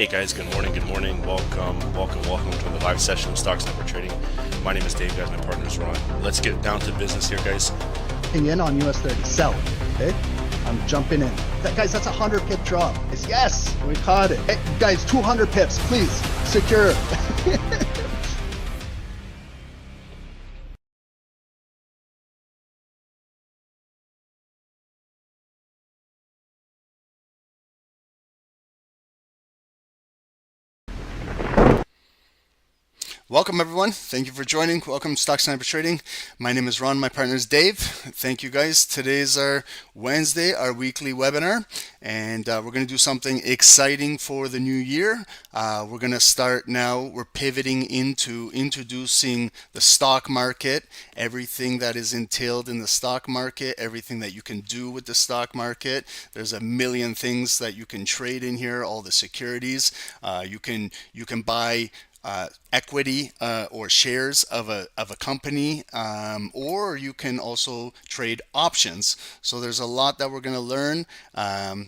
Hey guys, good morning, welcome to the live session of Stocks Never Trading. My name is Dave, guys, my partner is Ron. Let's get down to business here, guys. In on US 30, sell, okay? I'm jumping in. Guys, that's a 100 pip drop. Yes, we caught it. Hey, guys, 200 pips, please, secure. Welcome everyone. Thank you for joining. Welcome to Stocks Never Trading. My name is Ron. My partner is Dave. Thank you guys. Today's our Wednesday, our weekly webinar, and we're going to do something exciting for the new year. We're going to start now. We're pivoting into introducing the stock market, everything that is entailed in the stock market, everything that you can do with the stock market. There's a million things that you can trade in here. All the securities. You can buy equity or shares of a company, or you can also trade options. So there's a lot that we're going to learn.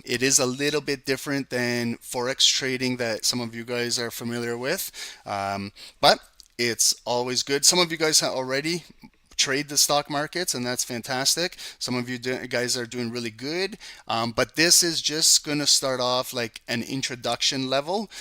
It is a little bit different than forex trading that some of you guys are familiar with, but it's always good. Some of you guys already trade the stock markets, and that's fantastic. Some of you guys are doing really good, but this is just going to start off like an introduction level.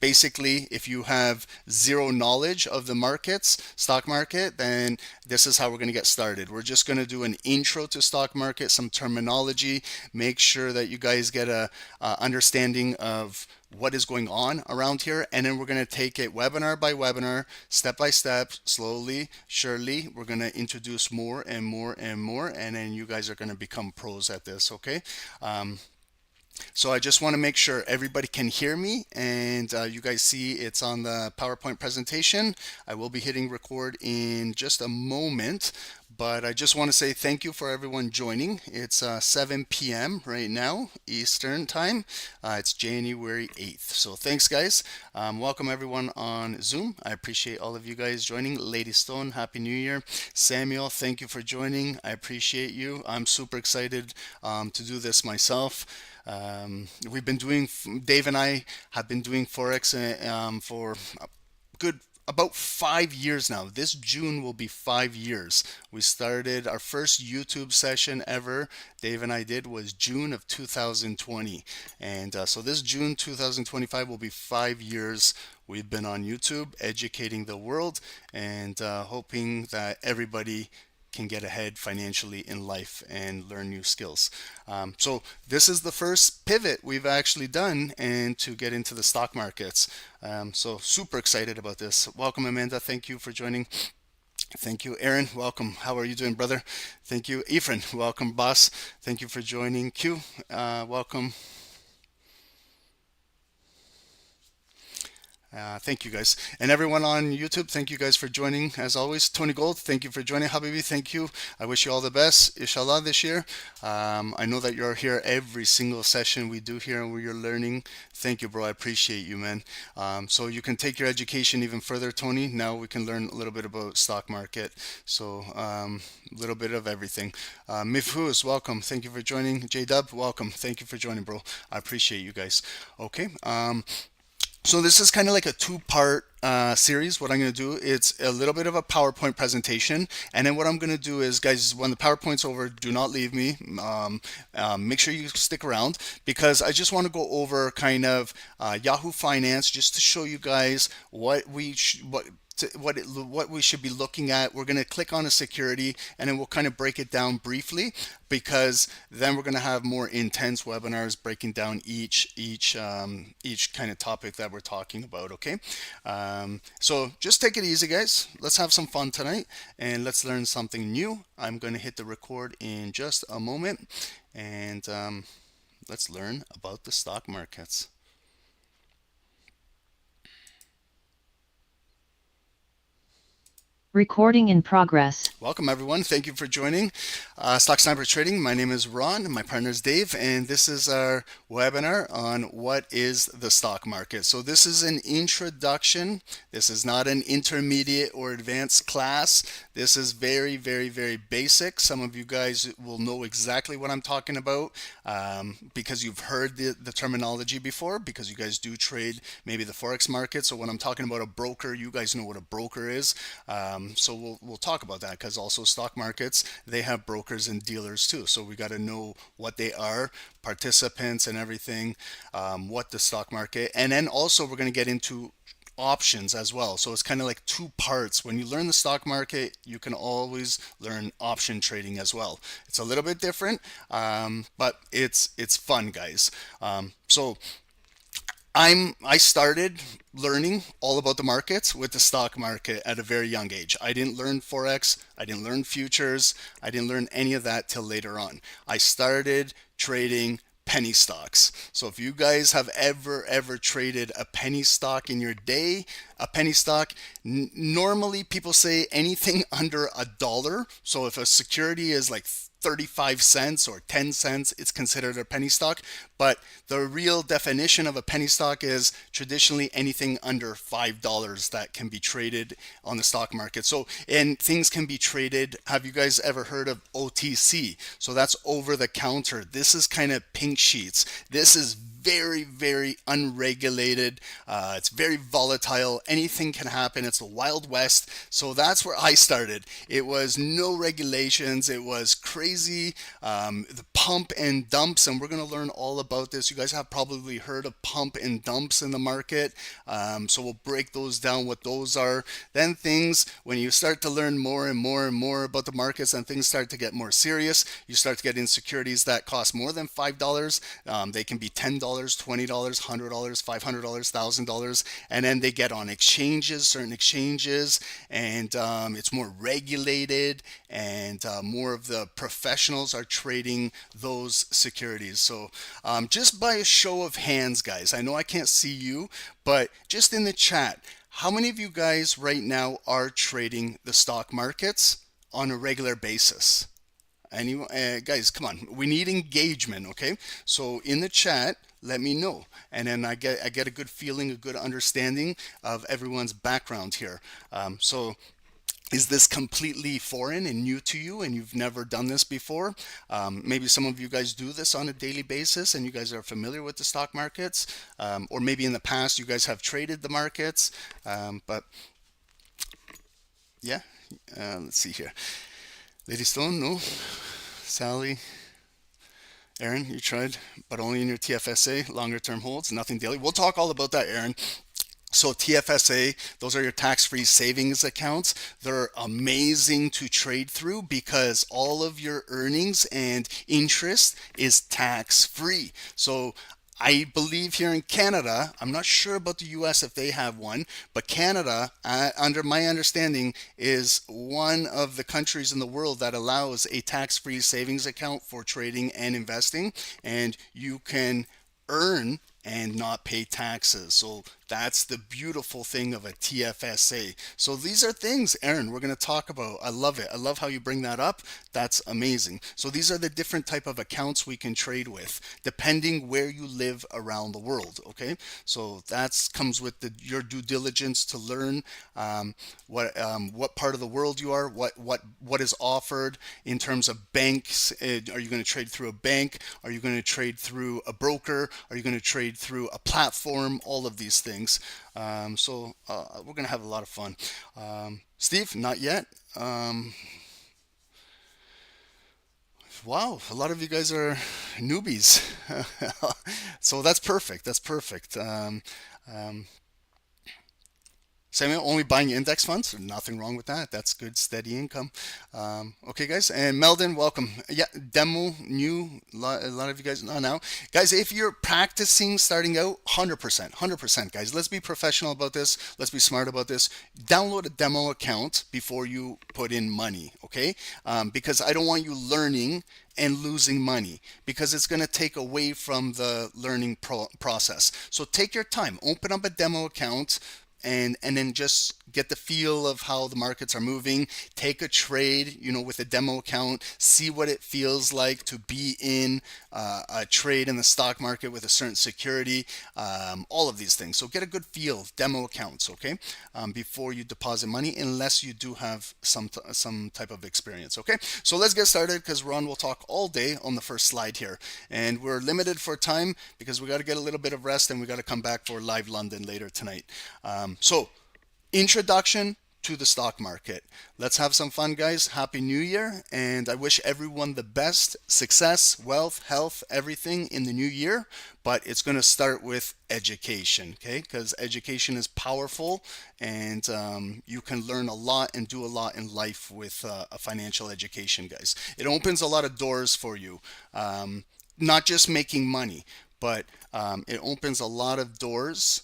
Basically, if you have zero knowledge of the stock market, then this is how we're going to get started. We're just going to do an intro to stock market, some terminology, make sure that you guys get a understanding of what is going on around here, and then we're going to take it webinar by webinar, step by step, slowly, surely. We're going to introduce more and more and more, and then you guys are going to become pros at this, okay? So I just want to make sure everybody can hear me, and you guys see it's on the PowerPoint presentation. I will be hitting record in just a moment, but I just want to say thank you for everyone joining. It's 7 p.m. right now, Eastern time. It's January 8th. So thanks, guys. Welcome everyone on Zoom. I appreciate all of you guys joining. Lady Stone, Happy New Year. Samuel, thank you for joining. I appreciate you. I'm super excited to do this myself. Dave and I have been doing Forex for a good about 5 years now. This June will be 5 years. We started our first YouTube session ever, Dave and I did, was June of 2020. And so this June 2025 will be 5 years we've been on YouTube educating the world, and hoping that everybody can get ahead financially in life and learn new skills. So this is the first pivot we've actually done and to get into the stock markets. So super excited about this. Welcome, Amanda. Thank you for joining. Thank you, Aaron. Welcome. How are you doing, brother? Thank you, Ephraim. Welcome, boss. Thank you for joining. Q, welcome. Thank you guys. And everyone on YouTube, thank you guys for joining as always. Tony Gold, thank you for joining. Habibi, thank you. I wish you all the best, inshallah, this year. I know that you're here every single session we do here and where you're learning. Thank you, bro. I appreciate you, man. So you can take your education even further, Tony. Now we can learn a little bit about stock market. So a little bit of everything. Mifhus, welcome. Thank you for joining. J-Dub, welcome. Thank you for joining, bro. I appreciate you guys. Okay. So this is kind of like a two-part series. What I'm going to do, it's a little bit of a PowerPoint presentation, and then what I'm going to do is, guys, when the PowerPoint's over, do not leave me. Make sure you stick around, because I just want to go over kind of Yahoo Finance, just to show you guys what we what we should be looking at. We're going to click on a security, and then we'll kind of break it down briefly, because then we're going to have more intense webinars breaking down each kind of topic that we're talking about. Okay, so just take it easy, guys. Let's have some fun tonight, and let's learn something new. I'm going to hit the record in just a moment, and let's learn about the stock markets. Recording in progress. Welcome everyone. Thank you for joining Stock Sniper Trading. My name is Ron, my partner is Dave, and this is our webinar on what is the stock market. So this is an introduction. This is not an intermediate or advanced class. This is very, very, very basic. Some of you guys will know exactly what I'm talking about because you've heard the terminology before, because you guys do trade maybe the Forex market. So when I'm talking about a broker, you guys know what a broker is. So we'll talk about that, because also stock markets, they have brokers and dealers too. So we got to know what they are, participants and everything, what the stock market, and then also we're going to get into options as well. So it's kind of like two parts. When you learn the stock market, you can always learn option trading as well. It's a little bit different, but it's fun, guys. So I started learning all about the markets with the stock market at a very young age. I didn't learn Forex, I didn't learn futures, I didn't learn any of that till later on. I started trading penny stocks. So if you guys have ever traded a penny stock in your day, a penny stock, normally people say anything under $1. So if a security is like 35 cents or 10 cents, it's considered a penny stock. But the real definition of a penny stock is traditionally anything under $5 that can be traded on the stock market. So, and things can be traded. Have you guys ever heard of OTC? So that's over the counter. This is kind of pink sheets. This is very, very unregulated. It's very volatile. Anything can happen. It's the Wild West. So that's where I started. It was no regulations. It was crazy. The pump and dumps, and we're going to learn all about this. You guys have probably heard of pump and dumps in the market. So we'll break those down, what those are. Then things, when you start to learn more and more and more about the markets and things start to get more serious, you start to get in securities that cost more than $5. They can be $10, $20, $100, $500, $1,000, and then they get on exchanges, certain exchanges, and it's more regulated, and more of the professionals are trading those securities. So just by a show of hands, guys, I know I can't see you, but just in the chat, how many of you guys right now are trading the stock markets on a regular basis? Anyone, guys, come on, we need engagement. Okay, so in the chat, let me know, and then I get a good feeling, a good understanding of everyone's background here. So is this completely foreign and new to you and you've never done this before? Maybe some of you guys do this on a daily basis and you guys are familiar with the stock markets, or maybe in the past you guys have traded the markets, but yeah, let's see here. Lady Stone, no. Sally, Aaron, you tried, but only in your TFSA, longer term holds, nothing daily. We'll talk all about that, Aaron. So TFSA, those are your tax-free savings accounts. They're amazing to trade through because all of your earnings and interest is tax-free. So I believe here in Canada, I'm not sure about the US if they have one, but Canada, under my understanding, is one of the countries in the world that allows a tax-free savings account for trading and investing, and you can earn and not pay taxes. So that's the beautiful thing of a TFSA. So these are things, Aaron, we're going to talk about. I love it. I love how you bring that up. That's amazing. So these are the different type of accounts we can trade with, depending where you live around the world. Okay, so that comes with your due diligence to learn what part of the world you are, what is offered in terms of banks. Are you going to trade through a bank? Are you going to trade through a broker? Are you going to trade through a platform? All of these things. So we're gonna have a lot of fun. Steve, not yet. Wow, a lot of you guys are newbies. So that's perfect. That's perfect. Samuel, only buying index funds? Nothing wrong with that. That's good, steady income. Okay, guys. And Meldon, welcome. Yeah, demo, new. A lot of you guys know now. Guys, if you're practicing starting out, 100%, guys. Let's be professional about this. Let's be smart about this. Download a demo account before you put in money, okay? Because I don't want you learning and losing money, because it's going to take away from the learning process. So take your time. Open up a demo account and then just get the feel of how the markets are moving. Take a trade, with a demo account, see what it feels like to be in a trade in the stock market with a certain security, all of these things. So get a good feel, demo accounts, okay, before you deposit money, unless you do have some type of experience, okay? So let's get started, because Ron will talk all day on the first slide here, and we're limited for time because we got to get a little bit of rest and we got to come back for live London later tonight. So introduction to the stock market. Let's have some fun, guys. Happy New Year, and I wish everyone the best success, wealth, health, everything in the new year. But it's going to start with education, okay? Because education is powerful, and you can learn a lot and do a lot in life with a financial education, guys. It opens a lot of doors for you, not just making money, but it opens a lot of doors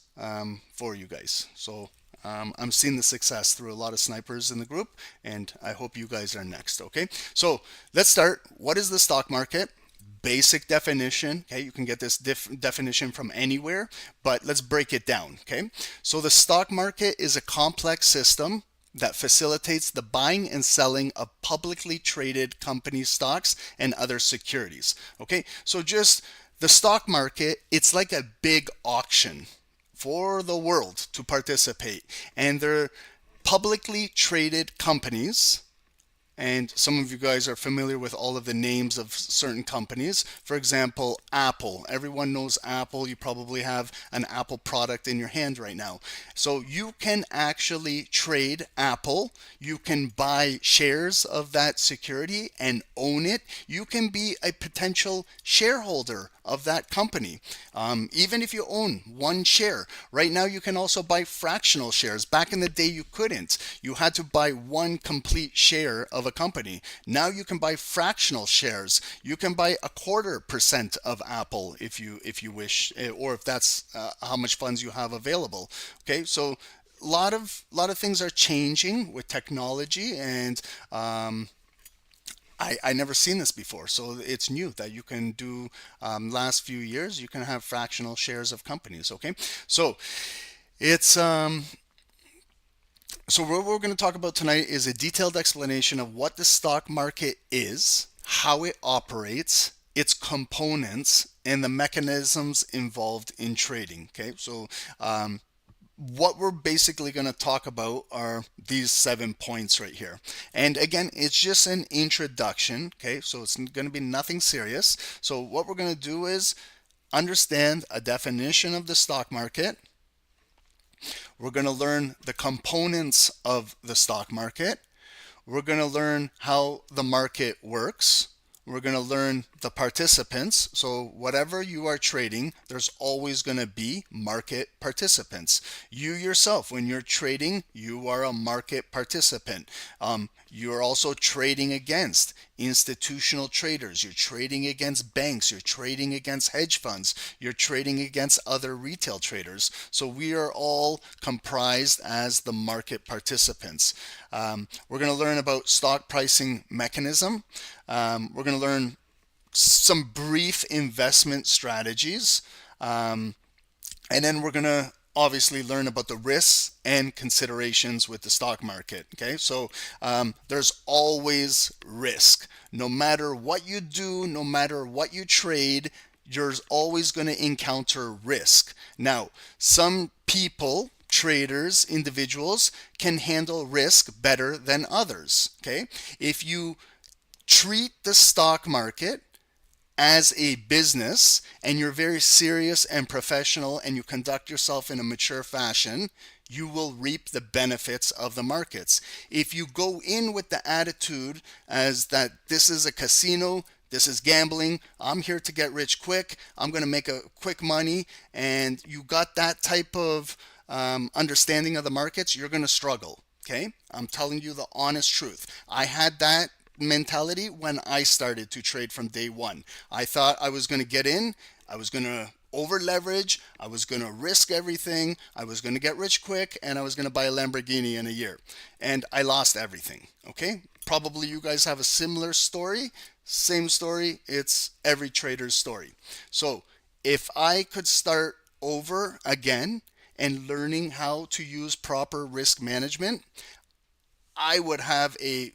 for you guys. So I'm seeing the success through a lot of snipers in the group, and I hope you guys are next, okay? So let's start. What is the stock market? Basic definition, okay? You can get this definition from anywhere, but let's break it down, okay? So the stock market is a complex system that facilitates the buying and selling of publicly traded company stocks and other securities, okay? So just the stock market, it's like a big auction for the world to participate, and they're publicly traded companies. And some of you guys are familiar with all of the names of certain companies. For example, Apple. Everyone knows Apple. You probably have an Apple product in your hand right now. So you can actually trade Apple. You can buy shares of that security and own it. You can be a potential shareholder of that company, even if you own one share. Right now you can also buy fractional shares. Back in the day you couldn't. You had to buy one complete share of a company. Now you can buy fractional shares. You can buy 0.25% of Apple if you wish, or if that's how much funds you have available. Okay, so a lot of things are changing with technology, and I never seen this before, so it's new that you can do. Last few years, you can have fractional shares of companies. Okay, so it's so what we're going to talk about tonight is a detailed explanation of what the stock market is, how it operates, its components, and the mechanisms involved in trading. Okay, so what we're basically going to talk about are these 7 points right here. And again, it's just an introduction, okay? So it's going to be nothing serious. So what we're going to do is understand a definition of the stock market. We're going to learn the components of the stock market. We're going to learn how the market works. We're going to learn the participants. So whatever you are trading, there's always going to be market participants. You yourself, when you're trading, you are a market participant. You're also trading against institutional traders. You're trading against banks. You're trading against hedge funds. You're trading against other retail traders. So we are all comprised as the market participants. We're going to learn about stock pricing mechanism. We're going to learn some brief investment strategies. And then we're going to obviously learn about the risks and considerations with the stock market. Okay, so there's always risk. No matter what you do, no matter what you trade, you're always going to encounter risk. Now, some people, traders, individuals, can handle risk better than others. Okay, if you treat the stock market as a business and you're very serious and professional and you conduct yourself in a mature fashion, you will reap the benefits of the markets. If you go in with the attitude as that this is a casino, this is gambling, I'm here to get rich quick, I'm going to make a quick money, and you got that type of understanding of the markets, you're going to struggle. Okay, I'm telling you the honest truth. I had that mentality when I started to trade from day one. I thought I was going to get in, I was going to over leverage, I was going to risk everything, I was going to get rich quick, and I was going to buy a Lamborghini in a year. And I lost everything. Okay, probably you guys have a similar story. Same story, it's every trader's story. So if I could start over again and learning how to use proper risk management, I would have a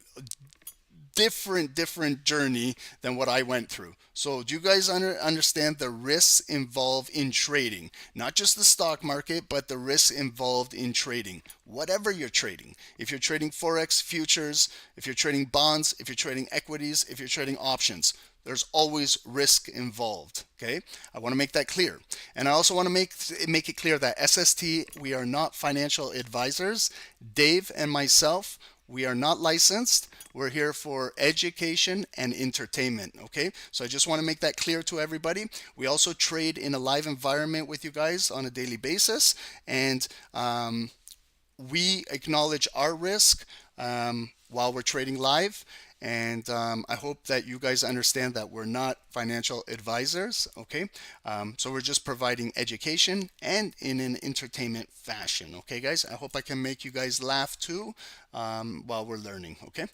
different journey than what I went through. So do you guys understand the risks involved in trading? Not just the stock market, but the risks involved in trading. Whatever you're trading. If you're trading Forex, futures, if you're trading bonds, if you're trading equities, if you're trading options, there's always risk involved. Okay, I want to make that clear. And I also want to make it clear that SST, we are not financial advisors. Dave and myself, we are not licensed. We're here for education and entertainment. Okay, so I just want to make that clear to everybody. We also trade in a live environment with you guys on a daily basis, and we acknowledge our risk while we're trading live. And I hope that you guys understand that we're not financial advisors, okay? So we're just providing education and in an entertainment fashion, okay, guys? I hope I can make you guys laugh too while we're learning, okay?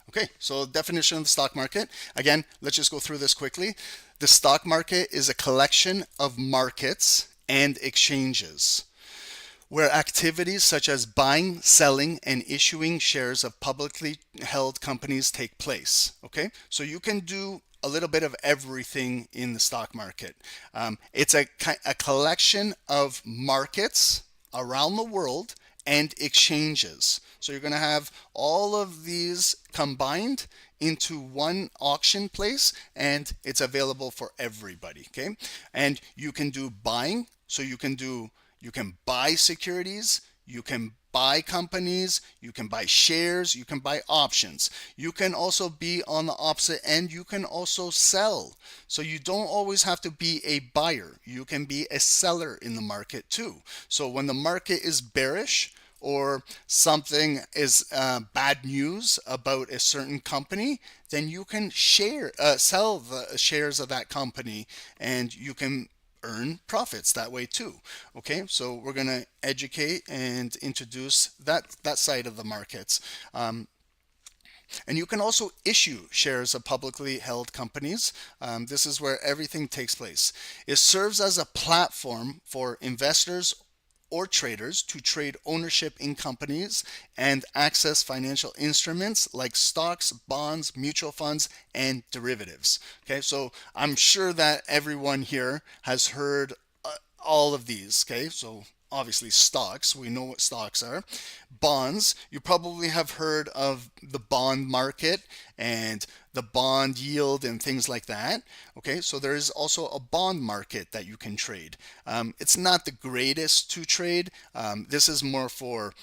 Okay, so definition of the stock market. Again, let's just go through this quickly. The stock market is a collection of markets and exchanges where activities such as buying, selling, and issuing shares of publicly held companies take place. Okay, so you can do a little bit of everything in the stock market. It's a collection of markets around the world and exchanges. So you're going to have all of these combined into one auction place, and it's available for everybody. Okay, and you can do buying, so you can buy securities, you can buy companies, you can buy shares, you can buy options. You can also be on the opposite end, you can also sell. So you don't always have to be a buyer. You can be a seller in the market too. So when the market is bearish, or something is bad news about a certain company, then you can sell the shares of that company, and you can earn profits that way too. Okay, so we're going to educate and introduce that side of the markets. And you can also issue shares of publicly held companies. This is where everything takes place. It serves as a platform for investors or traders to trade ownership in companies and access financial instruments like stocks, bonds, mutual funds, and derivatives. Okay, so I'm sure that everyone here has heard all of these. Okay, so obviously stocks, we know what stocks are. Bonds, you probably have heard of the bond market and the bond yield and things like that. Okay, so there is also a bond market that you can trade. It's not the greatest to trade. This is more for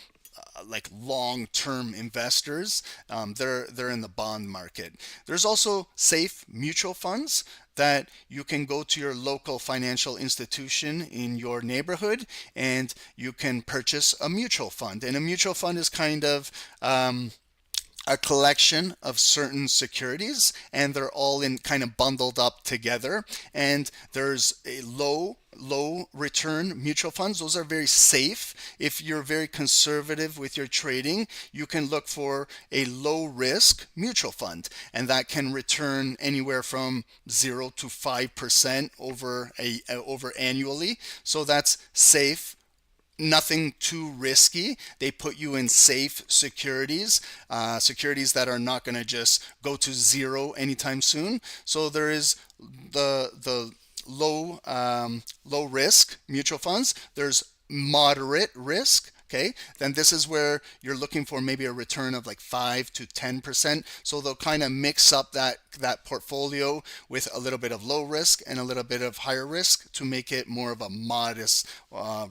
like long-term investors. They're in the bond market. There's also safe mutual funds that you can go to your local financial institution in your neighborhood and you can purchase a mutual fund. And a mutual fund is kind of a collection of certain securities, and they're all in kind of bundled up together. And there's a low return mutual funds. Those are very safe. If you're very conservative with your trading, you can look for a low risk mutual fund, and that can return anywhere from 0 to 5% over annually. So that's safe. Nothing too risky. They put you in safe securities, securities that are not going to just go to zero anytime soon. So there is the low risk mutual funds. There's moderate risk. Okay, then this is where you're looking for maybe a return of like 5 to 10%. So they'll kind of mix up that portfolio with a little bit of low risk and a little bit of higher risk to make it more of a modest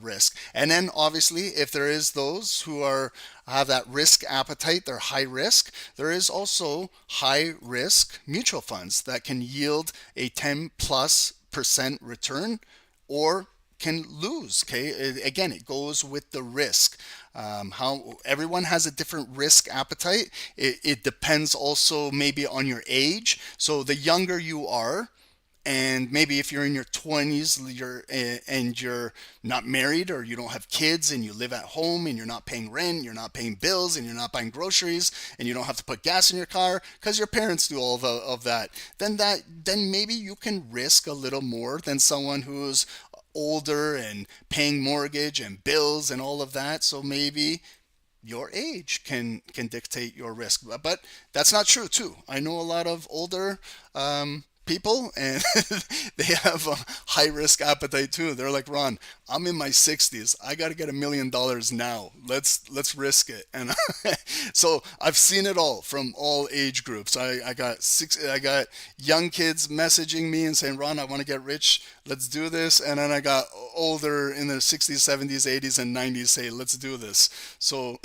risk. And then obviously, if there is those who have that risk appetite, they're high risk, there is also high risk mutual funds that can yield a 10+% return or can lose. Okay, again, it goes with the risk. How everyone has a different risk appetite. It depends also maybe on your age. So the younger you are, And maybe if you're in your 20s, and you're not married, or you don't have kids, and you live at home, and you're not paying rent, you're not paying bills, and you're not buying groceries, and you don't have to put gas in your car because your parents do all of that, then maybe you can risk a little more than someone who's older and paying mortgage and bills and all of that. So maybe your age can dictate your risk, but that's not true too. I know a lot of older people, and they have a high risk appetite too. They're like, Ron, I'm in my 60s, I got to get $1 million now, let's risk it. And so I've seen it all from all age groups. I got young kids messaging me and saying, Ron, I want to get rich, let's do this. And then I got older in their 60s, 70s, 80s, and 90s say, let's do this. So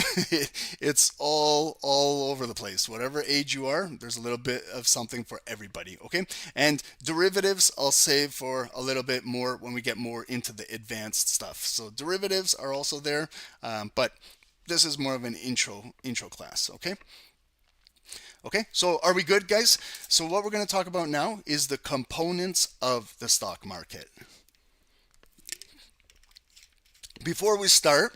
it's all over the place. Whatever age you are, there's a little bit of something for everybody. Okay. And derivatives I'll save for a little bit more when we get more into the advanced stuff. So derivatives are also there, but this is more of an intro class. Okay. Okay, so are we good, guys? So what we're going to talk about now is the components of the stock market. Before we start,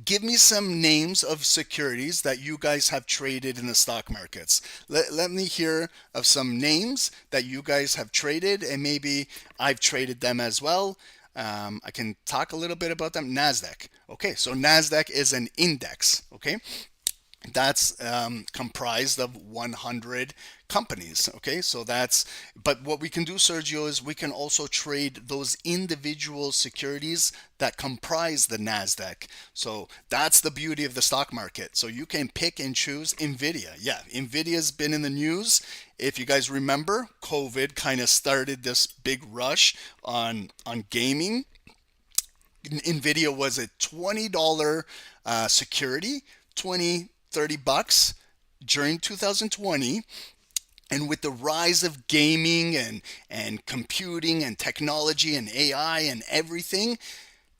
give me some names of securities that you guys have traded in the stock markets. Let me hear of some names that you guys have traded, and maybe I've traded them as well. I can talk a little bit about them. NASDAQ. Okay, so NASDAQ is an index. Okay, that's comprised of 100 companies. Okay, so but what we can do, Sergio, is we can also trade those individual securities that comprise the NASDAQ. So that's the beauty of the stock market. So you can pick and choose. Nvidia. Yeah, Nvidia's been in the news. If you guys remember, COVID kind of started this big rush on gaming. Nvidia was a $20 security, 30 bucks during 2020. And with the rise of gaming and computing and technology and AI and everything,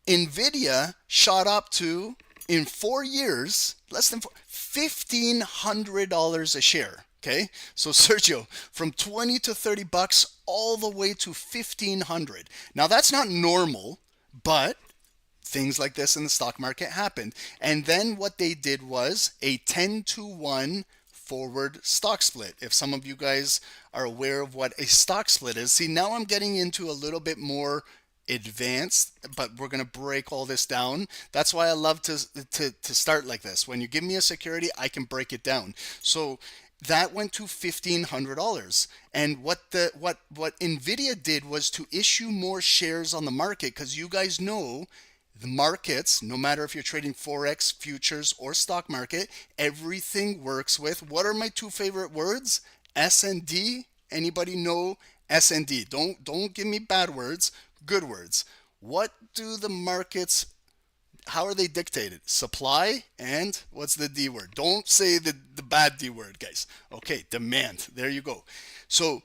Nvidia shot up to, in 4 years, less than $1,500 a share. Okay, so Sergio, from 20 to 30 bucks all the way to 1,500. Now that's not normal, but things like this in the stock market happened. And then what they did was a 10-to-1 forward stock split. If some of you guys are aware of what a stock split is, see, now I'm getting into a little bit more advanced, but we're going to break all this down. That's why I love to start like this. When you give me a security, I can break it down. So that went to $1,500. And what Nvidia did was to issue more shares on the market, because you guys know the markets, no matter if you're trading Forex, futures, or stock market, everything works with, what are my two favorite words? S and D. Anybody know S and D? Don't give me bad words, good words. What do the markets, how are they dictated? Supply and what's the D word? Don't say the bad D word, guys. Okay, demand. There you go. So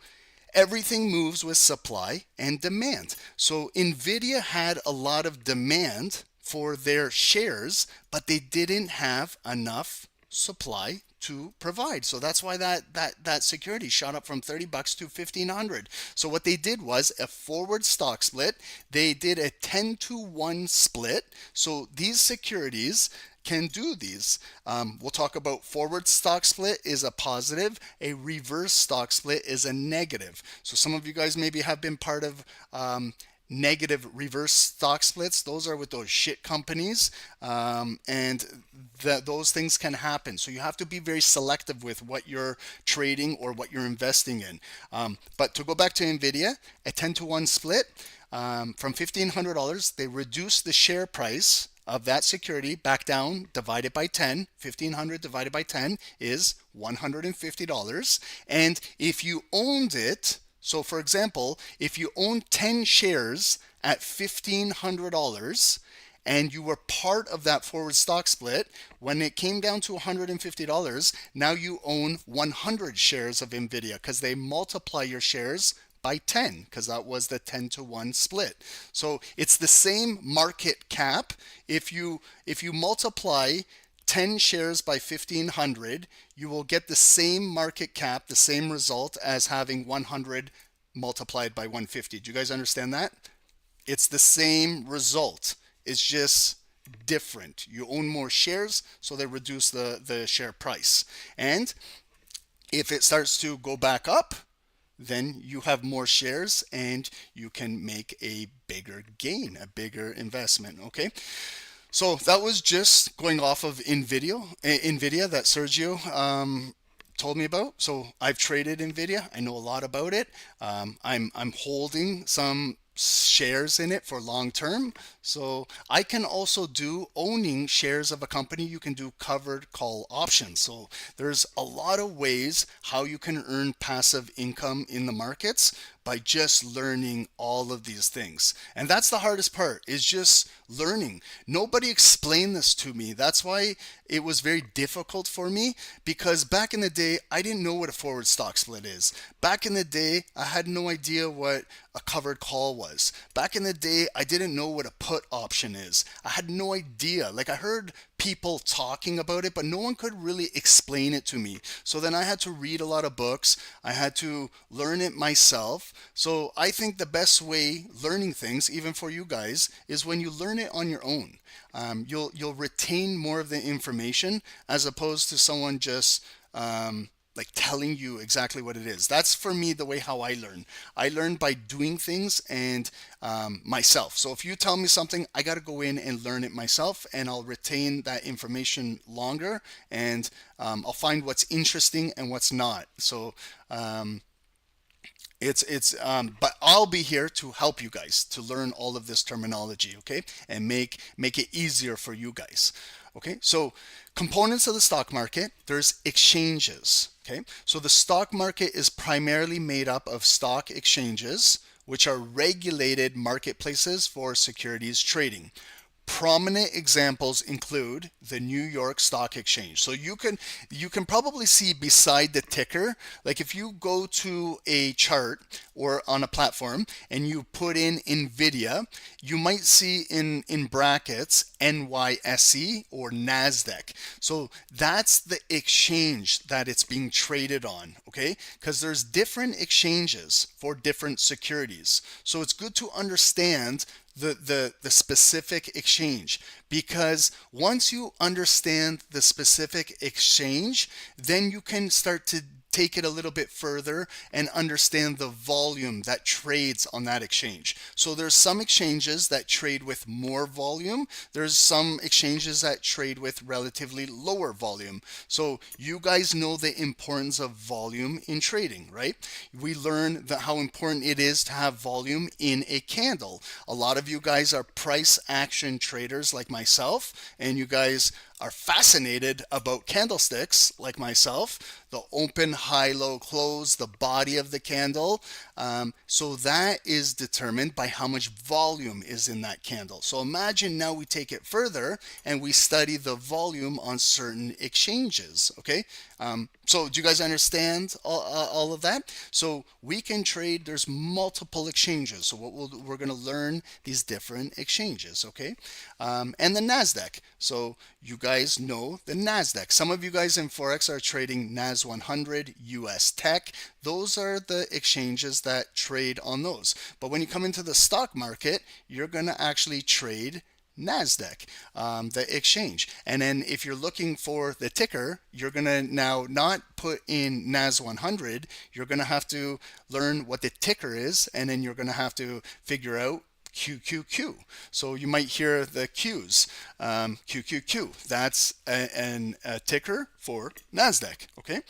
everything moves with supply and demand. So Nvidia had a lot of demand for their shares, but they didn't have enough supply to provide. So that's why that security shot up from 30 bucks to 1,500. So what they did was a forward stock split. They did a 10-to-1 split. So these securities can do these. We'll talk about forward stock split is a positive, a reverse stock split is a negative. So some of you guys maybe have been part of negative reverse stock splits. Those are with those shit companies, and those things can happen. So you have to be very selective with what you're trading or what you're investing in. But to go back to Nvidia, a 10-to-1 split from $1,500, they reduced the share price of that security back down, divided by 10. 1,500 divided by 10 is $150. And if you owned it, so for example, if you owned 10 shares at $1,500 and you were part of that forward stock split, when it came down to $150, now you own 100 shares of Nvidia, because they multiply your shares by 10, because that was the 10-to-1 split. So it's the same market cap. If you multiply 10 shares by 1,500, you will get the same market cap, the same result as having 100 multiplied by 150. Do you guys understand that? It's the same result. It's just different. You own more shares, so they reduce the share price. And if it starts to go back up, then you have more shares and you can make a bigger gain, a bigger investment. Okay. So that was just going off of NVIDIA that Sergio told me about. So I've traded NVIDIA. I know a lot about it. I'm holding some shares in it for long term. So I can also do owning shares of a company. You can do covered call options. So there's a lot of ways how you can earn passive income in the markets by just learning all of these things. And that's the hardest part, is just learning. Nobody explained this to me. That's why it was very difficult for me, because back in the day, I didn't know what a forward stock split is. Back in the day, I had no idea what a covered call was. Back in the day, I didn't know what a put option is. I had no idea. Like, I heard people talking about it, but no one could really explain it to me. So then I had to read a lot of books. I had to learn it myself. So I think the best way learning things, even for you guys, is when you learn it on your own. You'll retain more of the information as opposed to someone just like telling you exactly what it is. That's for me the way how I learn. I learn by doing things and myself. So if you tell me something, I got to go in and learn it myself, and I'll retain that information longer, and I'll find what's interesting and what's not. So but I'll be here to help you guys to learn all of this terminology, okay, and make it easier for you guys. Okay, so components of the stock market, there's exchanges. Okay, so the stock market is primarily made up of stock exchanges, which are regulated marketplaces for securities trading. Prominent examples include the New York Stock Exchange. So you can probably see beside the ticker, like if you go to a chart or on a platform and you put in NVIDIA, you might see in brackets NYSE or NASDAQ. So that's the exchange that it's being traded on, okay? Because there's different exchanges for different securities. So it's good to understand the specific exchange, because once you understand the specific exchange, then you can start to take it a little bit further and understand the volume that trades on that exchange. So there's some exchanges that trade with more volume. There's some exchanges that trade with relatively lower volume. So you guys know the importance of volume in trading, right? We learned that how important it is to have volume in a candle. A lot of you guys are price action traders like myself, and you guys are fascinated about candlesticks like myself, the open, high, low, close, the body of the candle. So that is determined by how much volume is in that candle. So imagine now we take it further and we study the volume on certain exchanges, okay? So do you guys understand all of that? So we can trade, there's multiple exchanges. So we're going to learn these different exchanges, okay? And the NASDAQ. So you guys know the NASDAQ. Some of you guys in Forex are trading NAS 100, US Tech. Those are the exchanges that trade on those. But when you come into the stock market, you're going to actually trade NASDAQ, the exchange. And then if you're looking for the ticker, you're going to now not put in NAS 100. You're going to have to learn what the ticker is, and then you're going to have to figure out QQQ. So you might hear the Qs, QQQ. That's a ticker for NASDAQ, okay?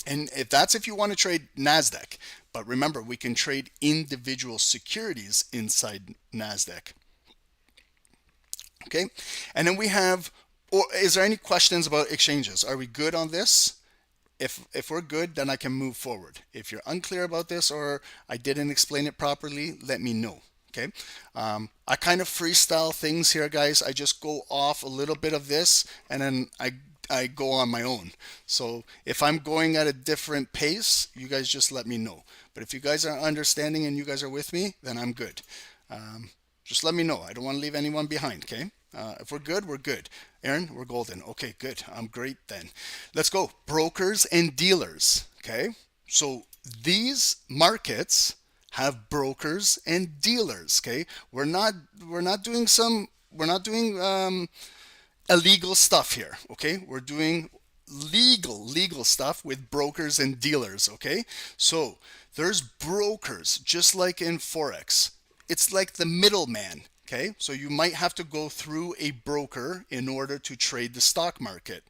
And if you want to trade NASDAQ. But remember, we can trade individual securities inside NASDAQ. Okay, and then we have, or is there any questions about exchanges? Are we good on this? If we're good, then I can move forward. If you're unclear about this or I didn't explain it properly, let me know. Okay, I kind of freestyle things here, guys. I just go off a little bit of this and then I go on my own. So if I'm going at a different pace, you guys just let me know. But if you guys are understanding and you guys are with me, then I'm good. Just let me know. I don't want to leave anyone behind, okay? If we're good, we're good. Aaron, we're golden. Okay, good. I'm great then. Let's go. Brokers and dealers, okay? So these markets have brokers and dealers. Okay, we're not doing illegal stuff here. Okay, we're doing legal stuff with brokers and dealers. Okay, so there's brokers, just like in forex. It's like the middleman. Okay, so you might have to go through a broker in order to trade the stock market.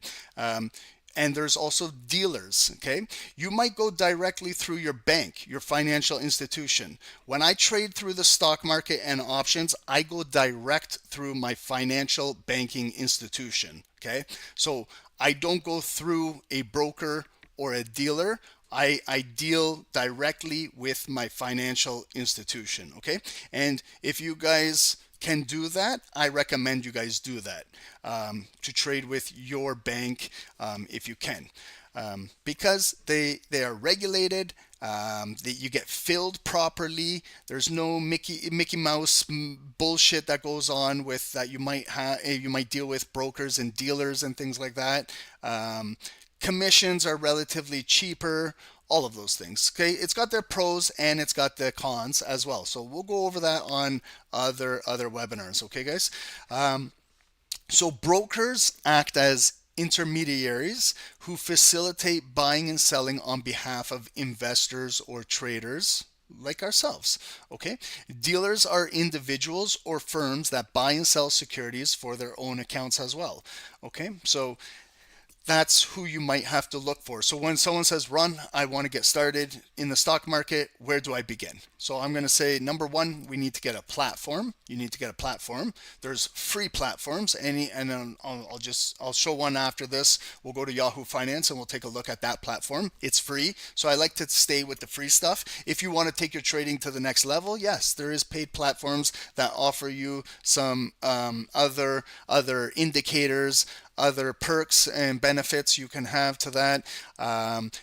And there's also dealers. Okay, you might go directly through your bank, your financial institution. When I trade through the stock market and options, I go direct through my financial banking institution. Okay, so I don't go through a broker or a dealer. I deal directly with my financial institution. Okay, and if you guys can do that, I recommend you guys do that, to trade with your bank, if you can, because they are regulated. That you get filled properly. There's no Mickey Mouse bullshit that goes on with that. You might deal with brokers and dealers and things like that. Commissions are relatively cheaper. All of those things. Okay, it's got their pros and it's got the cons as well. So we'll go over that on other webinars. Okay, guys. So brokers act as intermediaries who facilitate buying and selling on behalf of investors or traders like ourselves. Okay, dealers are individuals or firms that buy and sell securities for their own accounts as well. Okay, so that's who you might have to look for. So when someone says, Ron, I want to get started in the stock market, where do I begin? So I'm going to say, number one, we need to get a platform. You need to get a platform. There's free platforms. I'll show one after this. We'll go to Yahoo Finance and we'll take a look at that platform. It's free. So I like to stay with the free stuff. If you want to take your trading to the next level, yes, there is paid platforms that offer you some other indicators, other perks and benefits you can have to that.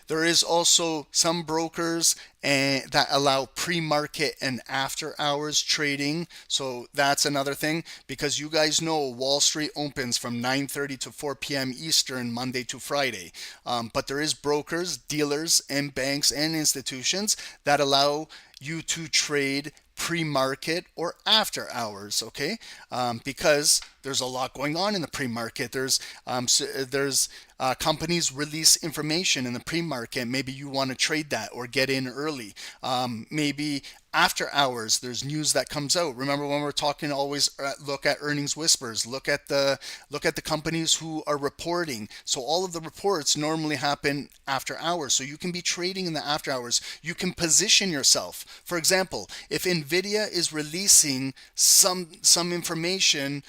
There is also some brokers that allow pre-market and after hours trading. So that's another thing, because you guys know Wall Street opens from 9:30 to 4 p.m. Eastern, Monday to Friday. But there is brokers, dealers, and banks and institutions that allow you to trade pre-market or after hours. Okay, because there's a lot going on in the pre-market. There's companies release information in the pre-market. Maybe you want to trade that or get in early. Maybe after hours, there's news that comes out. Remember when we're talking, always look at earnings whispers. Look at the companies who are reporting. So all of the reports normally happen after hours. So you can be trading in the after hours. You can position yourself. For example, if Nvidia is releasing some information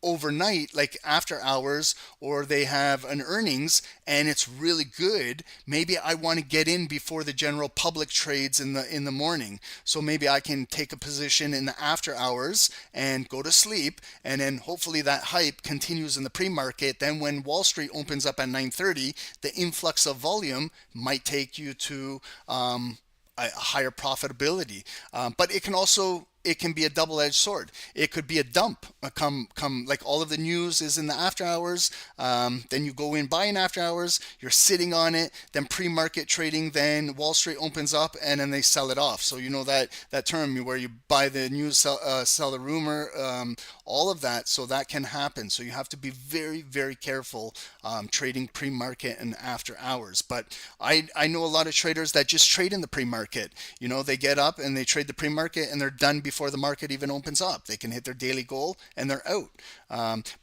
overnight, like after hours, or they have an earnings and it's really good, maybe I want to get in before the general public trades in the morning. So maybe I can take a position in the after hours and go to sleep, and then hopefully that hype continues in the pre-market. Then when Wall Street opens up at 9:30, the influx of volume might take you to a higher profitability. But it can be a double-edged sword. It could be a dump. Come like all of the news is in the after hours. Then you go in, buy in after hours. You're sitting on it. Then pre-market trading. Then Wall Street opens up and then they sell it off. So you know that term where you buy the news, sell the rumor. All of that. So that can happen. So you have to be very, very careful trading pre-market and after hours. But I know a lot of traders that just trade in the pre-market. You know, they get up and they trade the pre-market and they're done before the market even opens up. They can hit their daily goal and they're out.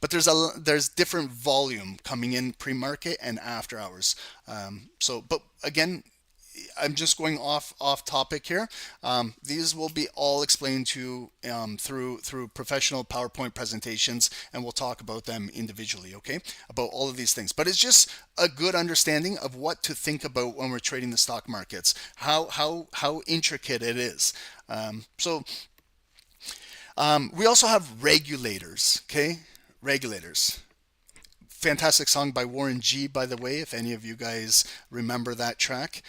But there's different volume coming in pre-market and after hours. But again, I'm just going off topic here. These will be all explained to you through professional PowerPoint presentations, and we'll talk about them individually, okay? About all of these things. But it's just a good understanding of what to think about when we're trading the stock markets, how intricate it is. We also have regulators, okay? Regulators. Fantastic song by Warren G, by the way, if any of you guys remember that track.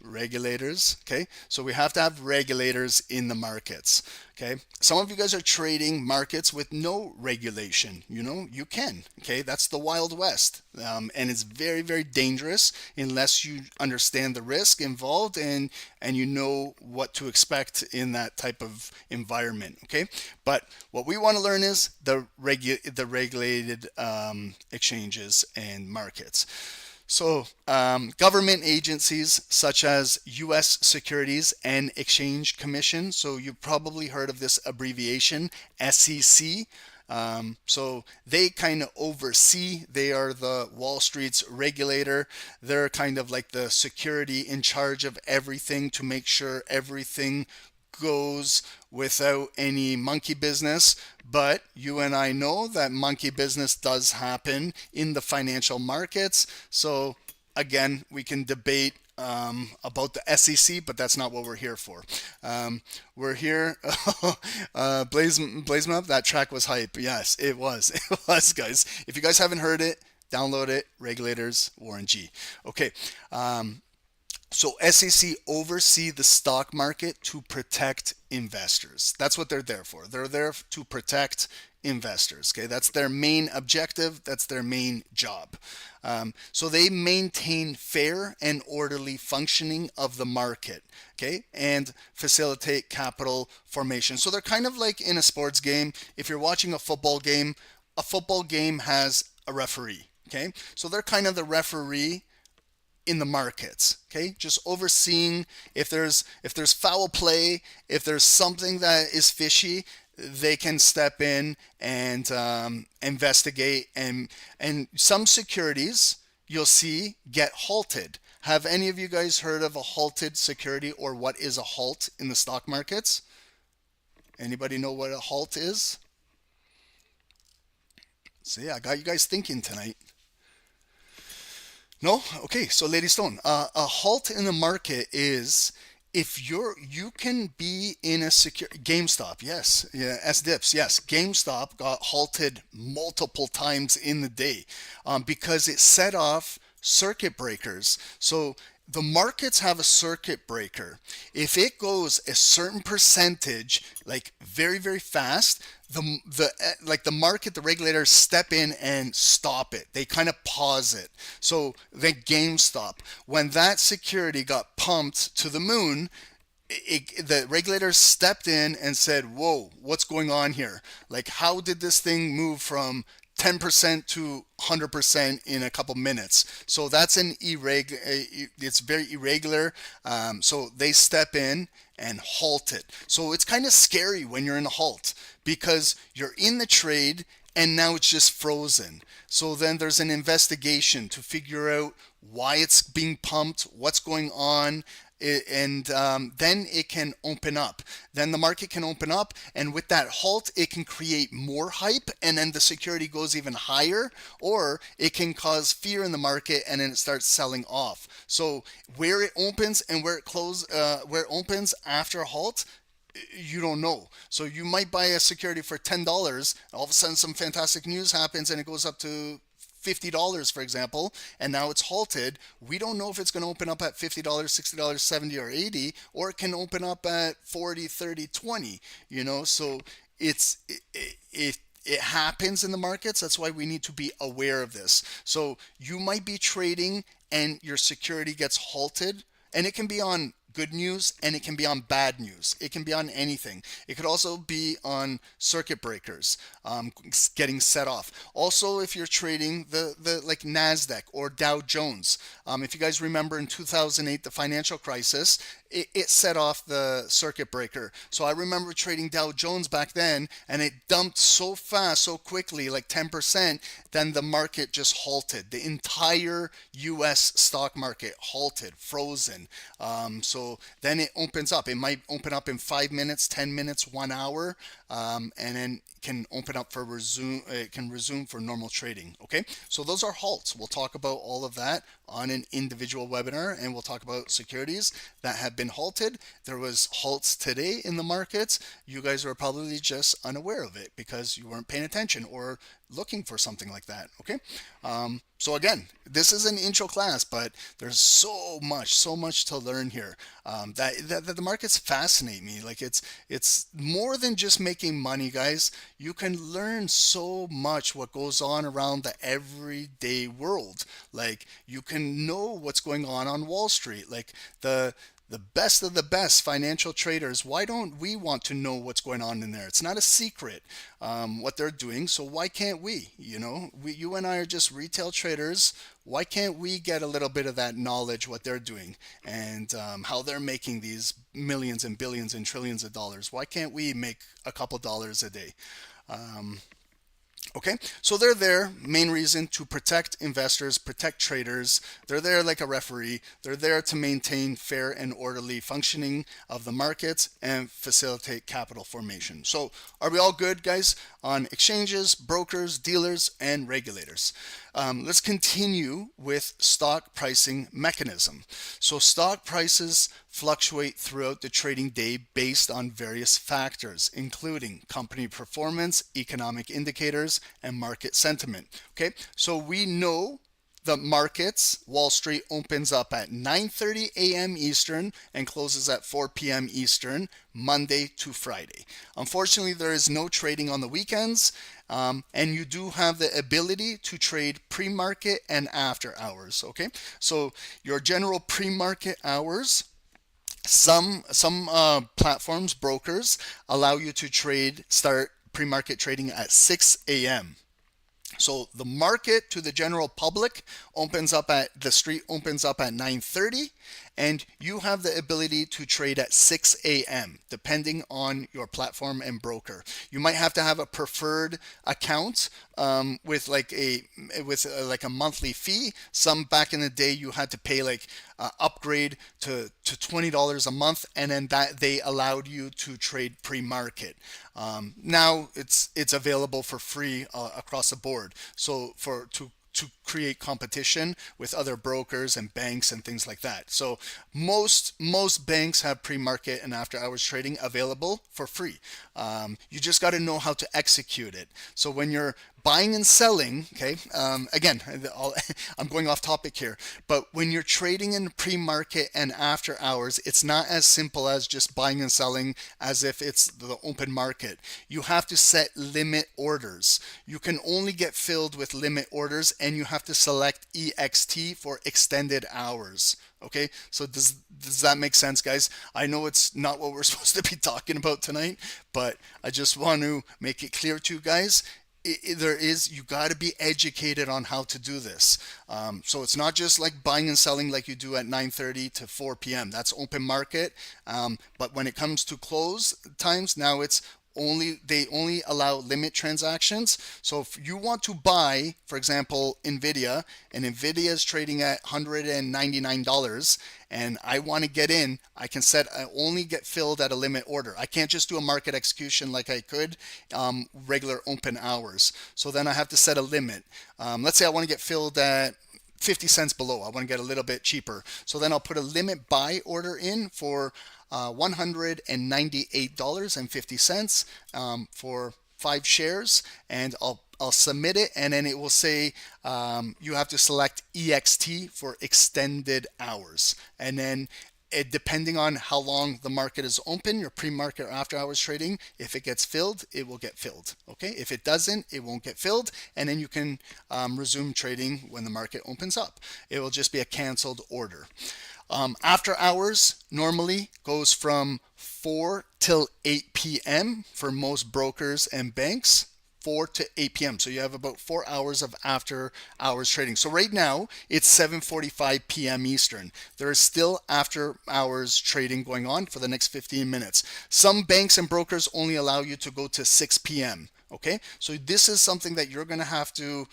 Regulators, okay? So we have to have regulators in the markets, Okay, some of you guys are trading markets with no regulation. You can. Okay, that's the Wild West, and it's very, very dangerous unless you understand the risk involved and you know what to expect in that type of environment. Okay, but what we want to learn is the regulated exchanges and markets. So, government agencies such as U.S. Securities and Exchange Commission. So you've probably heard of this abbreviation, SEC. So they kind of oversee. They are the Wall Street's regulator. They're kind of like the security in charge of everything to make sure everything goes without any monkey business. But you and I know that monkey business does happen in the financial markets. So again, we can debate about the SEC, but that's not what we're here for. We're here. Blaze Map, that track was hype. Yes, it was. It was, guys. If you guys haven't heard it, download it. Regulators, Warren G. Okay. So SEC oversee the stock market to protect investors. That's what they're there for. They're there to protect investors. Okay, that's their main objective. That's their main job. So they maintain fair and orderly functioning of the market. Okay, and facilitate capital formation. So they're kind of like in a sports game. If you're watching a football game has a referee. Okay, so they're kind of the referee in the markets. Okay, just overseeing if there's foul play, if there's something that is fishy, they can step in and investigate. And some securities you'll see get halted. Have any of you guys heard of a halted security, or what is a halt in the stock markets? Anybody know what a halt is? So yeah, I got you guys thinking tonight. No? Okay, so Lady Stone, a halt in the market is if you can be in a secure GameStop, yes, yeah, S-dips, yes, GameStop got halted multiple times in the day because it set off circuit breakers. So the markets have a circuit breaker. If it goes a certain percentage, like very, very fast, the market, the regulators step in and stop it. They kind of pause it. So the GameStop, when that security got pumped to the moon, the regulators stepped in and said, "Whoa, what's going on here? Like, how did this thing move from 10% to 100% in a couple minutes?" So that's it's very irregular. So they step in and halt it. So it's kind of scary when you're in a halt because you're in the trade and now it's just frozen. So then there's an investigation to figure out why it's being pumped, what's going on, and then it can open up. Then the market can open up, and with that halt, it can create more hype, and then the security goes even higher, or it can cause fear in the market, and then it starts selling off. So where it opens and where it opens after a halt, you don't know. So you might buy a security for $10, all of a sudden some fantastic news happens and it goes up to $50, for example, and now it's halted. We don't know if it's going to open up at $50, $60, $70, or $80, or it can open up at 40, 30, 20, so it happens in the markets. That's why we need to be aware of this. So you might be trading and your security gets halted, and it can be on good news and it can be on bad news. It can be on anything. It could also be on circuit breakers getting set off. Also, if you're trading the like NASDAQ or Dow Jones, if you guys remember in 2008, the financial crisis, it set off the circuit breaker. So I remember trading Dow Jones back then, and it dumped so fast, so quickly, like 10%, then the market just halted. The entire US stock market halted, frozen. So then it opens up. It might open up in 5 minutes, 10 minutes, 1 hour, and then can open up for resume. It can resume for normal trading. Okay, so those are halts. We'll talk about all of that on an individual webinar, and we'll talk about securities that have been halted. There was halts today in the markets. You guys are probably just unaware of it because you weren't paying attention or looking for something like that. Okay, So again, this is an intro class, but there's so much to learn here. That the markets fascinate me. Like it's more than just making money, guys. You can learn so much what goes on around the everyday world. Like you can know what's going on Wall Street. Like the best of the best financial traders, why don't we want to know what's going on in there? It's not a secret what they're doing, so why can't we? You and I are just retail traders. Why can't we get a little bit of that knowledge, what they're doing, and how they're making these millions and billions and trillions of dollars? Why can't we make a couple dollars a day? Okay, so they're there, main reason to protect investors, protect traders. They're there like a referee. They're there to maintain fair and orderly functioning of the markets and facilitate capital formation. So are we all good, guys, on exchanges, brokers, dealers, and regulators? Let's continue with stock pricing mechanism. So stock prices fluctuate throughout the trading day based on various factors, including company performance, economic indicators, and market sentiment. Okay, so we know the markets, Wall Street opens up at 9:30 a.m. Eastern and closes at 4 p.m. Eastern, Monday to Friday. Unfortunately, there is no trading on the weekends, and you do have the ability to trade pre-market and after hours. Okay, so your general pre-market hours. Some platforms, brokers, allow you to start pre-market trading at 6 a.m. So the market to the general public the street opens up at 9:30, and you have the ability to trade at 6 a.m. depending on your platform and broker. You might have to have a preferred account with like a monthly fee. Some back in the day you had to pay upgrade to $20 a month, and then that they allowed you to trade pre-market. Now it's available for free across the board. So to create competition with other brokers and banks and things like that. So most banks have pre-market and after hours trading available for free. You just got to know how to execute it. So when you're buying and selling, okay, again, I'm going off topic here, but when you're trading in pre-market and after hours, it's not as simple as just buying and selling as if it's the open market. You have to set limit orders. You can only get filled with limit orders, and you have to select EXT for extended hours. Okay, so does that make sense, guys? I know it's not what we're supposed to be talking about tonight, but I just want to make it clear to you guys. You got to be educated on how to do this. So it's not just like buying and selling like you do at 9:30 to 4 p.m. That's open market. But when it comes to close times, now they only allow limit transactions. So if you want to buy, for example, Nvidia, and Nvidia is trading at $199, and I want to get in, I only get filled at a limit order. I can't just do a market execution like I could regular open hours. So then I have to set a limit. Let's say I want to get filled at 50 cents below. I want to get a little bit cheaper. So then I'll put a limit buy order in for $198.50 for 5 shares, and I'll submit it, and then it will say you have to select EXT for extended hours, and then depending on how long the market is open, your pre-market or after hours trading, if it gets filled, it will get filled. Okay, if it doesn't, it won't get filled, and then you can resume trading when the market opens up. It will just be a canceled order. After hours normally goes from 4 till 8 p.m. for most brokers and banks. 4 to 8 p.m. So you have about 4 hours of after hours trading. So right now it's 7:45 p.m. Eastern. There is still after hours trading going on for the next 15 minutes. Some banks and brokers only allow you to go to 6 p.m. Okay, so this is something that you're going to have to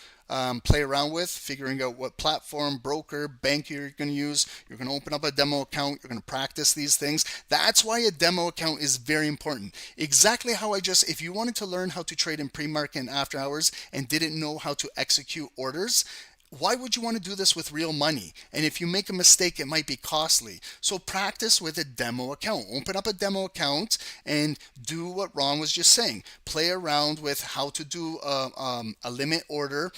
play around with, figuring out what platform, broker, bank you're going to use. You're going to open up a demo account. You're going to practice these things. That's why a demo account is very important. Exactly how if you wanted to learn how to trade in pre-market and after hours and didn't know how to execute orders, why would you want to do this with real money? And if you make a mistake, it might be costly. So practice with a demo account. Open up a demo account and do what Ron was just saying. Play around with how to do a limit order.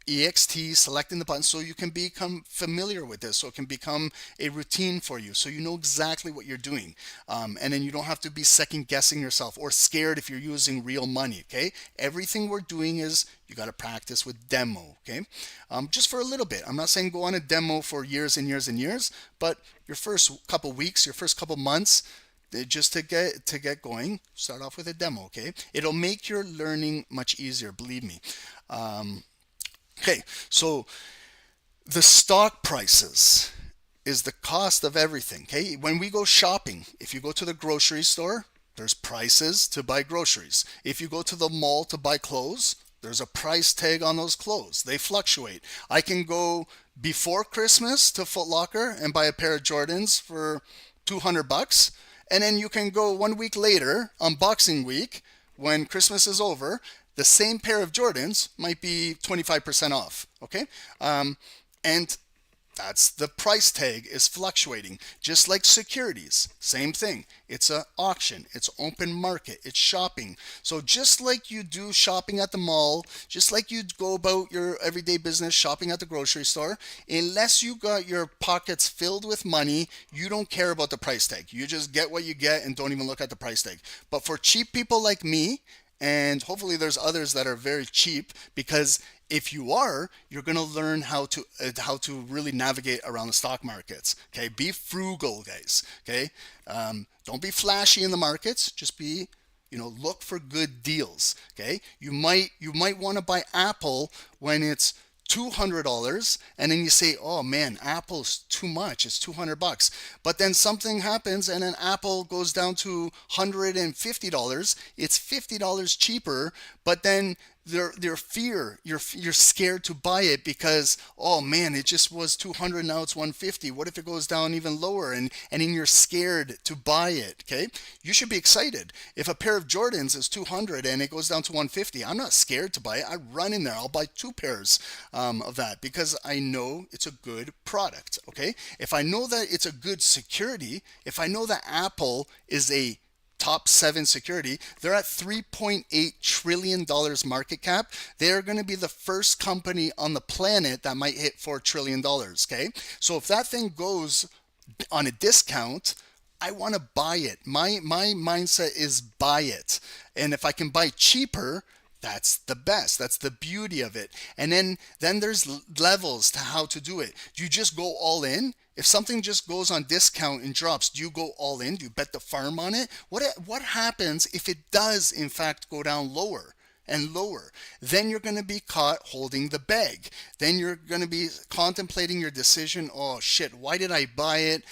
EXT, selecting the button, so you can become familiar with this, so it can become a routine for you, so you know exactly what you're doing. And then you don't have to be second guessing yourself or scared if you're using real money, okay? Everything we're doing is you got to practice with demo, okay? Just for a little bit. I'm not saying go on a demo for years and years and years, but your first couple weeks, your first couple months, just to get going, start off with a demo, okay? It'll make your learning much easier, believe me. Okay, so the stock prices is the cost of everything. Okay, when we go shopping, if you go to the grocery store, there's prices to buy groceries. If you go to the mall to buy clothes, there's a price tag on those clothes. They fluctuate. I can go before Christmas to Foot Locker and buy a pair of Jordans for $200, and then you can go 1 week later on Boxing Week when Christmas is over. The same pair of Jordans might be 25% off, okay? And that's the price tag is fluctuating, just like securities. Same thing. It's an auction. It's open market. It's shopping. So just like you do shopping at the mall, just like you go about your everyday business shopping at the grocery store, unless you got your pockets filled with money, you don't care about the price tag. You just get what you get and don't even look at the price tag. But for cheap people like me, and hopefully there's others that are very cheap, because if you are, you're going to learn how to really navigate around the stock markets. Okay, be frugal, guys. Okay, don't be flashy in the markets. Just be, look for good deals. Okay, you might want to buy Apple when it's $200, and then you say, oh man, Apple's too much, it's $200. But then something happens and then Apple goes down to $150. It's $50 cheaper, but then their fear, you're scared to buy it because, oh man, it just was 200, now it's 150. What if it goes down even lower? And then you're scared to buy it. Okay, you should be excited. If a pair of Jordans is 200 and it goes down to 150, I'm not scared to buy it. I run in there, I'll buy 2 pairs of that, because I know it's a good product. Okay, if I know that it's a good security, if I know that Apple is a top 7 security, they're at $3.8 trillion market cap. They're going to be the first company on the planet that might hit $4 trillion. Okay, so if that thing goes on a discount, I want to buy it. My mindset is buy it, and if I can buy cheaper, that's the best. That's the beauty of it. And then there's levels to how to do it. Do you just go all in? If something just goes on discount and drops, do you go all in? Do you bet the farm on it? What happens if it does in fact go down lower and lower? Then you're going to be caught holding the bag. Then you're going to be contemplating your decision. Oh shit, why did I buy it?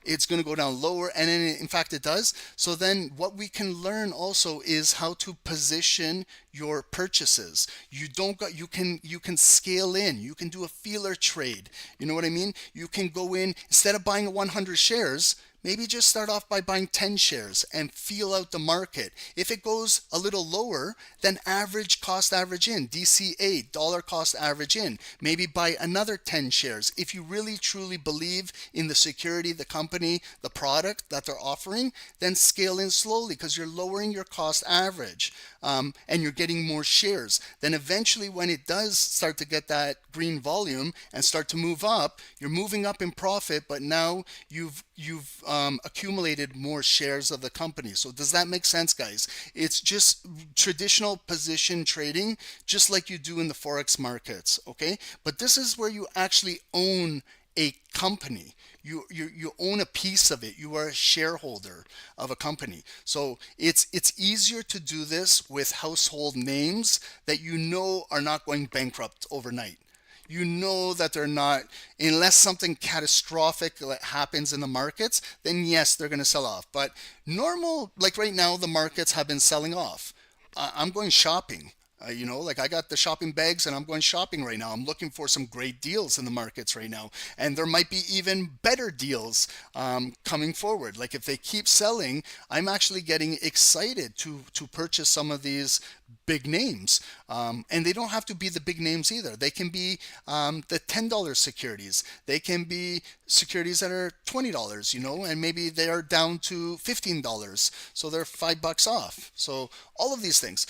It's going to go down lower, and then in fact it does. So then what we can learn also is how to position your purchases. You can scale in. You can do a feeler trade. You know what I mean? You can go in, instead of buying 100 shares, maybe just start off by buying 10 shares and feel out the market. If it goes a little lower, then cost average in, DCA, dollar cost average in. Maybe buy another 10 shares. If you really truly believe in the security, the company, the product that they're offering, then scale in slowly, because you're lowering your cost average and you're getting more shares. Then eventually when it does start to get that green volume and start to move up, you're moving up in profit, but now you've accumulated more shares of the company. So does that make sense, guys? It's just traditional position trading, just like you do in the Forex markets, okay? But this is where you actually own a company. You own a piece of it. You are a shareholder of a company. So it's easier to do this with household names that you know are not going bankrupt overnight. You know that they're not, unless something catastrophic happens in the markets, then yes, they're going to sell off. But normal, like right now, the markets have been selling off. I'm going shopping. I got the shopping bags and I'm going shopping right now. I'm looking for some great deals in the markets right now. And there might be even better deals coming forward. Like if they keep selling, I'm actually getting excited to purchase some of these big names. And they don't have to be the big names either. They can be the $10 securities. They can be securities that are $20, and maybe they are down to $15. So they're $5 off. So all of these things.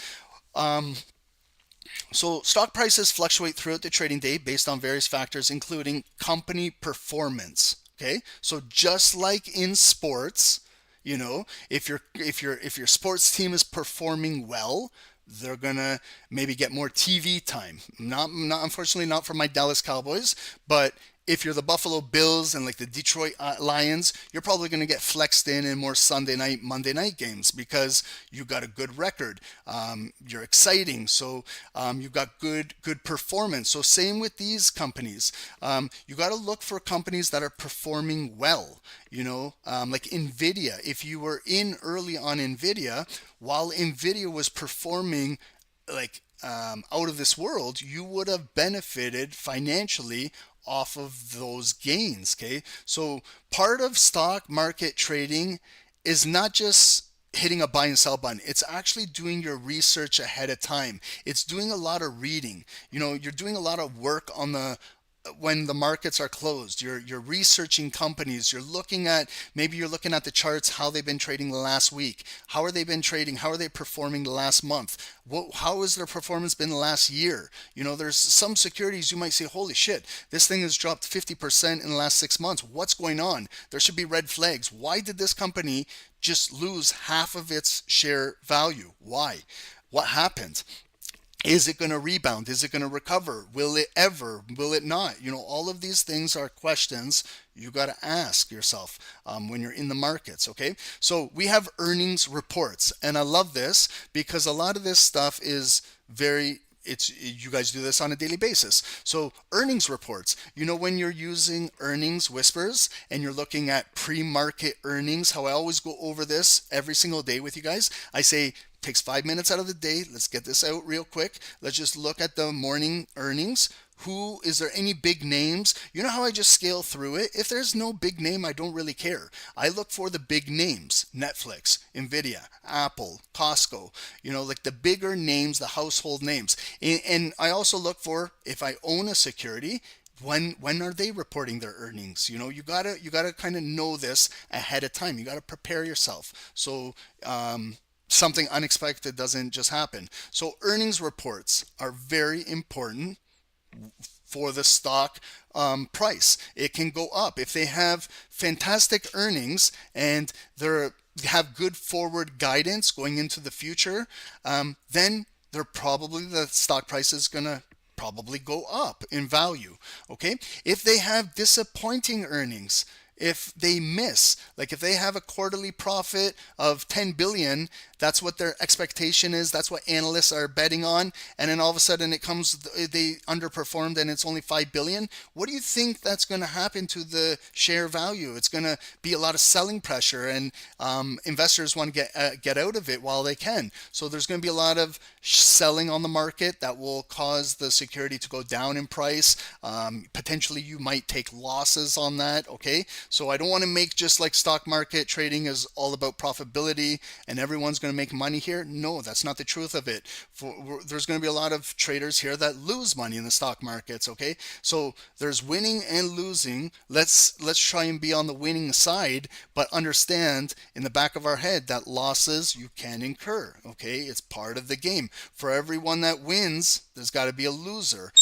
So stock prices fluctuate throughout the trading day based on various factors, including company performance. Okay, so just like in sports, if your sports team is performing well, they're gonna maybe get more TV time. Not unfortunately not for my Dallas Cowboys, but if you're the Buffalo Bills and like the Detroit Lions, you're probably going to get flexed in more Sunday night, Monday night games because you got a good record. You're exciting, so you've got good performance. So same with these companies. You got to look for companies that are performing well. Like Nvidia. If you were in early on Nvidia, while Nvidia was performing like out of this world, you would have benefited financially off of those gains. Okay, so part of stock market trading is not just hitting a buy and sell button. It's actually doing your research ahead of time. It's doing a lot of reading. You're doing a lot of work on the when the markets are closed. You're researching companies. Maybe you're looking at the charts, how they've been trading the last week. How are they been trading? How are they performing the last month? How has their performance been the last year? There's some securities you might say, holy shit, this thing has dropped 50% in the last 6 months. What's going on? There should be red flags. Why did this company just lose half of its share value? Why? What happened? Is it going to rebound? Is it going to recover? Will it ever? Will it not? All of these things are questions you got to ask yourself when you're in the markets. Okay, so we have earnings reports, and I love this because a lot of this stuff is you guys do this on a daily basis. So earnings reports, when you're using earnings whispers and you're looking at pre-market earnings, how I always go over this every single day with you guys. I say, takes 5 minutes out of the day. Let's get this out real quick. Let's just look at the morning earnings. Is there any big names? You know how I just scale through it? If there's no big name, I don't really care. I look for the big names: Netflix, Nvidia, Apple, Costco, like the bigger names, the household names. And I also look for, if I own a security, when are they reporting their earnings? You gotta kind of know this ahead of time. You gotta prepare yourself. So something unexpected doesn't just happen. So earnings reports are very important for the stock price. It can go up if they have fantastic earnings and they have good forward guidance going into the future. Then the stock price is gonna probably go up in value. Okay, if they have disappointing earnings, if they miss, like if they have a quarterly profit of 10 billion, that's what their expectation is. That's what analysts are betting on. And then all of a sudden they underperformed and it's only 5 billion. What do you think that's going to happen to the share value? It's going to be a lot of selling pressure, and investors want to get out of it while they can. So there's going to be a lot of selling on the market that will cause the security to go down in price. Potentially you might take losses on that. Okay. So I don't want to make just like stock market trading is all about profitability and everyone's going to make money here. No, that's not the truth of it. There's going to be a lot of traders here that lose money in the stock markets. Okay, so there's winning and losing. Let's try and be on the winning side, but understand in the back of our head that losses you can incur. Okay, it's part of the game. For everyone that wins, there's got to be a loser.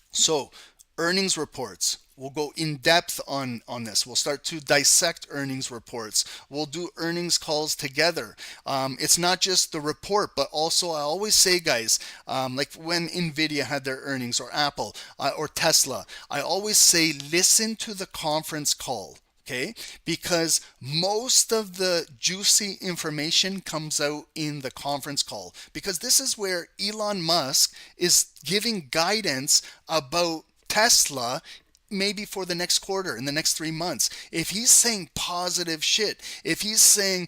So earnings reports. We'll go in depth on this. We'll start to dissect earnings reports. We'll do earnings calls together. It's not just the report, but also I always say, guys, like when Nvidia had their earnings, or Apple, or Tesla, I always say listen to the conference call. Okay, because most of the juicy information comes out in the conference call, because this is where Elon Musk is giving guidance about Tesla, maybe for the next quarter, in the next 3 months. If he's saying positive shit, if he's saying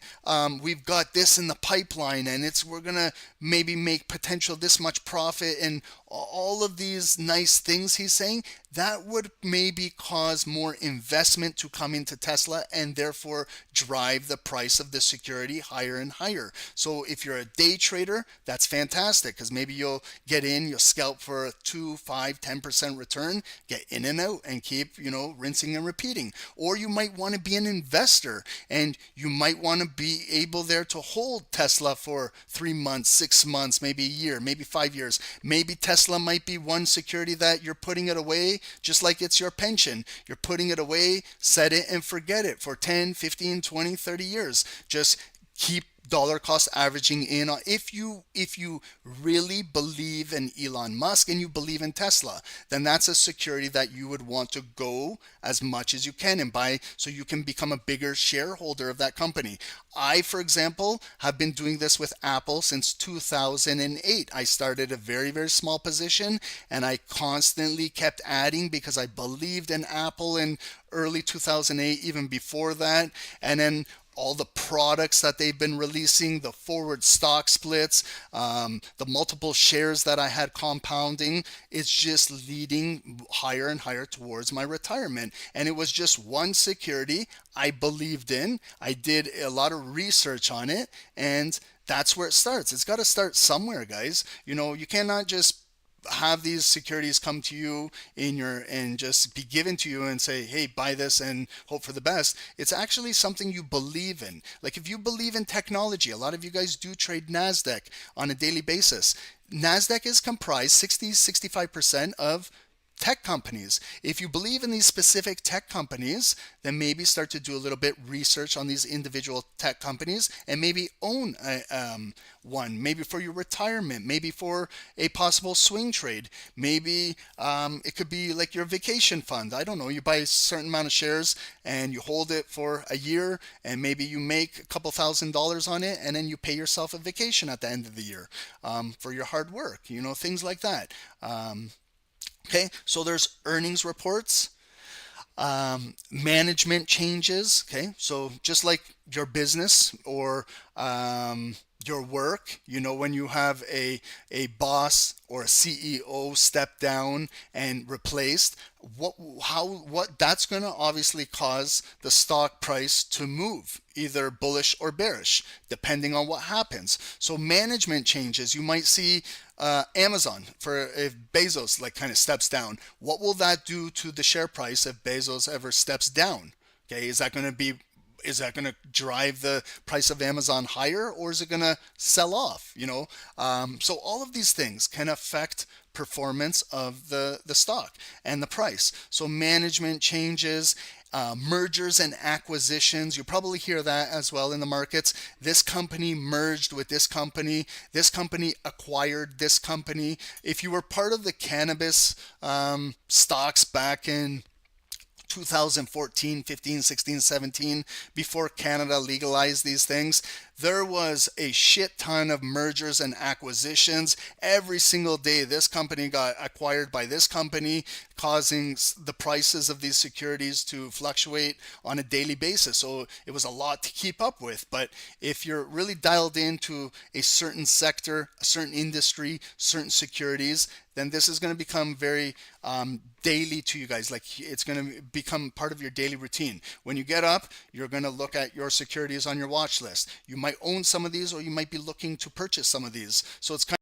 we've got this in the pipeline and we're gonna maybe make potential this much profit and all of these nice things he's saying, that would maybe cause more investment to come into Tesla and therefore drive the price of the security higher and higher. So if you're a day trader, that's fantastic, because maybe you'll get in, you'll scalp for a 2, 5, 10% return, get in and out and keep, rinsing and repeating. Or you might want to be an investor and you might want to be able there to hold Tesla for 3 months, 6 months, maybe a year, maybe 5 years. Maybe Tesla might be one security that you're putting it away just like it's your pension. You're putting it away, set it and forget it for 10, 15, 20, 30 years. Just keep dollar cost averaging in. If you really believe in Elon Musk and you believe in Tesla, then that's a security that you would want to go as much as you can and buy, so you can become a bigger shareholder of that company. I, for example, have been doing this with Apple since 2008. I started a very, very small position and I constantly kept adding because I believed in Apple in early 2008, even before that. And then all the products that they've been releasing, the forward stock splits, the multiple shares that I had compounding, it's just leading higher and higher towards my retirement. And it was just one security I believed in. I did a lot of research on it, and that's where it starts. It's got to start somewhere, guys. You cannot just have these securities come to you and just be given to you and say, hey, buy this and hope for the best. It's actually something you believe in. Like if you believe in technology, a lot of you guys do trade NASDAQ on a daily basis. NASDAQ is comprised 65% of tech companies. If you believe in these specific tech companies, then maybe start to do a little bit research on these individual tech companies and maybe own one, maybe for your retirement, maybe for a possible swing trade. Maybe it could be like your vacation fund. I don't know. You buy a certain amount of shares and you hold it for a year, and maybe you make a couple $1,000s on it, and then you pay yourself a vacation at the end of the year for your hard work, things like that. Okay, so there's earnings reports, management changes. Okay, so just like your business or your work, when you have a boss or a CEO step down and replaced, what that's going to obviously cause the stock price to move either bullish or bearish depending on what happens. So management changes, you might see Amazon, for if Bezos kind of steps down, what will that do to the share price if Bezos ever steps down? Okay, is that going to drive the price of Amazon higher, or is it going to sell off? So all of these things can affect performance of the stock and the price. So management changes, mergers and acquisitions, you probably hear that as well in the markets. This company merged with this company acquired this company. If you were part of the cannabis stocks back in 2014, 15, 16, 17, before Canada legalized these things, there was a shit ton of mergers and acquisitions. Every single day, this company got acquired by this company, causing the prices of these securities to fluctuate on a daily basis. So it was a lot to keep up with. But if you're really dialed into a certain sector, a certain industry, certain securities, then this is going to become very daily to you guys. Like it's going to become part of your daily routine. When you get up, you're going to look at your securities on your watch list. You might own some of these, or you might be looking to purchase some of these. So it's kind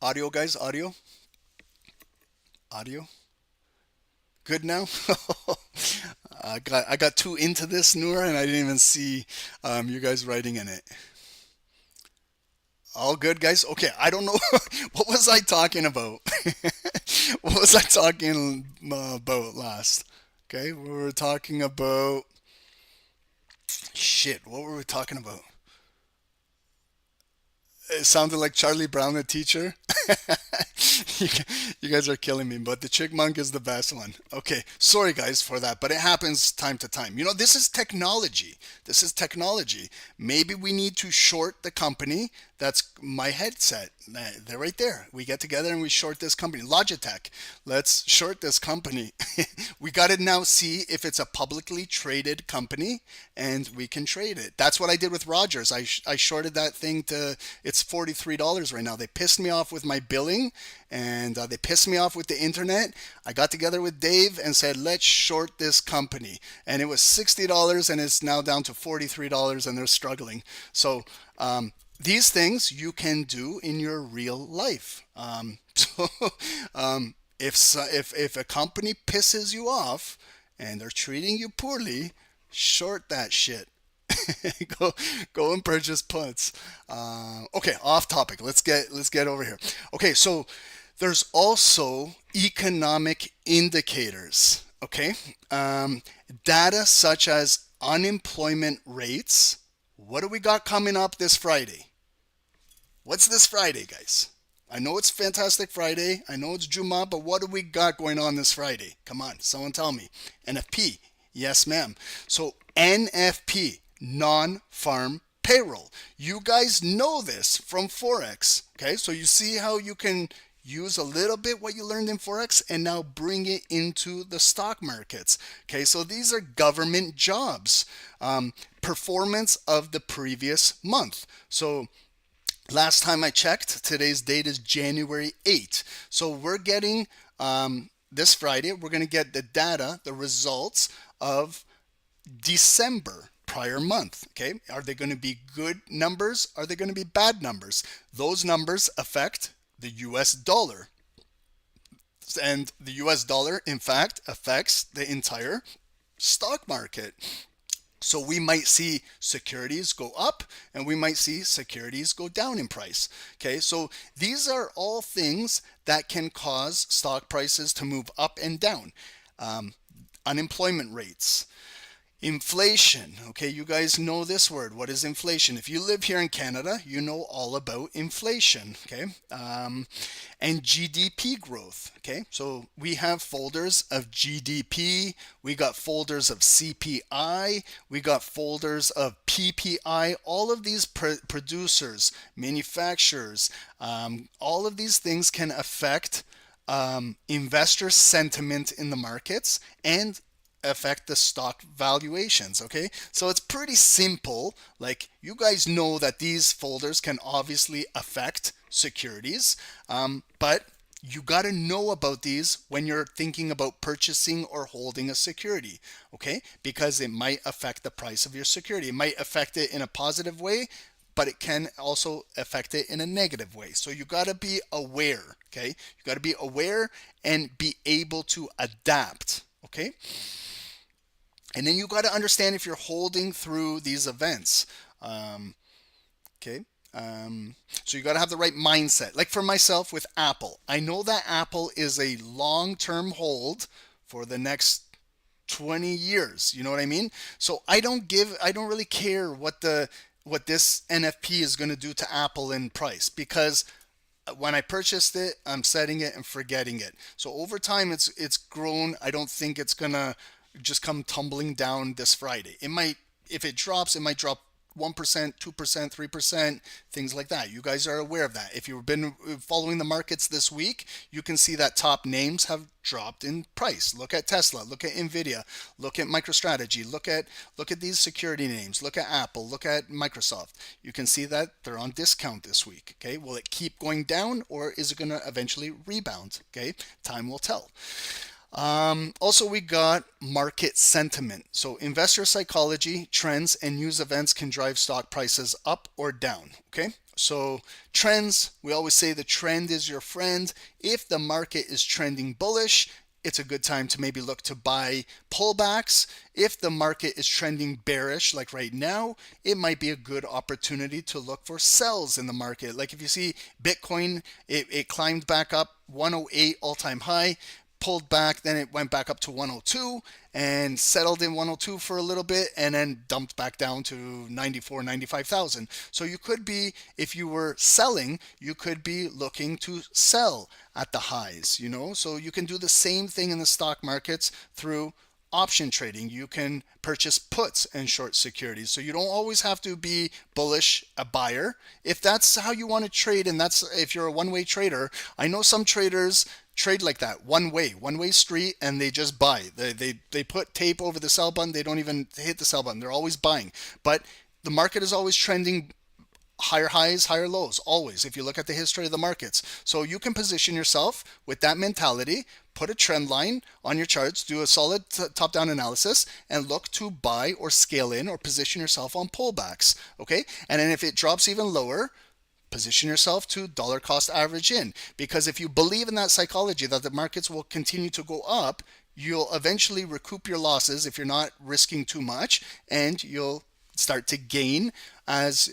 Audio, guys, audio. Audio. Good now. I got too into this, Noor, and I didn't even see you guys writing in it. All good, guys. Okay, I don't know what was I talking about. What was I talking about last? Okay, we were talking about shit. What were we talking about? It sounded like Charlie Brown, the teacher. you, you guys are killing me, but the chickmunk is the best one. Okay, sorry guys for that, but it happens time to time. You know, this is technology. This is technology. Maybe we need to short the company. That's my headset. They're right there. We get together and we short this company. Logitech. Let's short this company. We got to now see if it's a publicly traded company and we can trade it. That's what I did with Rogers. I shorted that thing to, it's $43 right now. They pissed me off with my billing and they pissed me off with the internet. I got together with Dave and said, let's short this company. And it was $60 and it's now down to $43 and they're struggling. So, these things you can do in your real life. So if a company pisses you off and they're treating you poorly, short that shit. go and purchase puts. Okay, off topic. Let's get over here. Okay, so there's also economic indicators. Okay, data such as unemployment rates. What do we got coming up this Friday? What's this Friday, guys? I know it's Fantastic Friday. I know it's Juma, but what do we got going on this Friday? Come on, someone tell me. NFP. Yes, ma'am. So NFP, non-farm payroll. You guys know this from Forex. Okay, so you see how you can use a little bit what you learned in Forex and now bring it into the stock markets. Okay, so these are government jobs. Performance of the previous month. So last time I checked, today's date is January 8th. So we're getting, this Friday, we're going to get the data, the results of December, prior month. Okay, are they going to be good numbers? Are they going to be bad numbers? Those numbers affect the US dollar. And the US dollar, in fact, affects the entire stock market. So we might see securities go up and we might see securities go down in price. Okay, so these are all things that can cause stock prices to move up and down. Unemployment rates. Inflation. Okay, you guys know this word. What is inflation? If you live here in Canada, you know all about inflation. Okay, and GDP growth. Okay, so we have folders of GDP, we got folders of CPI, we got folders of PPI. All of these producers, manufacturers, all of these things can affect investor sentiment in the markets and affect the stock valuations. Okay, so it's pretty simple. Like, you guys know that these folders can obviously affect securities, but you got to know about these when you're thinking about purchasing or holding a security. Okay, because it might affect the price of your security. It might affect it in a positive way, but it can also affect it in a negative way. So you got to be aware. Okay, you got to be aware and be able to adapt. Okay, and then you got to understand if you're holding through these events. Okay. So you got to have the right mindset. Like for myself with Apple, I know that Apple is a long-term hold for the next 20 years. You know what I mean? So I don't really care what this NFP is going to do to Apple in price, because when I purchased it, I'm setting it and forgetting it. So over time, it's grown. I don't think it's gonna just come tumbling down this Friday. It might, if it drops, it might drop 1%, 2%, 3%, things like that. You guys are aware of that. If you've been following the markets this week, you can see that top names have dropped in price. Look at Tesla, look at Nvidia, look at MicroStrategy, look at these security names, look at Apple, look at Microsoft. You can see that they're on discount this week. Okay, will it keep going down, or is it going to eventually rebound? Okay, time will tell. Also, we got market sentiment. So investor psychology, trends, and news events can drive stock prices up or down. Okay. So trends, we always say the trend is your friend. If the market is trending bullish, it's a good time to maybe look to buy pullbacks. If the market is trending bearish, like right now, it might be a good opportunity to look for sells in the market. Like if you see Bitcoin, it climbed back up 108 all-time high, pulled back, then it went back up to 102 and settled in 102 for a little bit and then dumped back down to 94, 95,000. So you could be, if you were selling, you could be looking to sell at the highs, you know? So you can do the same thing in the stock markets through option trading. You can purchase puts and short securities. So you don't always have to be bullish, a buyer. If that's how you want to trade, and that's if you're a one-way trader, I know some traders trade like that, one-way street, and they just buy. They put tape over the sell button. They don't even hit the sell button. They're always buying. But the market is always trending higher highs, higher lows, always, if you look at the history of the markets. So you can position yourself with that mentality, put a trend line on your charts, do a solid top-down analysis, and look to buy or scale in or position yourself on pullbacks, okay? And then if it drops even lower, position yourself to dollar cost average in. Because if you believe in that psychology that the markets will continue to go up, you'll eventually recoup your losses if you're not risking too much, and you'll start to gain as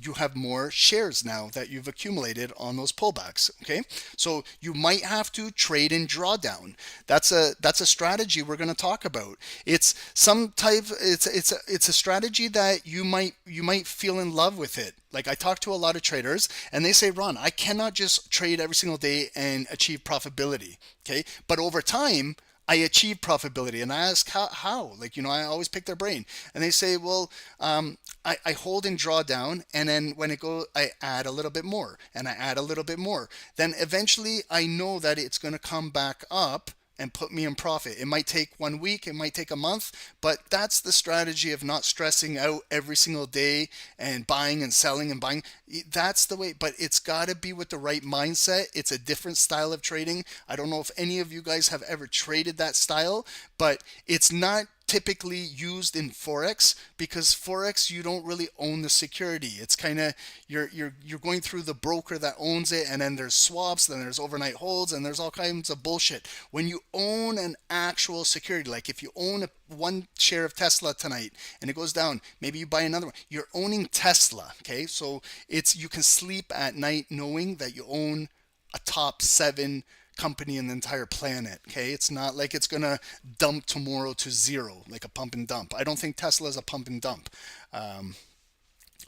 you have more shares now that you've accumulated on those pullbacks. Okay, so you might have to trade in drawdown. That's a strategy we're going to talk about. It's a strategy that you might feel in love with it. Like I talk to a lot of traders and they say, Ron, I cannot just trade every single day and achieve profitability. Okay, but over time I achieve profitability. And I ask how? Like, you know, I always pick their brain. And they say, well, I hold and draw down, and then when it goes, I add a little bit more, and I add a little bit more. Then eventually I know that it's going to come back up and put me in profit. It might take 1 week, it might take a month, but that's the strategy of not stressing out every single day and buying and selling and buying. That's the way, but it's got to be with the right mindset. It's a different style of trading. I don't know if any of you guys have ever traded that style, but it's not typically used in forex, because forex you don't really own the security. It's kind of you're going through the broker that owns it, and then there's swaps, then there's overnight holds, and there's all kinds of bullshit. When you own an actual security, like if you own one share of Tesla tonight and it goes down, maybe you buy another one, you're owning Tesla. Okay, so you can sleep at night knowing that you own a top 7 company in the entire planet. Okay, it's not like it's gonna dump tomorrow to zero like a pump and dump. I don't think Tesla is a pump and dump.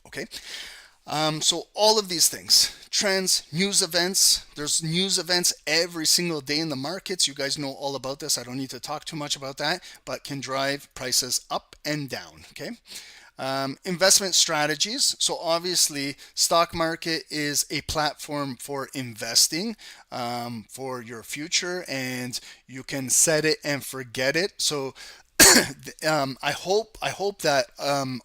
Okay, so all of these things, trends, news events, there's news events every single day in the markets. You guys know all about this. I don't need to talk too much about that, but can drive prices up and down. Okay. Investment strategies. So obviously, stock market is a platform for investing for your future, and you can set it and forget it. So I hope that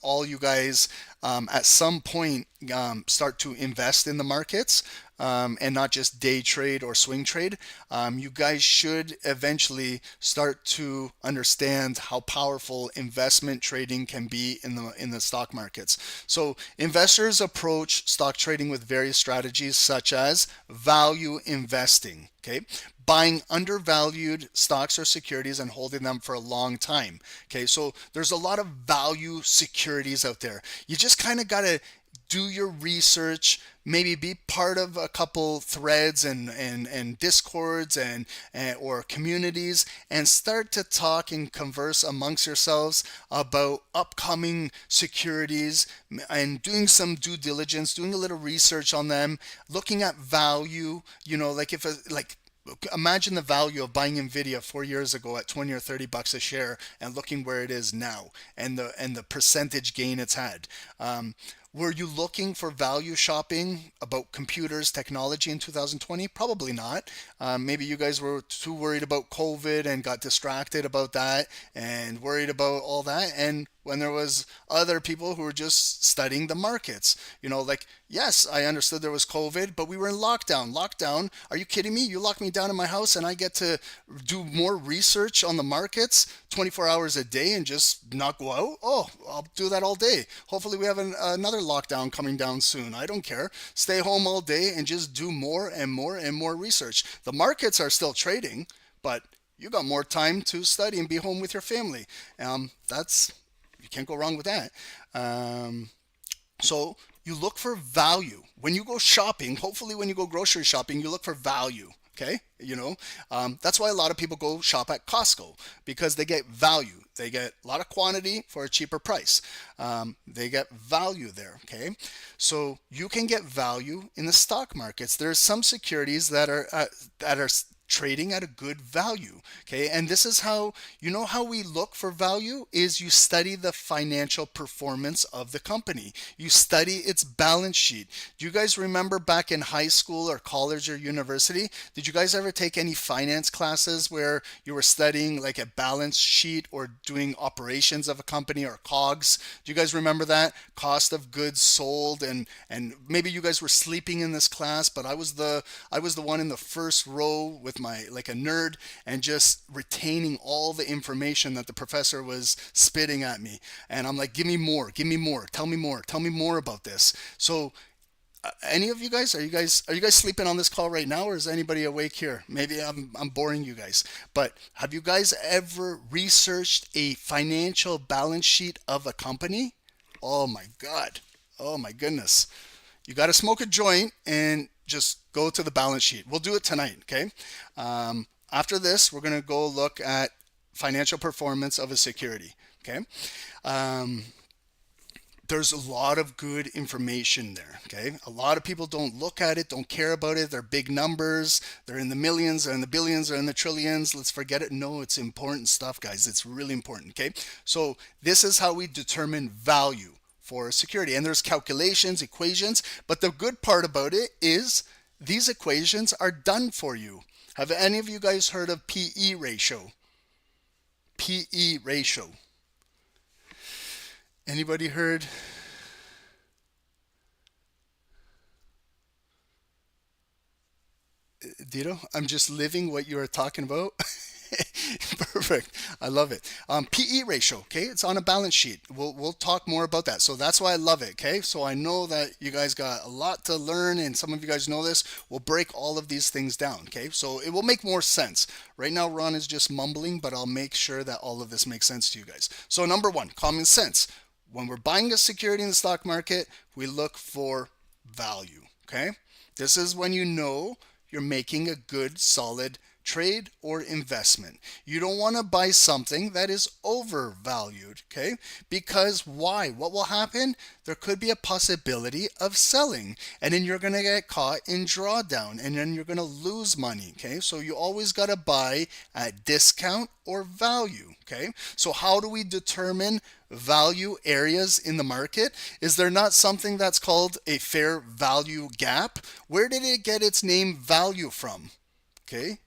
all you guys at some point start to invest in the markets and not just day trade or swing trade. You guys should eventually start to understand how powerful investment trading can be in the stock markets. So investors approach stock trading with various strategies such as value investing. Okay, buying undervalued stocks or securities and holding them for a long time. Okay, so there's a lot of value securities out there. You just kind of got to do your research, maybe be part of a couple threads and discords and or communities, and start to talk and converse amongst yourselves about upcoming securities and doing some due diligence, doing a little research on them, looking at value. You know, like imagine the value of buying Nvidia 4 years ago at 20 or 30 bucks a share and looking where it is now, and the percentage gain it's had. Were you looking for value shopping about computers, technology in 2020? Probably not. Maybe you guys were too worried about COVID and got distracted about that and worried about all that. And when there was other people who were just studying the markets, like, yes, I understood there was COVID, but we were in lockdown. Lockdown? Are you kidding me? You lock me down in my house and I get to do more research on the markets 24 hours a day and just not go out? Oh, I'll do that all day. Hopefully we have another lockdown coming down soon. I don't care. Stay home all day and just do more and more and more research. The markets are still trading, but you got more time to study and be home with your family. That's You can't go wrong with that. So you look for value when you go shopping. Hopefully, when you go grocery shopping, you look for value. Okay, that's why a lot of people go shop at Costco, because they get value. They get a lot of quantity for a cheaper price. They get value there. Okay, so you can get value in the stock markets. There's some securities that are trading at a good value. Okay, and this is how how we look for value is you study the financial performance of the company. You study its balance sheet. Do you guys remember back in high school or college or university, did you guys ever take any finance classes where you were studying like a balance sheet or doing operations of a company or COGS? Do you guys remember that? Cost of goods sold, and maybe you guys were sleeping in this class, but I was the one in the first row with my, like a nerd, and just retaining all the information that the professor was spitting at me. And I'm like, give me more, tell me more about this. So any of you guys, are you guys sleeping on this call right now, or is anybody awake here? Maybe I'm boring you guys, but have you guys ever researched a financial balance sheet of a company? Oh my god, oh my goodness, you got to smoke a joint and just go to the balance sheet. We'll do it tonight, okay? After this, we're going to go look at financial performance of a security, okay? There's a lot of good information there, okay? A lot of people don't look at it, don't care about it. They're big numbers. They're in the millions, they're in the billions, they're in the trillions. Let's forget it. No, it's important stuff, guys. It's really important, okay? So this is how we determine value for a security. And there's calculations, equations, but the good part about it is these equations are done for you. Have any of you guys heard of PE ratio? PE ratio. Anybody heard? Dito, I'm just living what you are talking about. Perfect. I love it. PE ratio. Okay, it's on a balance sheet. We'll talk more about that. So that's why I love it. Okay, so I know that you guys got a lot to learn, and some of you guys know this. We'll break all of these things down. Okay, so it will make more sense. Right now, Ron is just mumbling, but I'll make sure that all of this makes sense to you guys. So number one, common sense. When we're buying a security in the stock market, we look for value. Okay, this is when you know you're making a good, solid trade or investment. You don't want to buy something that is overvalued, okay? Because why? What will happen? There could be a possibility of selling, and then you're going to get caught in drawdown, and then you're going to lose money, okay? So you always got to buy at discount or value, okay? So how do we determine value areas in the market? Is there not something that's called a fair value gap? Where did it get its name value from? Okay?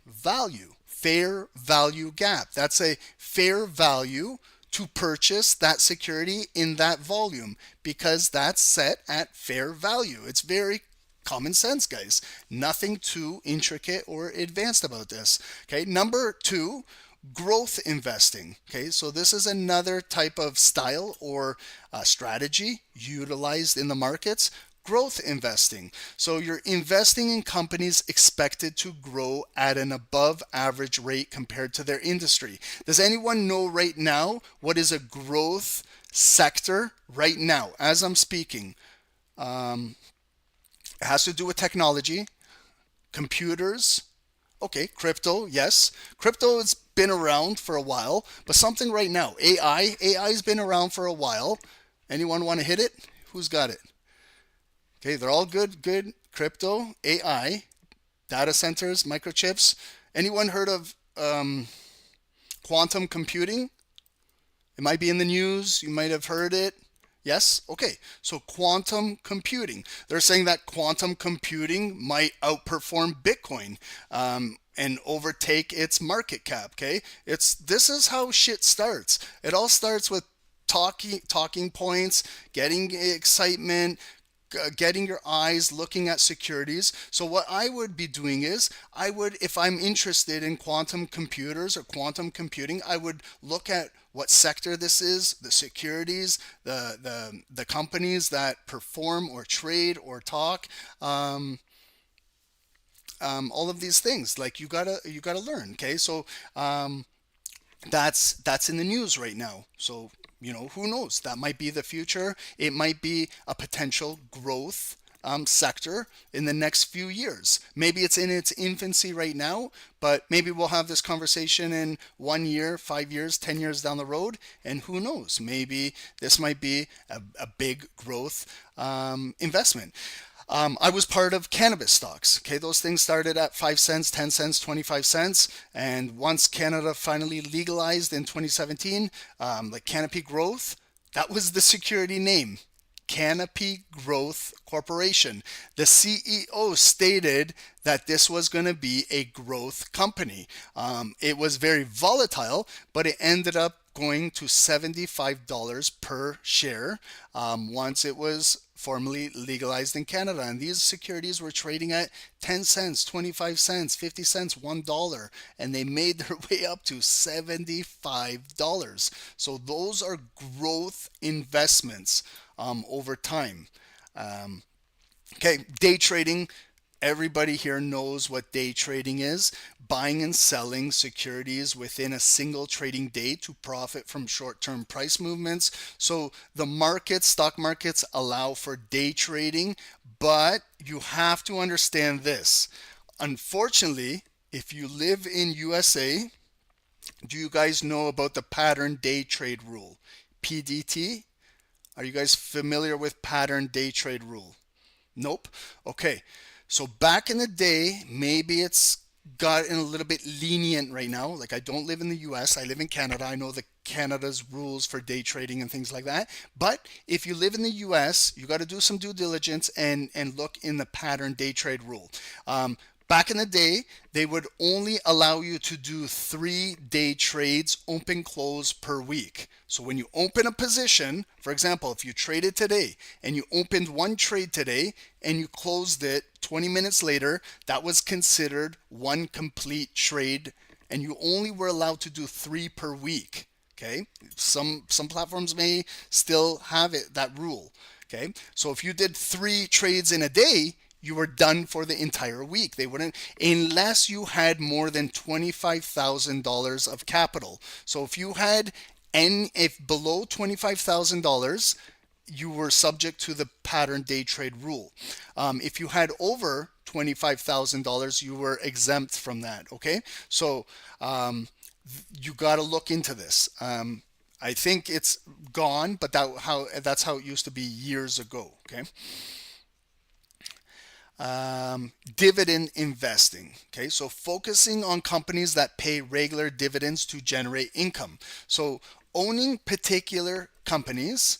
Value, fair value gap. That's a fair value to purchase that security in that volume, because that's set at fair value. It's very common sense, guys. Nothing too intricate or advanced about this. Okay, number two, growth investing. Okay, so this is another type of style or strategy utilized in the markets. Growth investing. So you're investing in companies expected to grow at an above average rate compared to their industry. Does anyone know right now what is a growth sector right now as I'm speaking? It has to do with technology, computers. Okay, crypto, yes. Crypto has been around for a while, but something right now. AI has been around for a while. Anyone want to hit it? Who's got it? Okay, they're all good. Crypto, AI, data centers, microchips. Anyone heard of quantum computing? It might be in the news. You might have heard it. Yes? Okay. So quantum computing. They're saying that quantum computing might outperform Bitcoin and overtake its market cap. Okay. This is how shit starts. It all starts with talking points, getting excitement, getting your eyes looking at securities. So what I would be doing is if I'm interested in quantum computers or quantum computing, I would look at what sector this is, the securities, the companies that perform or trade or talk, all of these things. Like you gotta learn. Okay, so that's in the news right now. So who knows? That might be the future. It might be a potential growth sector in the next few years. Maybe it's in its infancy right now, but maybe we'll have this conversation in 1 year, 5 years, 10 years down the road, and who knows? Maybe this might be a big growth investment. I was part of cannabis stocks. Okay, those things started at 5 cents, 10 cents, 25 cents. And once Canada finally legalized in 2017, like Canopy Growth, that was the security name. Canopy Growth Corporation. The CEO stated that this was going to be a growth company. It was very volatile, but it ended up going to $75 per share once it was formally legalized in Canada. And these securities were trading at 10 cents, 25 cents, 50 cents, $1, and they made their way up to $75. So those are growth investments over time. Okay, day trading. Everybody here knows what day trading is. Buying and selling securities within a single trading day to profit from short-term price movements. So the stock markets allow for day trading, but you have to understand this. Unfortunately, if you live in USA, do you guys know about the pattern day trade rule? PDT? Are you guys familiar with pattern day trade rule? Nope. Okay. So back in the day, maybe it's gotten a little bit lenient right now. Like, I don't live in the US, I live in Canada. I know the Canada's rules for day trading and things like that. But if you live in the US, you got to do some due diligence and look in the pattern day trade rule. Back in the day, they would only allow you to do 3-day trades, open close per week. So when you open a position, for example, if you traded today and you opened one trade today and you closed it 20 minutes later, that was considered one complete trade, and you only were allowed to do 3 per week. Okay, some platforms may still have that rule. Okay, so if you did 3 trades in a day, you were done for the entire week. They wouldn't, unless you had more than $25,000 of capital. So if if below $25,000, you were subject to the pattern day trade rule. If you had over $25,000, you were exempt from that. Okay, so you got to look into this. I think it's gone, but that's how it used to be years ago. Okay. Dividend investing. Okay, so focusing on companies that pay regular dividends to generate income. So owning particular companies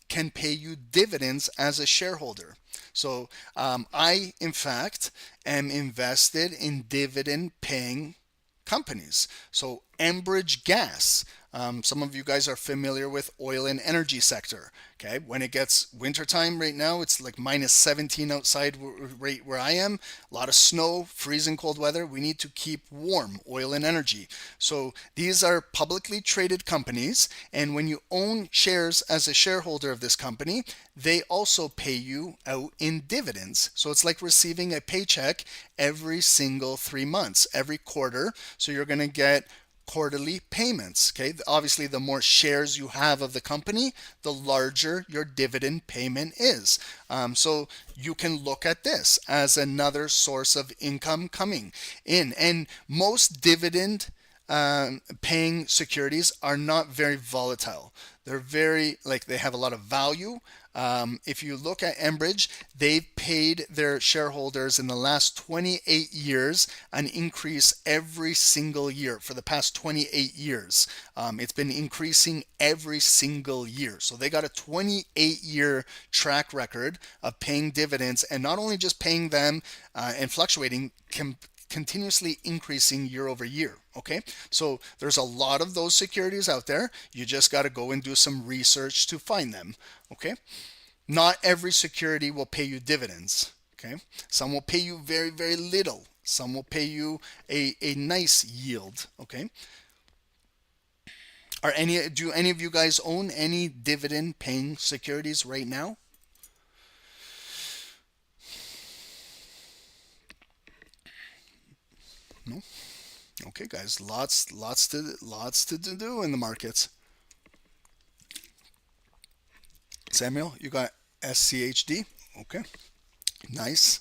can pay you dividends as a shareholder. So I, in fact, am invested in dividend paying companies. So Enbridge Gas. Some of you guys are familiar with oil and energy sector. Okay, when it gets wintertime right now, it's like minus 17 outside right where I am. A lot of snow, freezing cold weather. We need to keep warm, oil and energy. So these are publicly traded companies, and when you own shares as a shareholder of this company, they also pay you out in dividends. So it's like receiving a paycheck every single 3 months, every quarter. So you're going to get quarterly payments. Okay, obviously the more shares you have of the company, the larger your dividend payment is. So you can look at this as another source of income coming in. And most dividend paying securities are not very volatile. They're very, like, they have a lot of value. If you look at Enbridge, they've paid their shareholders in the last 28 years an increase every single year for the past 28 years. It's been increasing every single year. So they got a 28-year track record of paying dividends, and not only just paying them and fluctuating, continuously increasing year over year. Okay, so there's a lot of those securities out there. You just got to go and do some research to find them. Okay, not every security will pay you dividends. Okay, some will pay you very, very little. Some will pay you a nice yield. Okay, do any of you guys own any dividend paying securities right now? No. Okay, guys, lots to do in the markets. Samuel, you got SCHD. Okay, nice.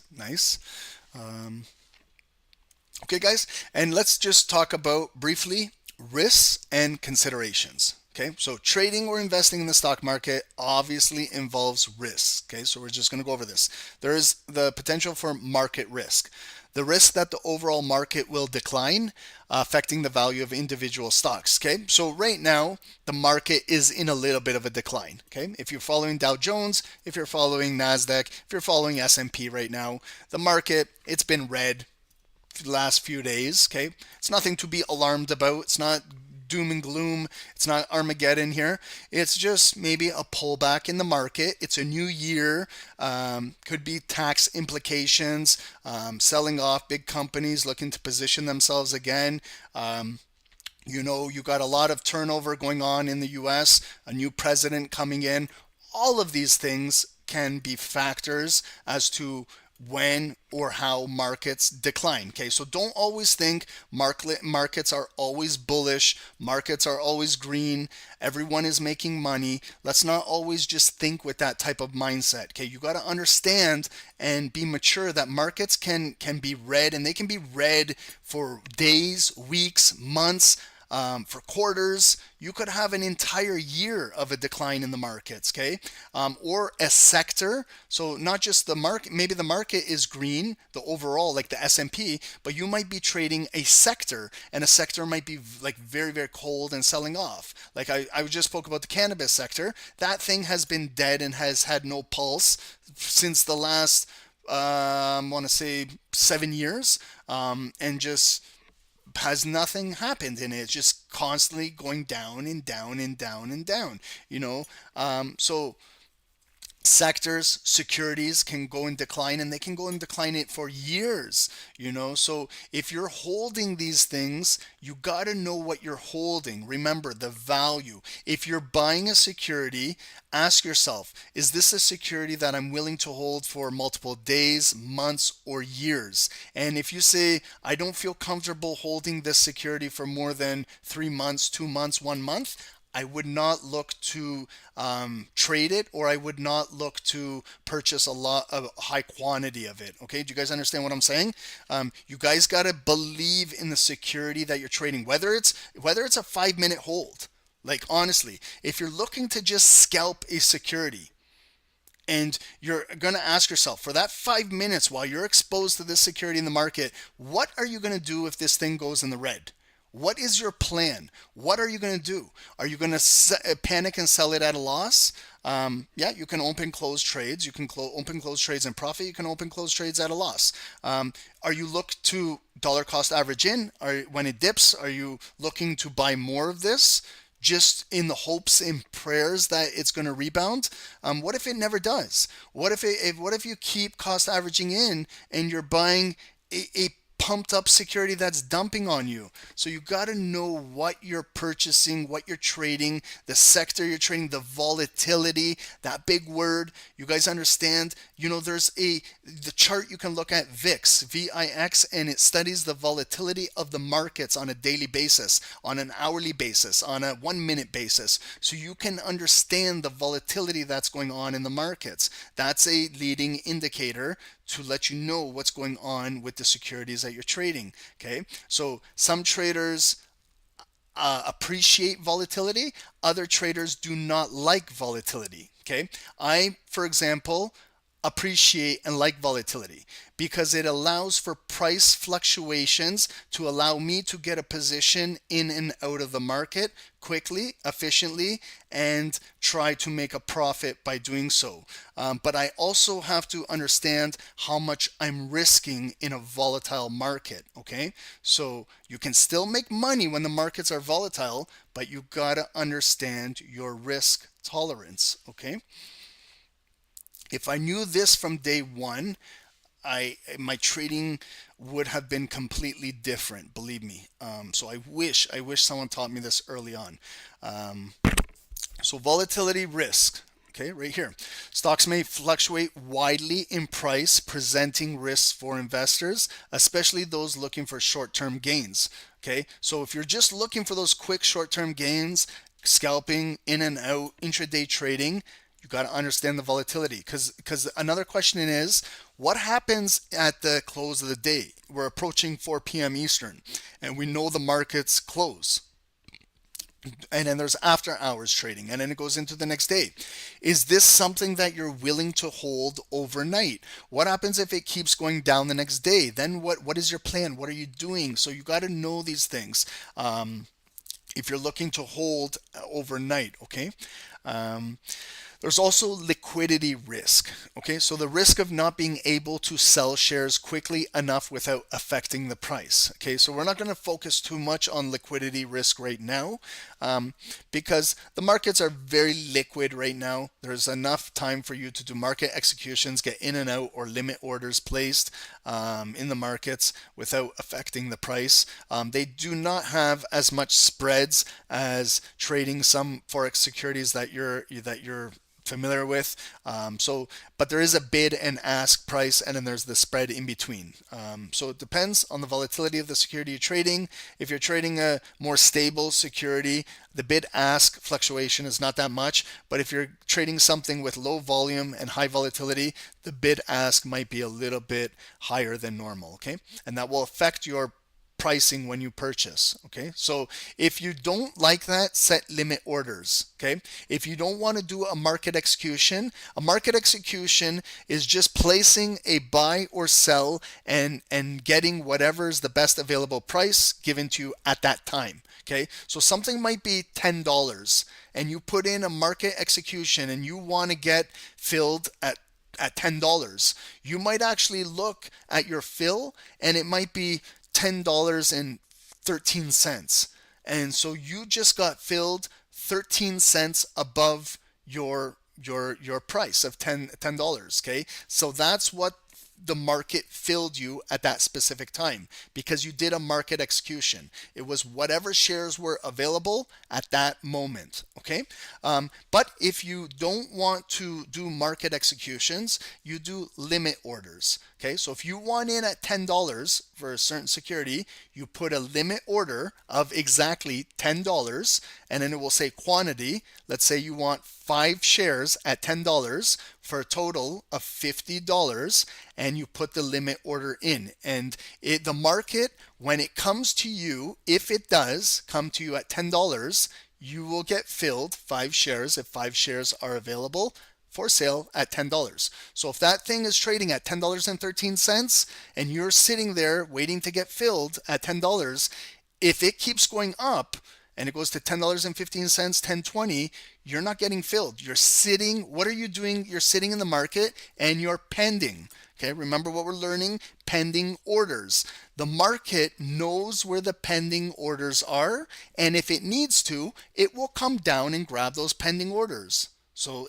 Okay, guys, and let's just talk about briefly risks and considerations. Okay, so trading or investing in the stock market obviously involves risks. Okay, so we're just going to go over this. There is the potential for market risk. The risk that the overall market will decline, affecting the value of individual stocks. Okay, so right now the market is in a little bit of a decline. Okay, if you're following Dow Jones, if you're following Nasdaq, if you're following S&P right now, the market, it's been red the last few days. Okay, it's nothing to be alarmed about. It's not doom and gloom. It's not Armageddon here. It's just maybe a pullback in the market. It's a new year. Could be tax implications, selling off big companies looking to position themselves again. You got a lot of turnover going on in the US, a new president coming in. All of these things can be factors as to when or how markets decline. Okay, so don't always think markets are always bullish, markets are always green, everyone is making money. Let's not always just think with that type of mindset. Okay, you got to understand and be mature that markets can be red, and they can be red for days, weeks, months, for quarters. You could have an entire year of a decline in the markets, okay? Or a sector. So not just the market, maybe the market is green, the overall, like the S&P, but you might be trading a sector, and a sector might be like very, very cold and selling off. Like I just spoke about the cannabis sector. That thing has been dead and has had no pulse since the last, I want to say 7 years, and just has nothing happened in it. It's just constantly going down and down and down and down, so sectors, securities can go in decline, and they can go in decline it for years, so if you're holding these things, you got to know what you're holding. Remember the value. If you're buying a security, ask yourself, is this a security that I'm willing to hold for multiple days, months, or years? And if you say, I don't feel comfortable holding this security for more than 3 months, 2 months, 1 month, I would not look to trade it, or I would not look to purchase a high quantity of it. Okay, do you guys understand what I'm saying? You guys got to believe in the security that you're trading, whether it's a 5-minute hold. Like honestly, if you're looking to just scalp a security, and you're going to ask yourself, for that 5 minutes while you're exposed to this security in the market, what are you going to do if this thing goes in the red? What is your plan? What are you going to do? Are you going to panic and sell it at a loss? You can open close trades. You can open close trades and profit. You can open close trades at a loss. Are you look to dollar cost average in? When it dips, are you looking to buy more of this, just in the hopes and prayers that it's going to rebound? What if it never does? What if you keep cost averaging in and you're buying a pumped up security that's dumping on you? So you got to know what you're purchasing, what you're trading, the sector you're trading, the volatility, that big word. You guys understand? There's the chart you can look at, VIX, VIX, and it studies the volatility of the markets on a daily basis, on an hourly basis, on a 1-minute basis. So you can understand the volatility that's going on in the markets. That's a leading indicator to let you know what's going on with the securities that you're trading. Okay, so some traders, appreciate volatility. Other traders do not like volatility. Okay. I, for example, appreciate and like volatility because it allows for price fluctuations to allow me to get a position in and out of the market quickly, efficiently, and try to make a profit by doing so. But I also have to understand how much I'm risking in a volatile market. Okay, so you can still make money when the markets are volatile, but you gotta understand your risk tolerance. Okay. If I knew this from day one, my trading would have been completely different. Believe me. So I wish someone taught me this early on. So volatility risk. Okay, right here. Stocks may fluctuate widely in price, presenting risks for investors, especially those looking for short-term gains. Okay, so if you're just looking for those quick short-term gains, scalping in and out, intraday trading, you got to understand the volatility because another question is what happens at the close of the day. We're approaching 4 p.m. Eastern and we know the markets close, and then there's after hours trading, and then it goes into the next day. Is this something that you're willing to hold overnight? What happens if it keeps going down the next day? Then what is your plan? What are you doing? So you got to know these things if you're looking to hold overnight. Okay. There's also liquidity risk. Okay, so the risk of not being able to sell shares quickly enough without affecting the price. Okay, so we're not going to focus too much on liquidity risk right now because the markets are very liquid right now. There's enough time for you to do market executions, get in and out, or limit orders placed in the markets without affecting the price. They do not have as much spreads as trading some forex securities that you're familiar with. But there is a bid and ask price, and then there's the spread in between. So it depends on the volatility of the security you're trading. If you're trading a more stable security, the bid ask fluctuation is not that much. But if you're trading something with low volume and high volatility, the bid ask might be a little bit higher than normal. Okay, and that will affect your pricing when you purchase. Okay, so if you don't like that, set limit orders. Okay, if you don't want to do a market execution is just placing a buy or sell and getting whatever is the best available price given to you at that time. Okay, so something might be $10 and you put in a market execution and you want to get filled at $10. You might actually look at your fill and it might be $10.13. And so you just got filled 13 cents above your price of $10. Okay, so that's what the market filled you at that specific time because you did a market execution. It was whatever shares were available at that moment. Okay, but if you don't want to do market executions, you do limit orders. Okay, so if you want in at $10 for a certain security, you put a limit order of exactly $10, and then it will say quantity. Let's say you want 5 shares at $10 for a total of $50, and you put the limit order in. And the market, when it comes to you, if it does come to you at $10, you will get filled 5 shares if 5 shares are available for sale at $10. So if that thing is trading at $10.13 and you're sitting there waiting to get filled at $10, if it keeps going up and it goes to $10.15, $10.20, you're not getting filled. You're sitting. What are you doing? You're sitting in the market and you're pending. Okay, remember what we're learning? Pending orders. The market knows where the pending orders are, and if it needs to, it will come down and grab those pending orders. So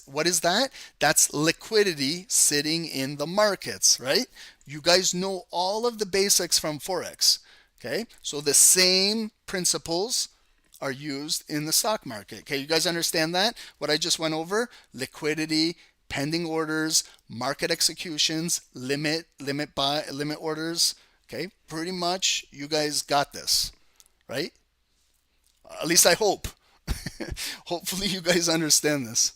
what is that? That's liquidity sitting in the markets, right? You guys know all of the basics from Forex. Okay, so the same principles are used in the stock market. Okay, you guys understand that? What I just went over? Liquidity, pending orders, market executions, limit orders. Okay, pretty much you guys got this, right? At least I hope. Hopefully you guys understand this.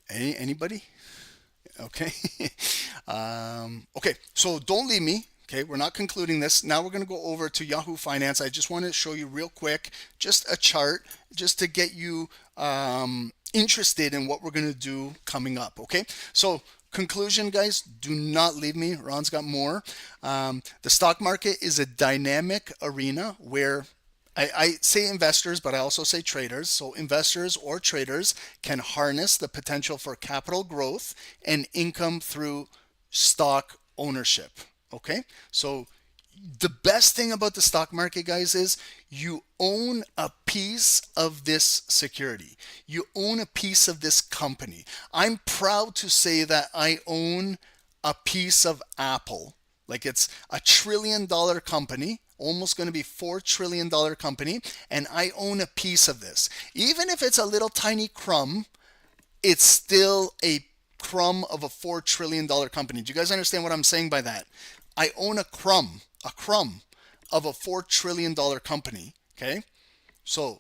Anybody? Okay. Okay, so don't leave me. Okay, we're not concluding this. Now we're going to go over to Yahoo Finance. I just want to show you real quick, just a chart, just to get you interested in what we're going to do coming up. Okay, so conclusion, guys, do not leave me. Ron's got more. The stock market is a dynamic arena where I say investors, but I also say traders. So investors or traders can harness the potential for capital growth and income through stock ownership. Okay, so the best thing about the stock market, guys, is you own a piece of this security. You own a piece of this company. I'm proud to say that I own a piece of Apple. Like, it's $1 trillion company, almost going to be $4 trillion company, and I own a piece of this. Even if it's a little tiny crumb, it's still a crumb of a $4 trillion company. Do you guys understand what I'm saying by that? I own a crumb of a $4 trillion company. Okay, so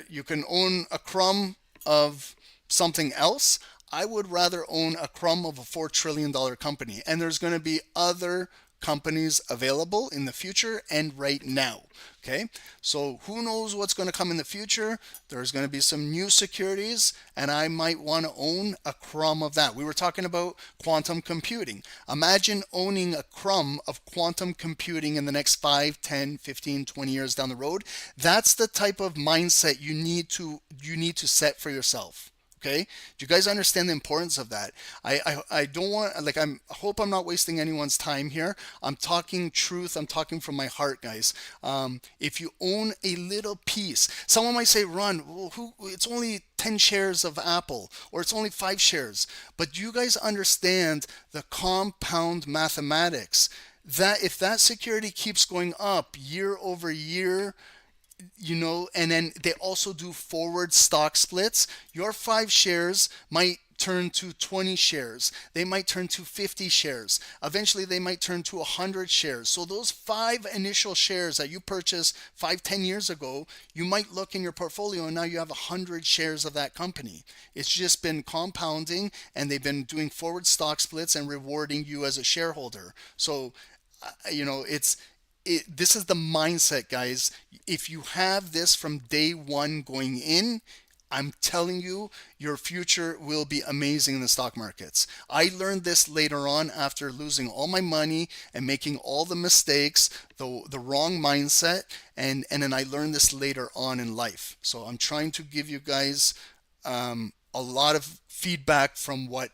you can own a crumb of something else. I would rather own a crumb of a $4 trillion company, and there's going to be other companies available in the future and right now. Okay, so who knows what's going to come in the future? There's going to be some new securities, and I might want to own a crumb of that. We were talking about quantum computing. Imagine owning a crumb of quantum computing in the next 5, 10, 15, 20 years down the road. That's the type of mindset you need to set for yourself. Okay, do you guys understand the importance of that? I don't want, like, I hope I'm not wasting anyone's time here. I'm talking truth. I'm talking from my heart, guys. If you own a little piece, someone might say, Ron, well, it's only 10 shares of Apple, or it's only 5 shares. But do you guys understand the compound mathematics? That if that security keeps going up year over year, and then they also do forward stock splits, your 5 shares might turn to 20 shares. They might turn to 50 shares. Eventually, they might turn to 100 shares. So those 5 initial shares that you purchased 5, 10 years ago, you might look in your portfolio and now you have 100 shares of that company. It's just been compounding, and they've been doing forward stock splits and rewarding you as a shareholder. So, this is the mindset, guys. If you have this from day one going in, I'm telling you, your future will be amazing in the stock markets. I learned this later on after losing all my money and making all the mistakes, the wrong mindset, and then I learned this later on in life. So I'm trying to give you guys a lot of feedback from what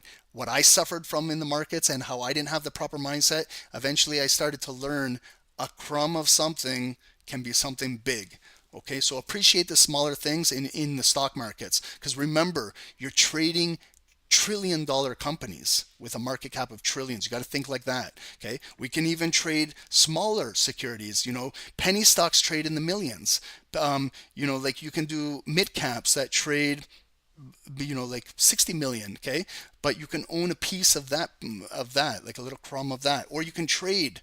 I suffered from in the markets and how I didn't have the proper mindset. Eventually, I started to learn a crumb of something can be something big. Okay, so appreciate the smaller things in the stock markets, because remember, you're trading trillion-dollar companies with a market cap of trillions. You got to think like that. Okay, we can even trade smaller securities. Penny stocks trade in the millions. Like you can do mid caps that trade like 60 million. Okay, but you can own a piece of that, like a little crumb of that, or you can trade.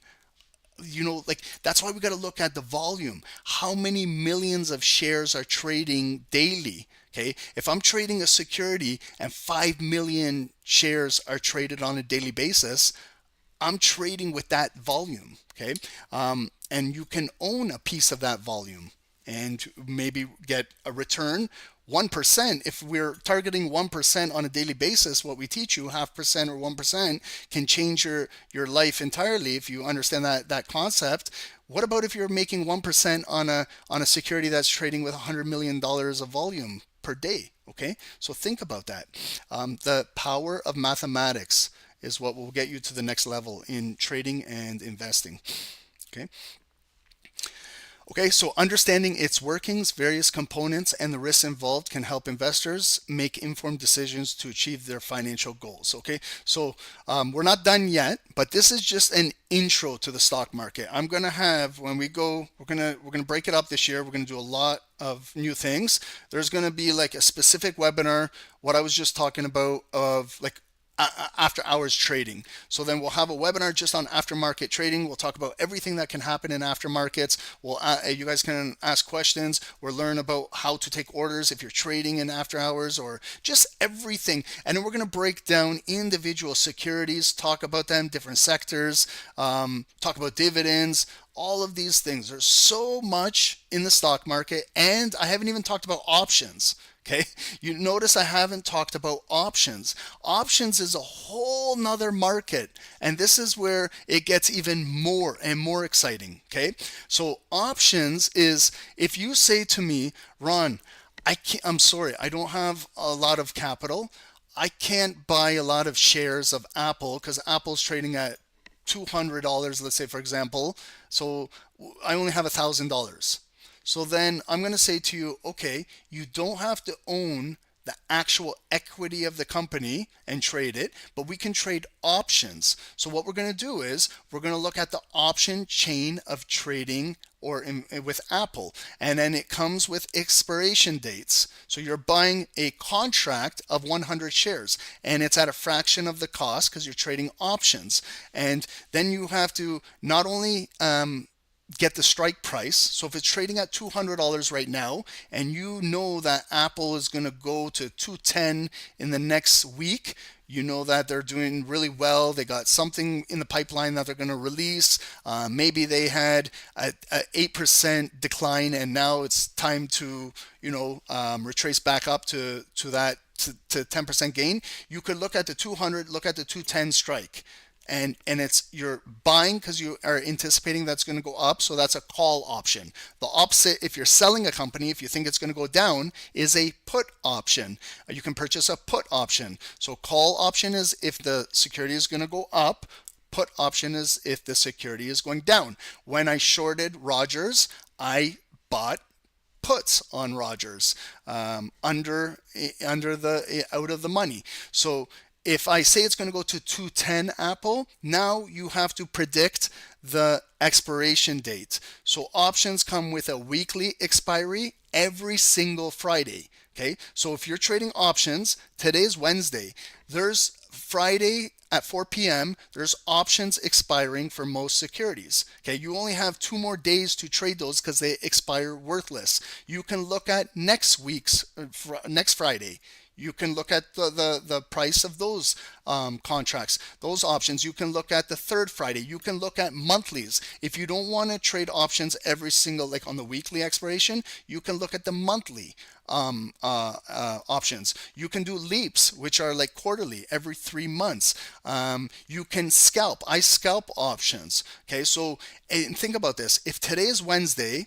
Like, that's why we got to look at the volume. How many millions of shares are trading daily? Okay, if I'm trading a security and 5 million shares are traded on a daily basis, I'm trading with that volume. Okay, and you can own a piece of that volume and maybe get a return. 1%, if we're targeting 1% on a daily basis, what we teach you, 0.5% or 1%, can change your life entirely if you understand that concept. What about if you're making 1% on a security that's trading with $100 million of volume per day? Okay, so think about that. The power of mathematics is what will get you to the next level in trading and investing. Okay, so understanding its workings, various components, and the risks involved can help investors make informed decisions to achieve their financial goals. Okay, so we're not done yet, but this is just an intro to the stock market. I'm gonna have, when we go, we're gonna break it up this year. We're gonna do a lot of new things. There's gonna be like a specific webinar, what I was just talking about, of like after hours trading. So then we'll have a webinar just on aftermarket trading. We'll talk about everything that can happen in aftermarkets. You guys can ask questions or learn about how to take orders if you're trading in after hours, or just everything. And then we're going to break down individual securities, talk about them, different sectors, talk about dividends, all of these things. There's so much in the stock market, and I haven't even talked about options. Okay, you notice I haven't talked about options. Options is a whole nother market, and this is where it gets even more and more exciting. Okay, so options is, if you say to me, Ron, I'm sorry, I don't have a lot of capital. I can't buy a lot of shares of Apple because Apple's trading at $200, let's say, for example. So I only have $1,000. So then I'm going to say to you, okay, you don't have to own the actual equity of the company and trade it, but we can trade options. So what we're going to do is we're going to look at the option chain of trading with Apple, and then it comes with expiration dates. So you're buying a contract of 100 shares, and it's at a fraction of the cost because you're trading options. And then you have to not only get the strike price. So if it's trading at $200 right now, and you know that Apple is going to go to 210 in the next week, you know that they're doing really well. They got something in the pipeline that they're going to release. Maybe they had a 8% decline, and now it's time to, retrace back up to that to 10% gain. You could look at the 200, look at the 210 strike. And it's, you're buying because you are anticipating that's going to go up, so that's a call option. The opposite, if you're selling a company, if you think it's going to go down, is a put option. You can purchase a put option. So call option is if the security is going to go up. Put option is if the security is going down. When I shorted Rogers, I bought puts on Rogers under the out of the money. So if I say it's going to go to 210 Apple, now you have to predict the expiration date. So options come with a weekly expiry every single Friday. Okay, so if you're trading options, today's Wednesday, there's Friday at 4 p.m., there's options expiring for most securities. Okay, you only have 2 more days to trade those because they expire worthless. You can look at next Friday. You can look at the price of those contracts, those options. You can look at the third Friday. You can look at monthlies. If you don't want to trade options every single, like on the weekly expiration, you can look at the monthly options. You can do leaps, which are like quarterly, every 3 months. You can scalp. I scalp options. Okay, so and think about this. If today is Wednesday,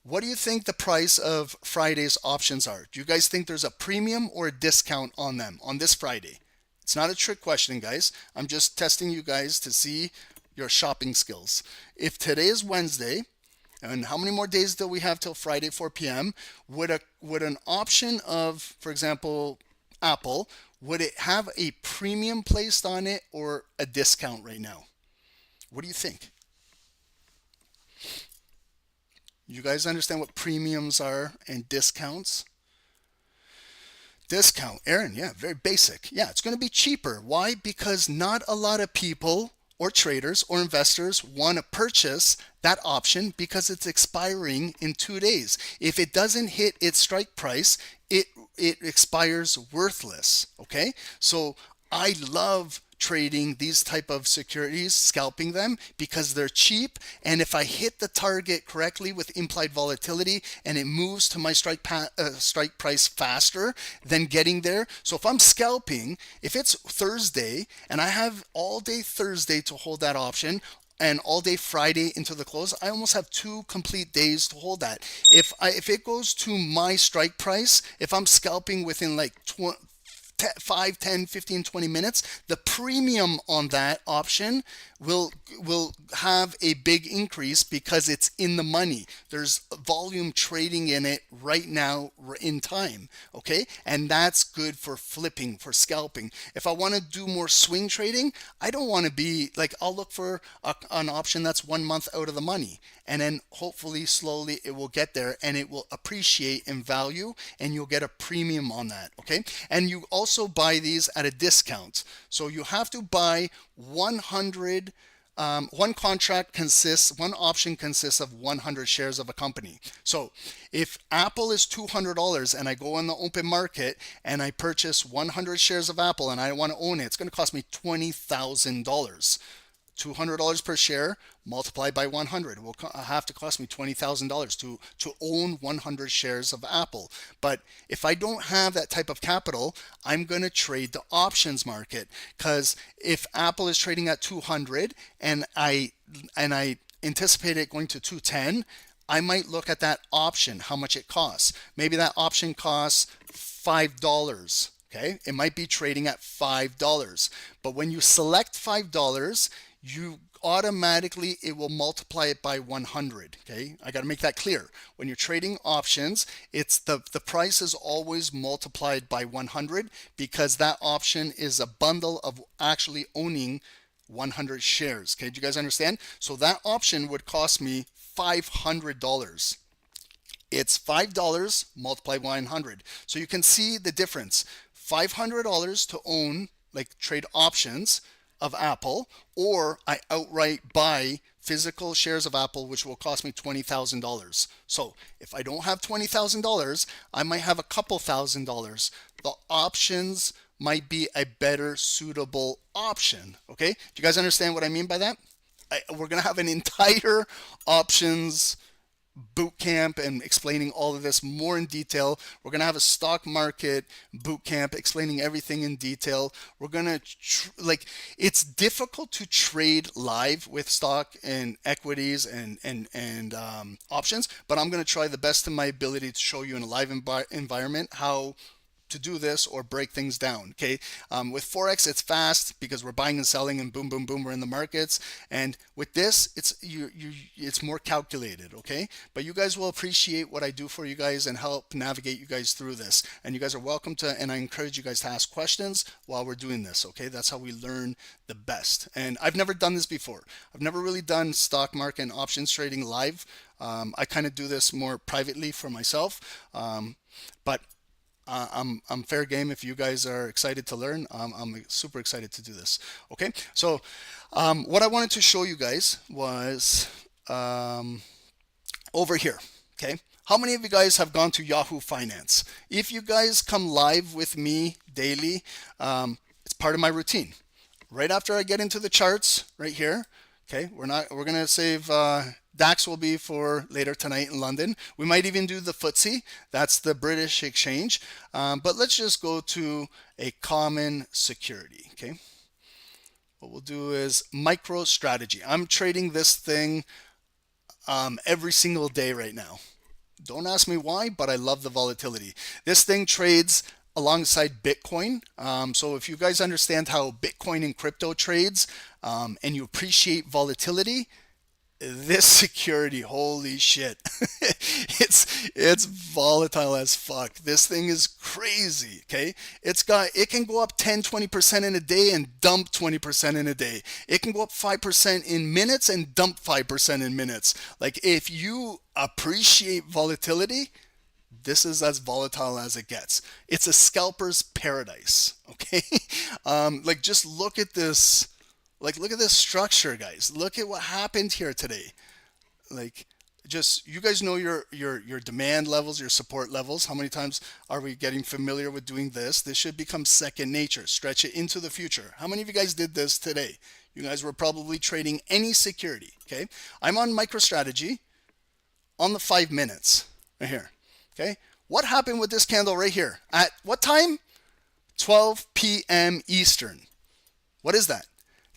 what do you think the price of Friday's options are? Do you guys think there's a premium or a discount on them on this Friday? It's not a trick question, guys. I'm just testing you guys to see your shopping skills. If today is Wednesday, and how many more days do we have till Friday 4 p.m., would an option of, for example, Apple, would it have a premium placed on it or a discount right now? What do you think? You guys understand what premiums are and discounts? Discount, Aaron, yeah, very basic. Yeah, it's going to be cheaper. Why? Because not a lot of people or traders or investors want to purchase that option because it's expiring in 2 days. If it doesn't hit its strike price, it expires worthless. Okay, so I love trading these type of securities, scalping them, because they're cheap, and if I hit the target correctly with implied volatility and it moves to my strike price faster than getting there. So if I'm scalping, if it's Thursday and I have all day Thursday to hold that option and all day Friday into the close, I almost have 2 complete days to hold that. If it goes to my strike price, if I'm scalping within like 5, 10, 15, 20 minutes, the premium on that option will have a big increase because it's in the money. There's volume trading in it right now in time, okay? And that's good for flipping, for scalping. If I want to do more swing trading, I don't want to be like, I'll look for an option that's 1 month out of the money, and then hopefully slowly it will get there and it will appreciate in value and you'll get a premium on that, okay? And you also buy these at a discount. So you have to buy 100. One option consists of 100 shares of a company. So if Apple is $200 and I go on the open market and I purchase 100 shares of Apple and I want to own it, it's going to cost me $20,000. $200 per share multiplied by 100 will have to cost me $20,000 to own 100 shares of Apple. But if I don't have that type of capital, I'm going to trade the options market, because if Apple is trading at 200 and I anticipate it going to 210, I might look at that option, how much it costs. Maybe that option costs $5. Okay, it might be trading at $5, but when you select $5, you automatically, it will multiply it by 100. Okay, I got to make that clear. When you're trading options, it's the price is always multiplied by 100, because that option is a bundle of actually owning 100 shares. Okay, do you guys understand? So that option would cost me $500. It's $5 multiplied by 100. So you can see the difference. $500 to own, like trade options of Apple, or I outright buy physical shares of Apple, which will cost me $20,000. So if I don't have $20,000, I might have a couple $1,000. The options might be a better suitable option. Okay, do you guys understand what I mean by that? We're gonna have an entire options boot camp and explaining all of this more in detail. We're going to have a stock market boot camp explaining everything in detail. We're going to it's difficult to trade live with stock and equities and options, but I'm going to try the best of my ability to show you in a live environment how to do this or break things down. Okay, with Forex it's fast because we're buying and selling and boom boom boom, we're in the markets. And with this it's more calculated. Okay, but you guys will appreciate what I do for you guys and help navigate you guys through this. And you guys are welcome to, and I encourage you guys to ask questions while we're doing this. Okay, that's how we learn the best. And I've never done this before. I've never really done stock market and options trading live. I kind of do this more privately for myself, but I'm fair game if you guys are excited to learn. I'm super excited to do this. Okay, so what I wanted to show you guys was over here. Okay, how many of you guys have gone to Yahoo Finance? If you guys come live with me daily, it's part of my routine. Right after I get into the charts right here. Okay, we're gonna save DAX will be for later tonight in London. We might even do the FTSE. That's the British exchange. But let's just go to a common security. Okay, what we'll do is MicroStrategy. I'm trading this thing every single day right now. Don't ask me why, but I love the volatility. This thing trades alongside Bitcoin. So if you guys understand how Bitcoin and crypto trades, and you appreciate volatility, this security, holy shit, it's volatile as fuck. This thing is crazy. Okay, it can go up 10-20% in a day and dump 20% in a day. It can go up 5% in minutes and dump 5% in minutes. Like, if you appreciate volatility, this is as volatile as it gets. It's a scalper's paradise. Okay, like, just look at this. Like, look at this structure, guys. Look at what happened here today. Like, just, you guys know your demand levels, your support levels. How many times are we getting familiar with doing this? This should become second nature. Stretch it into the future. How many of you guys did this today? You guys were probably trading any security. Okay, I'm on MicroStrategy on the 5 minutes right here. Okay, what happened with this candle right here? At what time? 12 p.m. Eastern. What is that?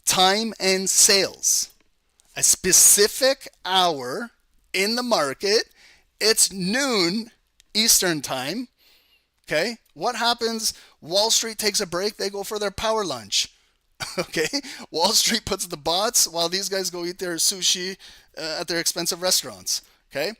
Time and sales. A specific hour in the market. It's noon Eastern time. Okay, what happens? Wall Street takes a break. They go for their power lunch. Okay, Wall Street puts the bots while these guys go eat their sushi at their expensive restaurants. Okay,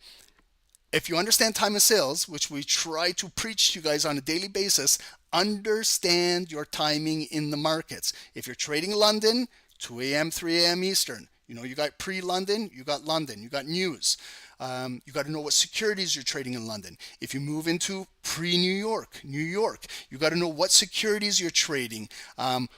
if you understand time of sales, which we try to preach to you guys on a daily basis, understand your timing in the markets. If you're trading London, 2 a.m., 3 a.m. Eastern, you got pre-London, you got news. You got to know what securities you're trading in London. If you move into pre-New York, New York, you got to know what securities you're trading.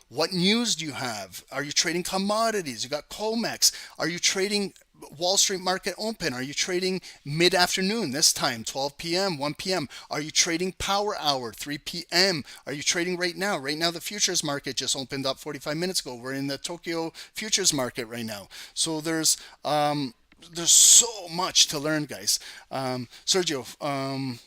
What news do you have? Are you trading commodities? You got COMEX. Are you trading Wall Street market open? Are you trading mid-afternoon this time, 12 p.m., 1 p.m.? Are you trading power hour, 3 p.m.? Are you trading right now? Right now, the futures market just opened up 45 minutes ago. We're in the Tokyo futures market right now. So there's so much to learn, guys. Sergio,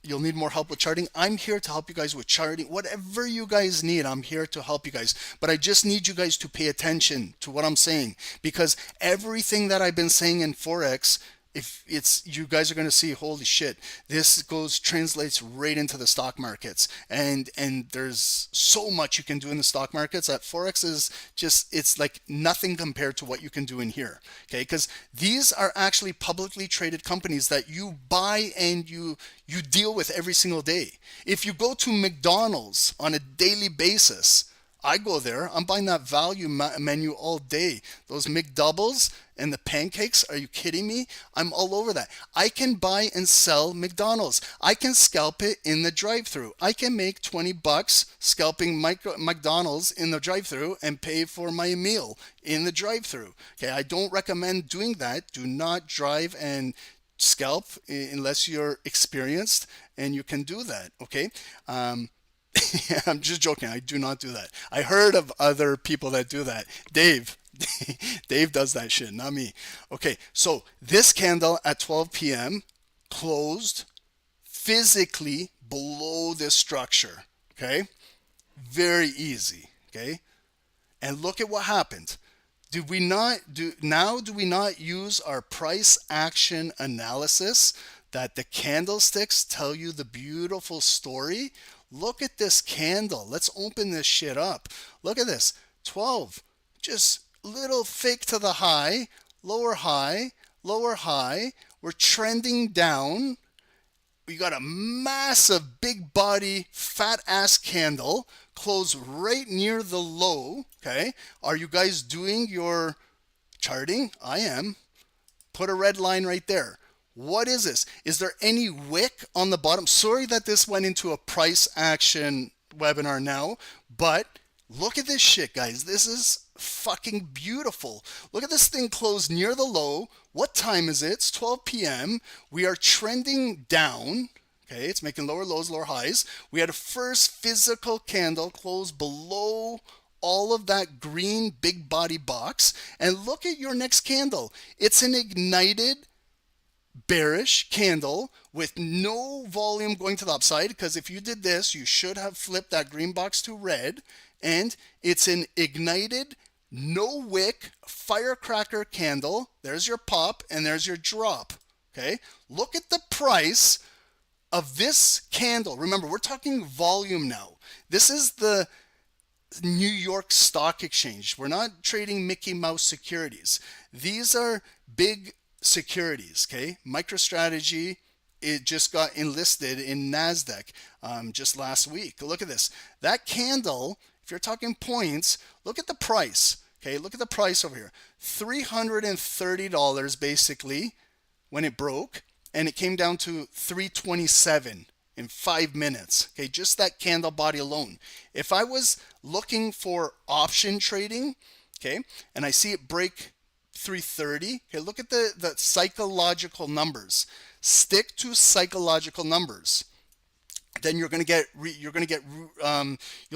you'll need more help with charting. I'm here to help you guys with charting. Whatever you guys need, I'm here to help you guys. But I just need you guys to pay attention to what I'm saying, because everything that I've been saying in Forex, if it's, you guys are going to see, holy shit, this translates right into the stock markets. And there's so much you can do in the stock markets that Forex is just, it's like nothing compared to what you can do in here. Okay, because these are actually publicly traded companies that you buy and you deal with every single day. If you go to McDonald's on a daily basis, I go there, I'm buying that value menu all day. Those McDoubles and the pancakes, are you kidding me? I'm all over that. I can buy and sell McDonald's. I can scalp it in the drive-thru. I can make 20 bucks scalping McDonald's in the drive-thru and pay for my meal in the drive-thru. Okay, I don't recommend doing that. Do not drive and scalp unless you're experienced and you can do that. Okay. I'm just joking. I do not do that. I heard of other people that do that. Dave does that shit, not me. Okay, so this candle at 12 p.m. closed physically below this structure. Okay, very easy. Okay, and look at what happened. Do we not use our price action analysis that the candlesticks tell you the beautiful story? Look at this candle. Let's open this shit up. Look at this. 12. Just little fake to the high, lower high, lower high. We're trending down. We got a massive big body fat ass candle close right near the low. Okay, are you guys doing your charting? I am. Put a red line right there. What is this? Is there any wick on the bottom? Sorry that this went into a price action webinar now, but look at this shit, guys. This is fucking beautiful. Look at this thing closed near the low. What time is it? It's 12 p.m. We are trending down. Okay, it's making lower lows, lower highs. We had a first physical candle close below all of that green big body box. And look at your next candle. It's an ignited bearish candle with no volume going to the upside, because if you did this, you should have flipped that green box to red. And it's an ignited, no wick, firecracker candle. There's your pop and there's your drop. Okay, look at the price of this candle. Remember, we're talking volume now. This is the New York Stock Exchange. We're not trading Mickey Mouse securities. These are big securities. Okay, MicroStrategy, it just got enlisted in NASDAQ just last week. Look at this. That candle, if you're talking points, look at the price. Okay, look at the price over here. $330 basically when it broke, and it came down to $327 in 5 minutes. Okay, just that candle body alone. If I was looking for option trading, okay, and I see it break 330, okay, look at the psychological numbers. Stick to psychological numbers. Then you'll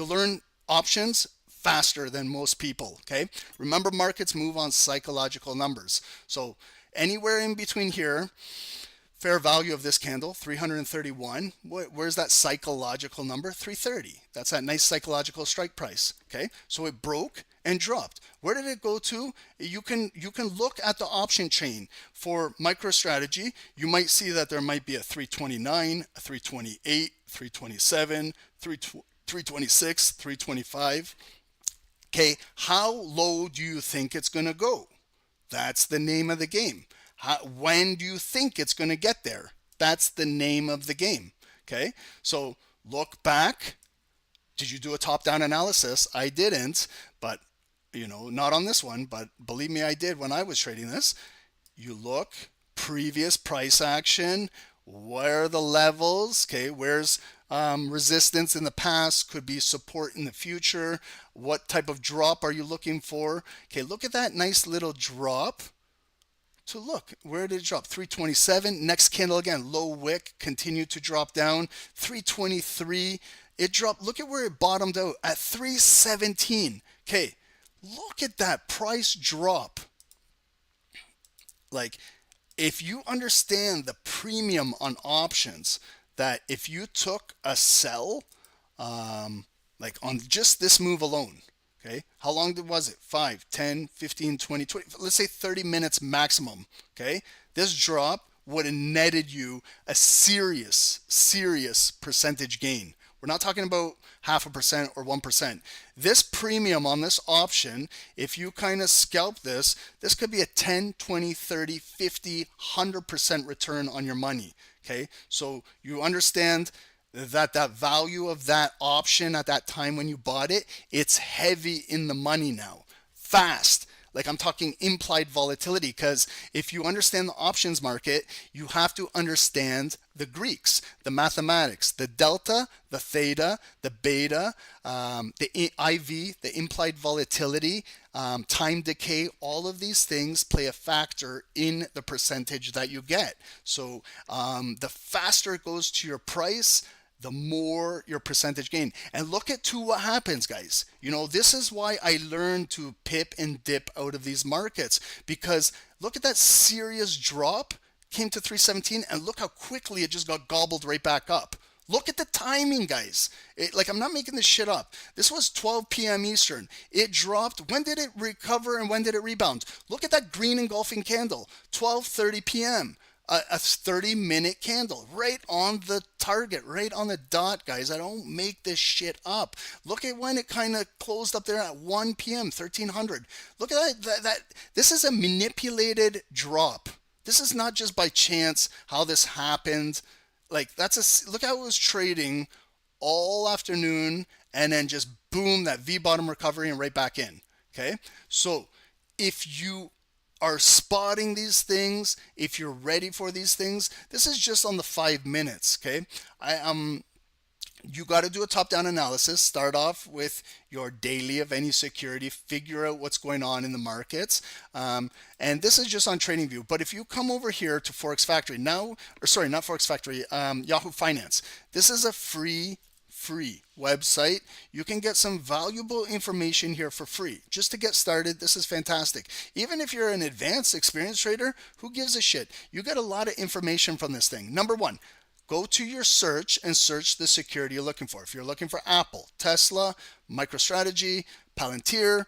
learn options faster than most people. Okay, remember, markets move on psychological numbers. So anywhere in between here, fair value of this candle 331. Where's that psychological number? 330. That's that nice psychological strike price. Okay, so it broke and dropped. Where did it go to? You can look at the option chain for MicroStrategy. You might see that there might be a 329, a 328, 327, 326, 325. Okay, how low do you think it's going to go? That's the name of the game. When do you think it's going to get there? That's the name of the game. Okay, so look back. Did you do a top-down analysis? I didn't, but not on this one, but believe me, I did when I was trading this. You look, previous price action, where are the levels? Okay, where's resistance in the past, could be support in the future. What type of drop are you looking for? Okay, look at that nice little drop. So look, where did it drop? 327. Next candle again, low wick, continued to drop down. 323. It dropped. Look at where it bottomed out at 317. Okay, look at that price drop. Like, if you understand the premium on options, that if you took a sell, like on just this move alone, okay, how long was it? 5, 10, 15, 20, 20, let's say 30 minutes maximum, okay? This drop would have netted you a serious percentage gain. We're not talking about 0.5% or 1%. This premium on this option, if you kind of scalp this could be a 10, 20, 30, 50, 100% return on your money. Okay, so you understand that value of that option at that time when you bought it, it's heavy in the money now, fast. Like, I'm talking implied volatility, because if you understand the options market, you have to understand the Greeks, the mathematics, the delta, the theta, the beta, the IV, the implied volatility, time decay. All of these things play a factor in the percentage that you get. So the faster it goes to your price, the more your percentage gain. And look at what happens, guys. This is why I learned to pip and dip out of these markets, because look at that serious drop, came to 317, and look how quickly it just got gobbled right back up. Look at the timing, guys. Like, I'm not making this shit up. This was 12 p.m. Eastern. It dropped. When did it recover and when did it rebound? Look at that green engulfing candle, 12:30 p.m. A 30-minute candle, right on the target, right on the dot, guys. I don't make this shit up. Look at when it kind of closed up there at 1 p.m., 1300. Look at that. This is a manipulated drop. This is not just by chance how this happened. Like, look how it was trading all afternoon, and then just boom, that V-bottom recovery and right back in. Okay, so if you are spotting these things, if you're ready for these things, this is just on the 5 minutes. Okay, you got to do a top-down analysis. Start off with your daily of any security, figure out what's going on in the markets, and this is just on TradingView. But if you come over here to Forex Factory now, or sorry, not Forex Factory, Yahoo Finance, this is a free website. You can get some valuable information here for free. Just to get started, this is fantastic. Even if you're an advanced experienced trader, who gives a shit? You get a lot of information from this thing. Number one, go to your search and search the security you're looking for. If you're looking for Apple, Tesla, MicroStrategy, Palantir,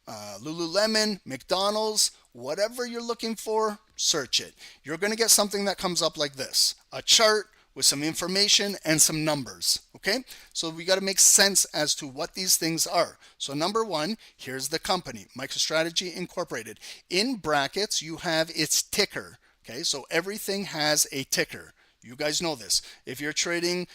Lululemon, McDonald's, whatever you're looking for, search it. You're going to get something that comes up like this, a chart with some information and some numbers. Okay, so we got to make sense as to what these things are. So number one, here's the company, MicroStrategy Incorporated. In brackets, you have its ticker. Okay, so everything has a ticker. You guys know this. If you're trading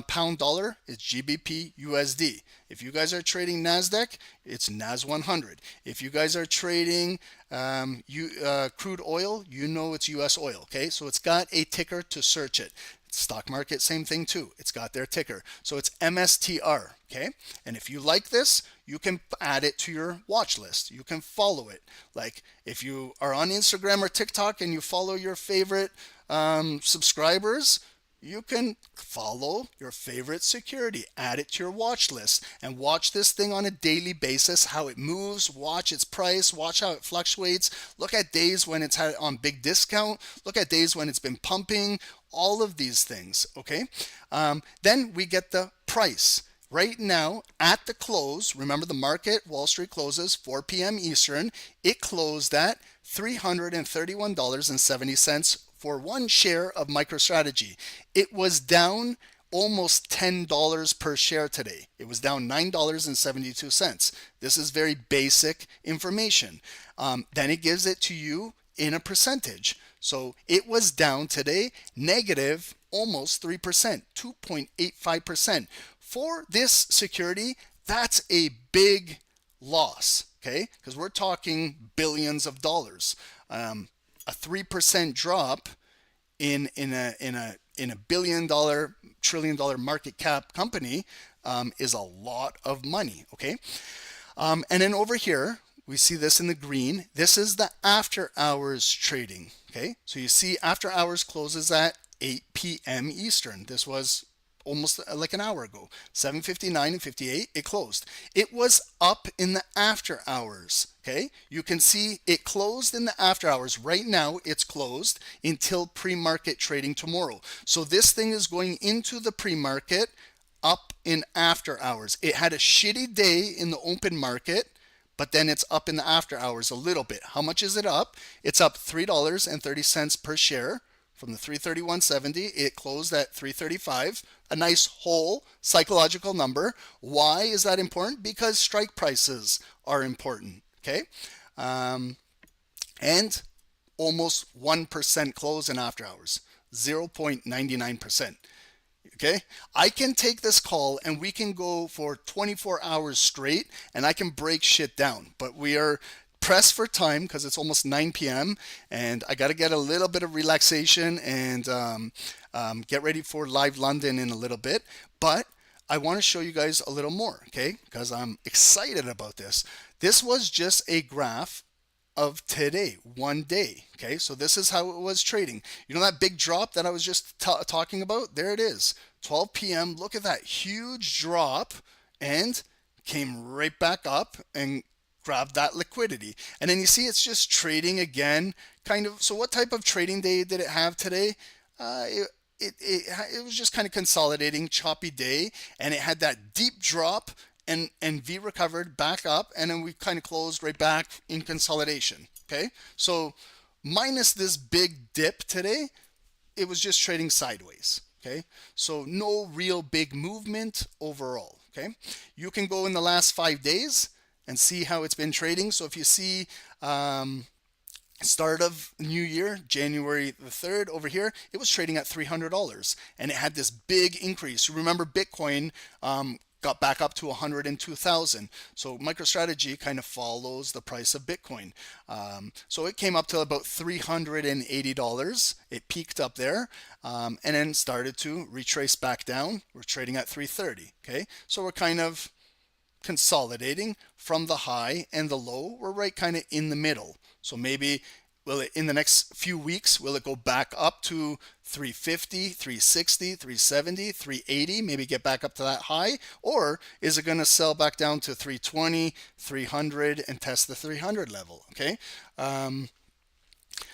pound dollar, it's GBP USD. If you guys are trading NASDAQ, it's NAS 100. If you guys are trading crude oil, you know it's US oil. Okay, so it's got a ticker to search it. Stock market, same thing too. It's got their ticker. So it's MSTR, okay? And if you like this, you can add it to your watch list. You can follow it. Like, if you are on Instagram or TikTok and you follow your favorite subscribers, you can follow your favorite security, add it to your watch list, and watch this thing on a daily basis, how it moves, watch its price, watch how it fluctuates, look at days when it's had on big discount, look at days when it's been pumping, all of these things, okay? Then we get the price. Right now, at the close, remember the market, Wall Street closes 4 p.m. Eastern, it closed at $331.70 for one share of MicroStrategy. It was down almost $10 per share today. It was down $9.72. This is very basic information. Then it gives it to you in a percentage. So it was down today, negative almost 3%, 2.85%. For this security, that's a big loss, okay? Because we're talking billions of dollars. A 3% drop in a billion-dollar, trillion-dollar market cap company is a lot of money, okay? And then over here, we see this in the green. This is the after hours trading, okay? So you see after hours closes at 8 p.m. Eastern. This was almost like an hour ago, 7:59 and 58, it closed. It was up in the after hours, okay? You can see it closed in the after hours. Right now, it's closed until pre-market trading tomorrow. So this thing is going into the pre-market up in after hours. It had a shitty day in the open market, but then it's up in the after hours a little bit. How much is it up? It's up $3.30 per share. From the 331.70, it closed at 335, a nice whole psychological number. Why is that important? Because strike prices are important, okay? And almost 1% close in after hours, 0.99%. Okay, I can take this call and we can go for 24 hours straight and I can break shit down, but we are pressed for time because it's almost 9 p.m. and I got to get a little bit of relaxation and get ready for live London in a little bit. But I want to show you guys a little more, okay, because I'm excited about this. This was just a graph of today, one day, okay? So this is how it was trading. You know that big drop that I was just talking about? There it is, 12 p.m. Look at that huge drop and came right back up and grabbed that liquidity. And then you see it's just trading again, kind of. So what type of trading day did it have today? It was just kind of consolidating, choppy day, and it had that deep drop and V recovered back up, and then we kind of closed right back in consolidation, okay? So minus this big dip today, it was just trading sideways, okay? So no real big movement overall, okay? You can go in the last 5 days and see how it's been trading. So if you see start of new year, January the 3rd over here, it was trading at $300 and it had this big increase. Remember Bitcoin got back up to 102,000. So MicroStrategy kind of follows the price of Bitcoin. So it came up to about $380. It peaked up there and then started to retrace back down. We're trading at 330. Okay, so we're kind of consolidating from the high and the low. We're right kind of in the middle. So maybe will it, in the next few weeks, will it go back up to 350, 360, 370, 380, maybe get back up to that high? Or is it going to sell back down to 320, 300 and test the 300 level? Okay.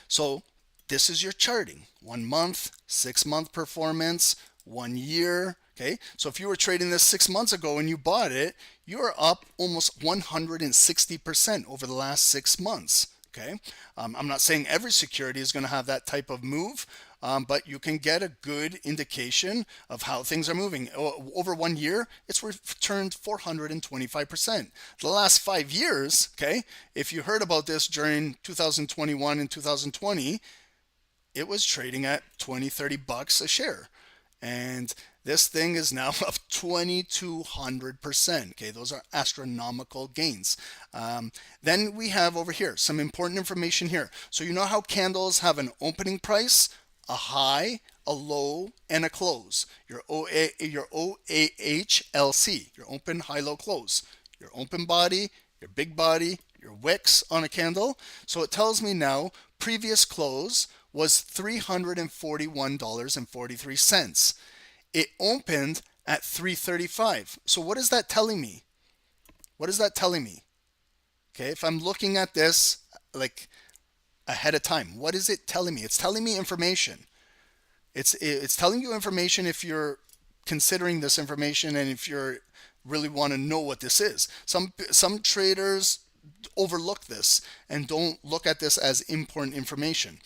So this is your charting. 1 month, 6 month performance, 1 year. Okay, so if you were trading this 6 months ago and you bought it, you're up almost 160% over the last 6 months. Okay, I'm not saying every security is going to have that type of move, but you can get a good indication of how things are moving. Over 1 year, it's returned 425%. The last 5 years, okay, if you heard about this during 2021 and 2020, it was trading at 20, 30 bucks a share. And this thing is now up 2,200%. Okay, those are astronomical gains. Then we have over here some important information here. So you know how candles have an opening price, a high, a low, and a close. Your OAHLC, your open, high, low, close. Your open body, your big body, your wicks on a candle. So it tells me now previous close was $341.43. It opened at 335. So what is that telling me? What is that telling me? Okay, if I'm looking at this like ahead of time, what is it telling me? It's telling me information. It's telling you information if you're considering this information and if you're really want to know what this is. Some traders overlook this and don't look at this as important information.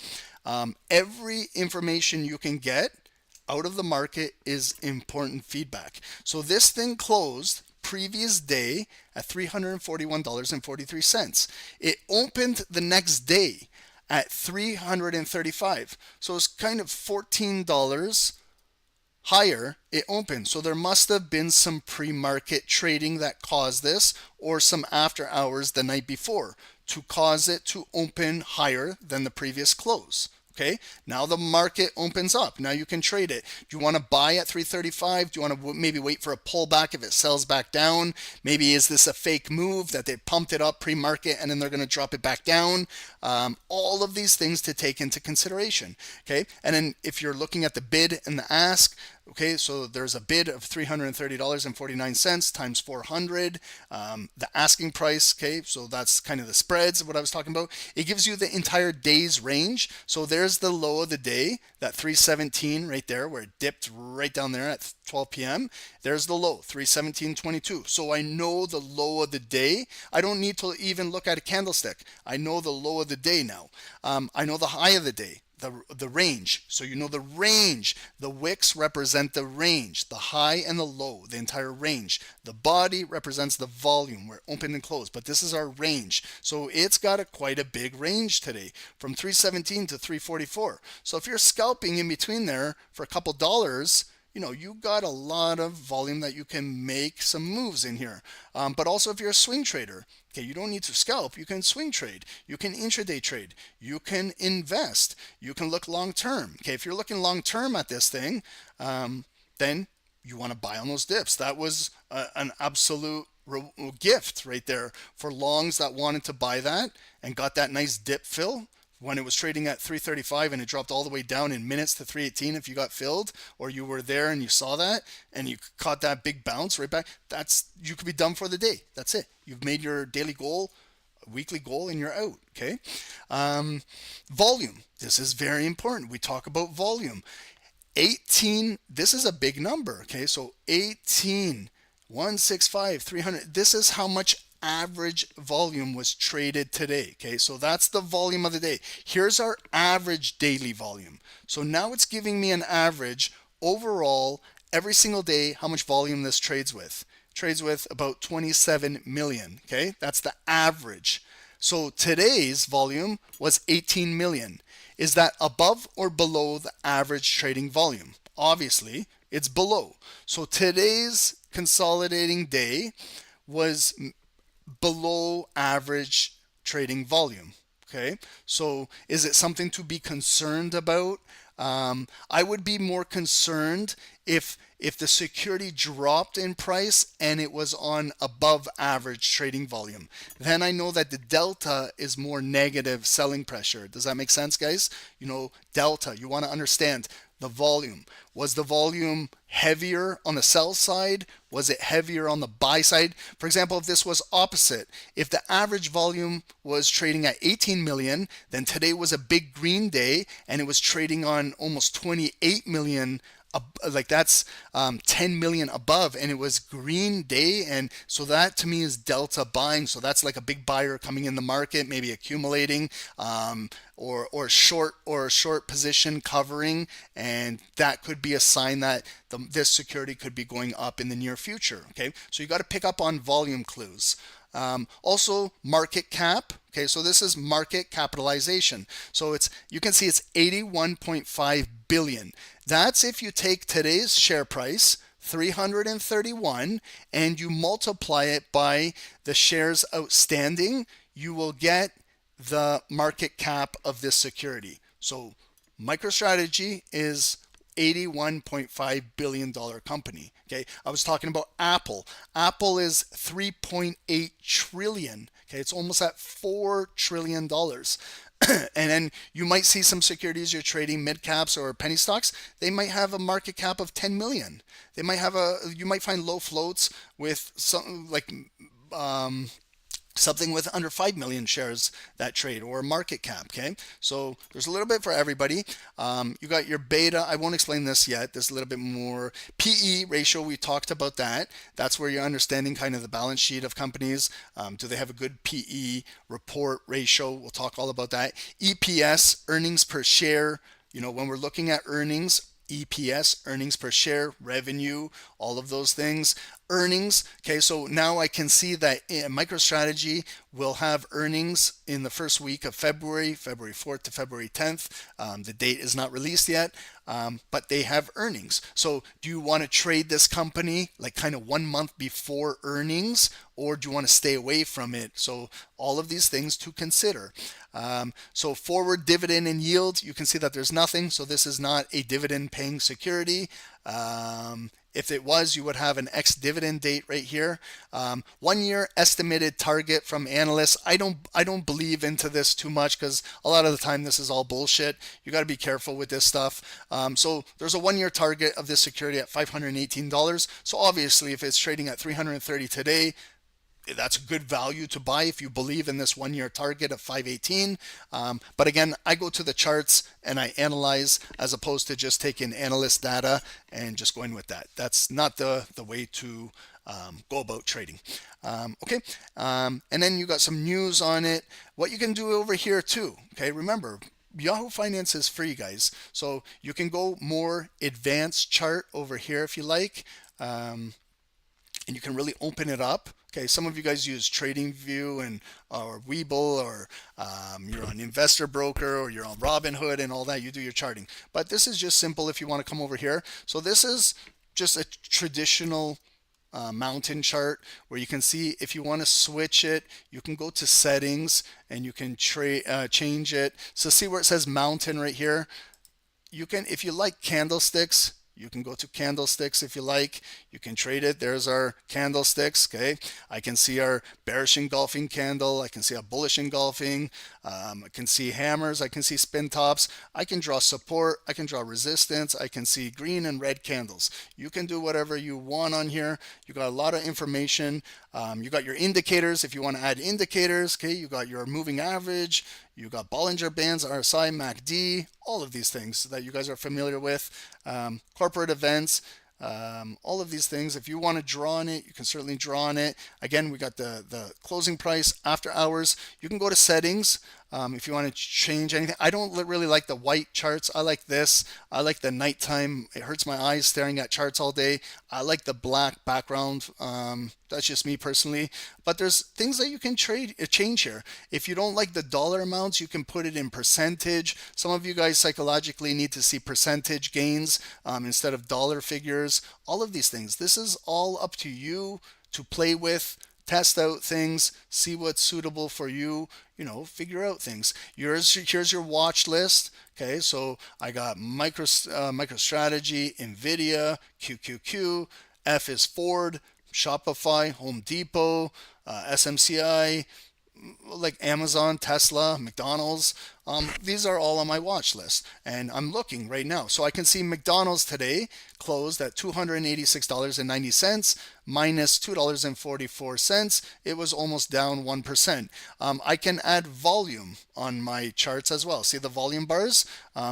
Every information you can get out of the market is important feedback. So this thing closed previous day at $341.43. It opened the next day at $335. So it's kind of $14 higher. It opened. So there must have been some pre-market trading that caused this, or some after hours the night before to cause it to open higher than the previous close. Okay, now the market opens up. Now you can trade it. Do you want to buy at 335? Do you want to maybe wait for a pullback if it sells back down? Maybe is this a fake move that they pumped it up pre-market and then they're going to drop it back down? All of these things to take into consideration. Okay, and then if you're looking at the bid and the ask, okay, so there's a bid of $330.49 times 400. The asking price, okay, so that's kind of the spreads of what I was talking about. It gives you the entire day's range. So there's the low of the day, that 317 right there, where it dipped right down there at 12 p.m. There's the low, 317.22. So I know the low of the day. I don't need to even look at a candlestick. I know the low of the day now. I know the high of the day. The range. So you know the range. The wicks represent the range, the high and the low, the entire range. The body represents the volume where it opened and closed, but this is our range. So it's got quite a big range today, from 317 to 344. So if you're scalping in between there for a couple dollars, you know, you got a lot of volume that you can make some moves in here. But also if you're a swing trader, okay, you don't need to scalp. You can swing trade. You can intraday trade. You can invest. You can look long term. Okay, if you're looking long term at this thing, then you want to buy on those dips. That was an absolute gift right there for longs that wanted to buy that and got that nice dip fill. When it was trading at 335 and it dropped all the way down in minutes to 318, if you got filled or you were there and you saw that and you caught that big bounce right back, you could be done for the day. That's it. You've made your daily goal, weekly goal, and you're out. Okay. Volume. This is very important. We talk about volume. 18. This is a big number. Okay. So 18, 165, 300. This is how much average volume was traded today. Okay, so that's the volume of the day. Here's our average daily volume. So now it's giving me an average overall every single day how much volume this trades with. Trades with about 27 million. Okay, that's the average. So today's volume was 18 million. Is that above or below the average trading volume? Obviously, it's below. So today's consolidating day was below average trading volume. Okay, so is it something to be concerned about? I would be more concerned if the security dropped in price and it was on above average trading volume. Then I know that the delta is more negative selling pressure. Does that make sense, guys? You know, delta, you want to understand the volume. Was the volume heavier on the sell side? Was it heavier on the buy side? For example, if this was opposite, if the average volume was trading at 18 million, then today was a big green day and it was trading on almost 28 million, like that's 10 million above, and it was green day, and so that to me is delta buying. So that's like a big buyer coming in the market, maybe accumulating, or a short position covering, and that could be a sign that this security could be going up in the near future. Okay, so you got to pick up on volume clues. Also market cap. Okay, so this is market capitalization. So you can see it's 81.5 billion. That's if you take today's share price, 331, and you multiply it by the shares outstanding, you will get the market cap of this security. So MicroStrategy is $81.5 billion company. Okay, I was talking about Apple. Apple is 3.8 trillion. Okay, it's almost at $4 trillion. And then you might see some securities you're trading, mid caps or penny stocks. They might have a market cap of 10 million. They might have you might find low floats with something like something with under 5 million shares that trade, or market cap. Okay, so there's a little bit for everybody. You got your beta. I won't explain this yet. There's a little bit more. PE ratio, we talked about that. That's where you're understanding kind of the balance sheet of companies. Do they have a good PE report ratio? We'll talk all about that. EPS, earnings per share. You know, when we're looking at earnings, EPS, earnings per share, revenue, all of those things. Earnings, okay, so now I can see that MicroStrategy will have earnings in the first week of February 4th to February 10th. The date is not released yet, but they have earnings. So do you want to trade this company like kind of 1 month before earnings, or do you want to stay away from it? So all of these things to consider. So forward dividend and yield, you can see that there's nothing. So this is not a dividend paying security. If it was, you would have an ex-dividend date right here. 1 year estimated target from analysts. I don't believe into this too much because a lot of the time this is all bullshit. You got to be careful with this stuff. So there's a 1 year target of this security at $518. So obviously, if it's trading at $330 today, that's a good value to buy if you believe in this 1 year target of 518. But again, I go to the charts and I analyze as opposed to just taking analyst data and just going with that. That's not the way to go about trading. Okay, and then you got some news on it. What you can do over here too. Okay, remember, Yahoo Finance is free, guys. So you can go more advanced chart over here if you like. And you can really open it up. Okay, some of you guys use TradingView and or Webull, or you're on Investor Broker, or you're on Robinhood and all that. You do your charting. But this is just simple if you want to come over here. So this is just a traditional mountain chart where you can see if you want to switch it, you can go to settings and you can change it. So see where it says mountain right here. You can, if you like candlesticks, you can go to candlesticks if you like. You can trade it. There's our candlesticks. Okay, I can see our bearish engulfing candle. I can see a bullish engulfing. I can see hammers. I can see spin tops. I can draw support. I can draw resistance. I can see green and red candles. You can do whatever you want on here. You got a lot of information. You got your indicators if you want to add indicators. Okay, you got your moving average. You got Bollinger Bands, RSI, MACD, all of these things that you guys are familiar with. Corporate events, all of these things. If you want to draw on it, you can certainly draw on it. Again, we got the closing price, after hours. You can go to settings if you want to change anything. I don't really like the white charts. I like this. I like the nighttime. It hurts my eyes staring at charts all day. I like the black background. That's just me personally. But there's things that you can change here. If you don't like the dollar amounts, you can put it in percentage. Some of you guys psychologically need to see percentage gains instead of dollar figures. All of these things. This is all up to you to play with. Test out things, see what's suitable for you, you know, figure out things. Here's your watch list. Okay, so I got MicroStrategy, Nvidia, QQQ, F is Ford, Shopify, Home Depot, SMCI, like Amazon, Tesla, McDonald's. These are all on my watch list, and I'm looking right now. So I can see McDonald's today closed at $286.90, minus $2.44. It was almost down 1%. I can add volume on my charts as well. See the volume bars?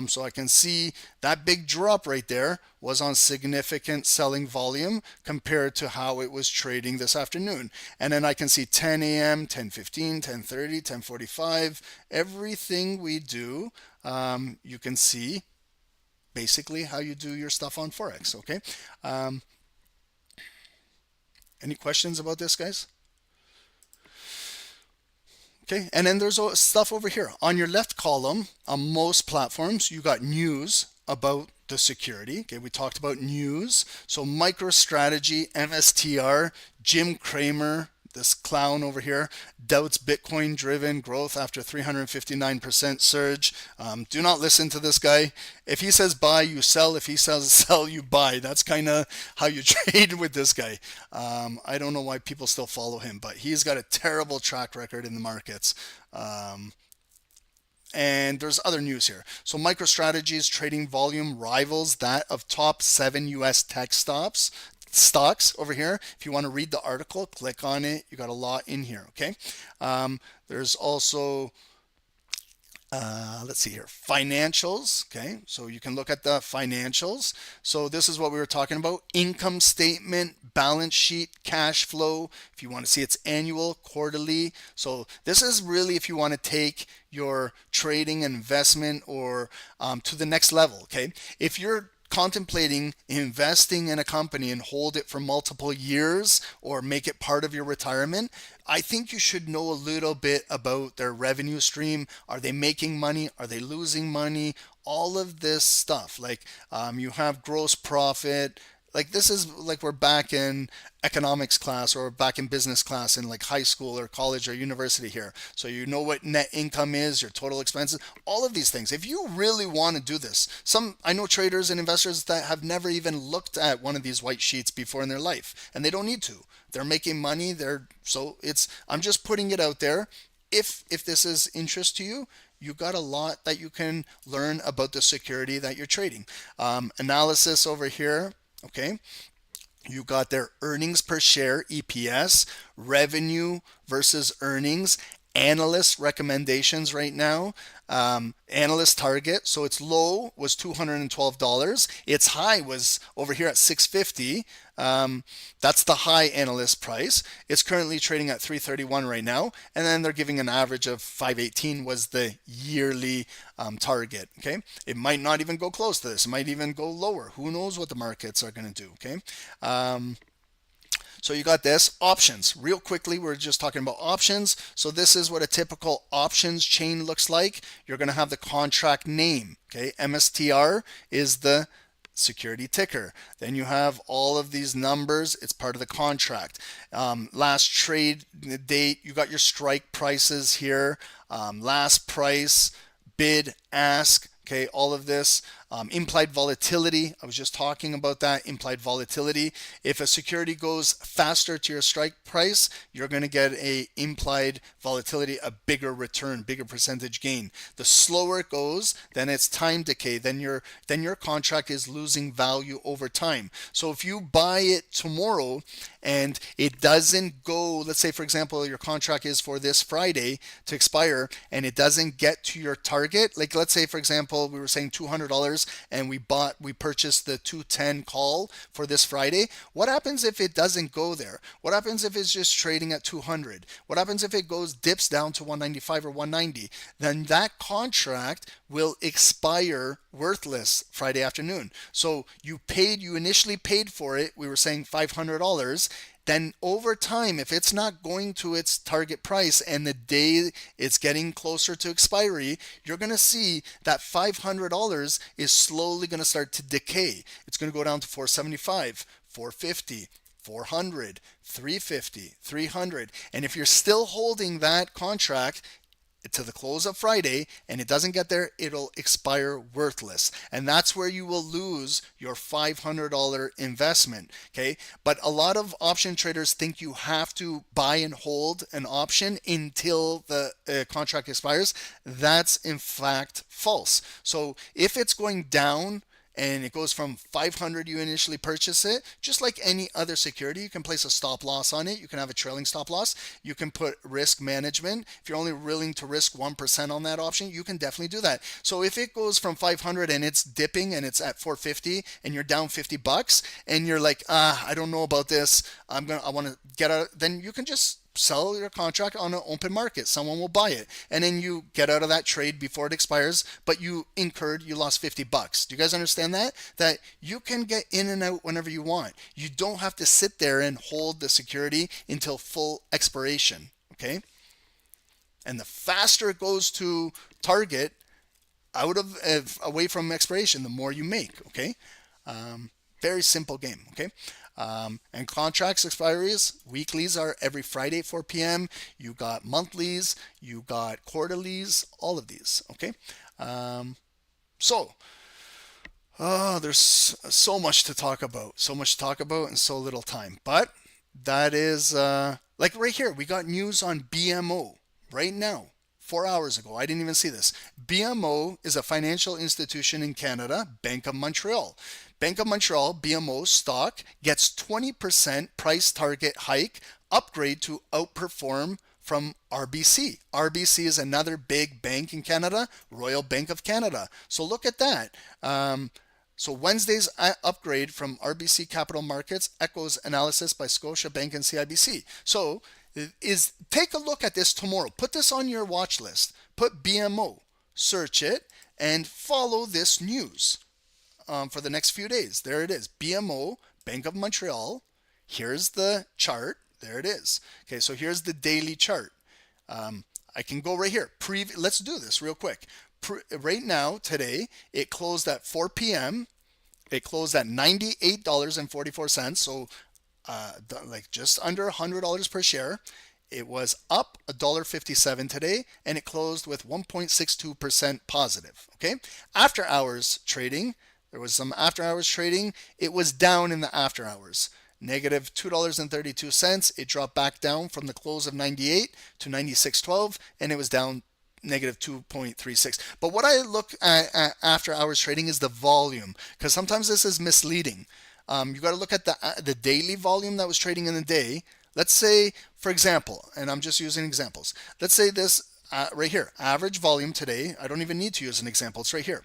So I can see that big drop right there was on significant selling volume compared to how it was trading this afternoon. And then I can see 10 a.m., 10:15, 10:30, 10:45, everything we do, you can see basically how you do your stuff on Forex. Okay. Any questions about this, guys? Okay, and then there's stuff over here on your left column. On most platforms, you got news about the security. Okay, we talked about news. So MicroStrategy, MSTR, Jim Cramer, this clown over here, doubts Bitcoin driven growth after 359% surge. Do not listen to this guy. If he says buy, you sell. If he says sell, you buy. That's kind of how you trade with this guy. I don't know why people still follow him, but he's got a terrible track record in the markets. And there's other news here. So MicroStrategy's trading volume rivals that of top 7 US tech stocks over here. If you want to read the article, click on it. You got a lot in here. Okay. There's also let's see here, financials. Okay, so you can look at the financials. So this is what we were talking about: income statement, balance sheet, cash flow. If you want to see its annual, quarterly. So this is really if you want to take your trading and investment or to the next level. Okay, if you're contemplating investing in a company and hold it for multiple years or make it part of your retirement, I think you should know a little bit about their revenue stream. Are they making money? Are they losing money? All of this stuff. Like you have gross profit. Like this is like we're back in economics class or back in business class in like high school or college or university here. So you know what net income is, your total expenses, all of these things. If you really want to do this, I know traders and investors that have never even looked at one of these white sheets before in their life, and they don't need to. They're making money. I'm just putting it out there. If this is interest to you, you got a lot that you can learn about the security that you're trading. Analysis over here. Okay, you got their earnings per share, EPS, revenue versus earnings, analyst recommendations right now, analyst target. So its low was $212. Its high was over here at $650. That's the high analyst price. It's currently trading at $331 right now, and then they're giving an average of $518 was the yearly target. Okay, it might not even go close to this. It might even go lower. Who knows what the markets are going to do? Okay. So you got this. Options. Real quickly, we're just talking about options. So this is what a typical options chain looks like. You're going to have the contract name. Okay, MSTR is the security ticker. Then you have all of these numbers. It's part of the contract. Last trade date, you got your strike prices here. Last price, bid, ask. Okay, all of this. Implied volatility, I was just talking about that, implied volatility. If a security goes faster to your strike price, you're going to get a implied volatility, a bigger return, bigger percentage gain. The slower it goes, then it's time decay, then your contract is losing value over time. So if you buy it tomorrow and it doesn't go, let's say for example your contract is for this Friday to expire and it doesn't get to your target, like let's say for example we were saying $200 and we purchased the 210 call for this Friday. What happens if it doesn't go there? What happens if it's just trading at 200? What happens if it dips down to 195 or 190? Then that contract will expire worthless Friday afternoon. So you initially paid for it, we were saying $500. Then over time, if it's not going to its target price and the day it's getting closer to expiry, you're going to see that $500 is slowly going to start to decay. It's going to go down to 475, 450, 400, 350, 300. And if you're still holding that contract to the close of Friday and it doesn't get there, it'll expire worthless. And that's where you will lose your $500 investment. Okay. But a lot of option traders think you have to buy and hold an option until the contract expires. That's in fact false. So if it's going down and it goes from 500, you initially purchase it, just like any other security, you can place a stop loss on it. You can have a trailing stop loss. You can put risk management. If you're only willing to risk 1% on that option, you can definitely do that. So if it goes from 500 and it's dipping and it's at 450 and you're down $50 and you're like, I don't know about this, I want to get out, then you can just sell your contract on an open market. Someone will buy it and then you get out of that trade before it expires, but you lost $50. Do you guys understand that you can get in and out whenever you want? You don't have to sit there and hold the security until full expiration. Okay, and the faster it goes to target away from expiration, the more you make. Okay, very simple game. Okay. And contracts expiries, weeklies are every Friday at 4 p.m. You got monthlies, you got quarterlies, all of these. Okay. There's so much to talk about, and so little time. But that is like right here, we got news on BMO right now. 4 hours ago. I didn't even see this. BMO is a financial institution in Canada, Bank of Montreal. Bank of Montreal, BMO stock, gets 20% price target hike, upgrade to outperform from RBC. RBC is another big bank in Canada, Royal Bank of Canada. So look at that. So Wednesday's upgrade from RBC Capital Markets echoes analysis by Scotiabank and CIBC. So take a look at this tomorrow. Put this on your watch list. Put BMO, search it, and follow this news. for the next few days. There it is, BMO, Bank of Montreal. Here's the chart. There it is. Okay, so here's the daily chart. I can go right here. Let's do this real quick. Right now, today, it closed at 4 p.m. It closed at $98.44. So like just under $100 per share. It was up $1.57 today, and it closed with 1.62% positive. Okay, after hours trading, there was some after hours trading. It was down in the after hours, negative $2.32. It dropped back down from the close of 98 to 96.12, and it was down negative 2.36. But what I look at after hours trading is the volume, because sometimes this is misleading. You got to look at the daily volume that was trading in the day. Let's say, for example, and I'm just using examples. Let's say this right here, average volume today. I don't even need to use an example. It's right here.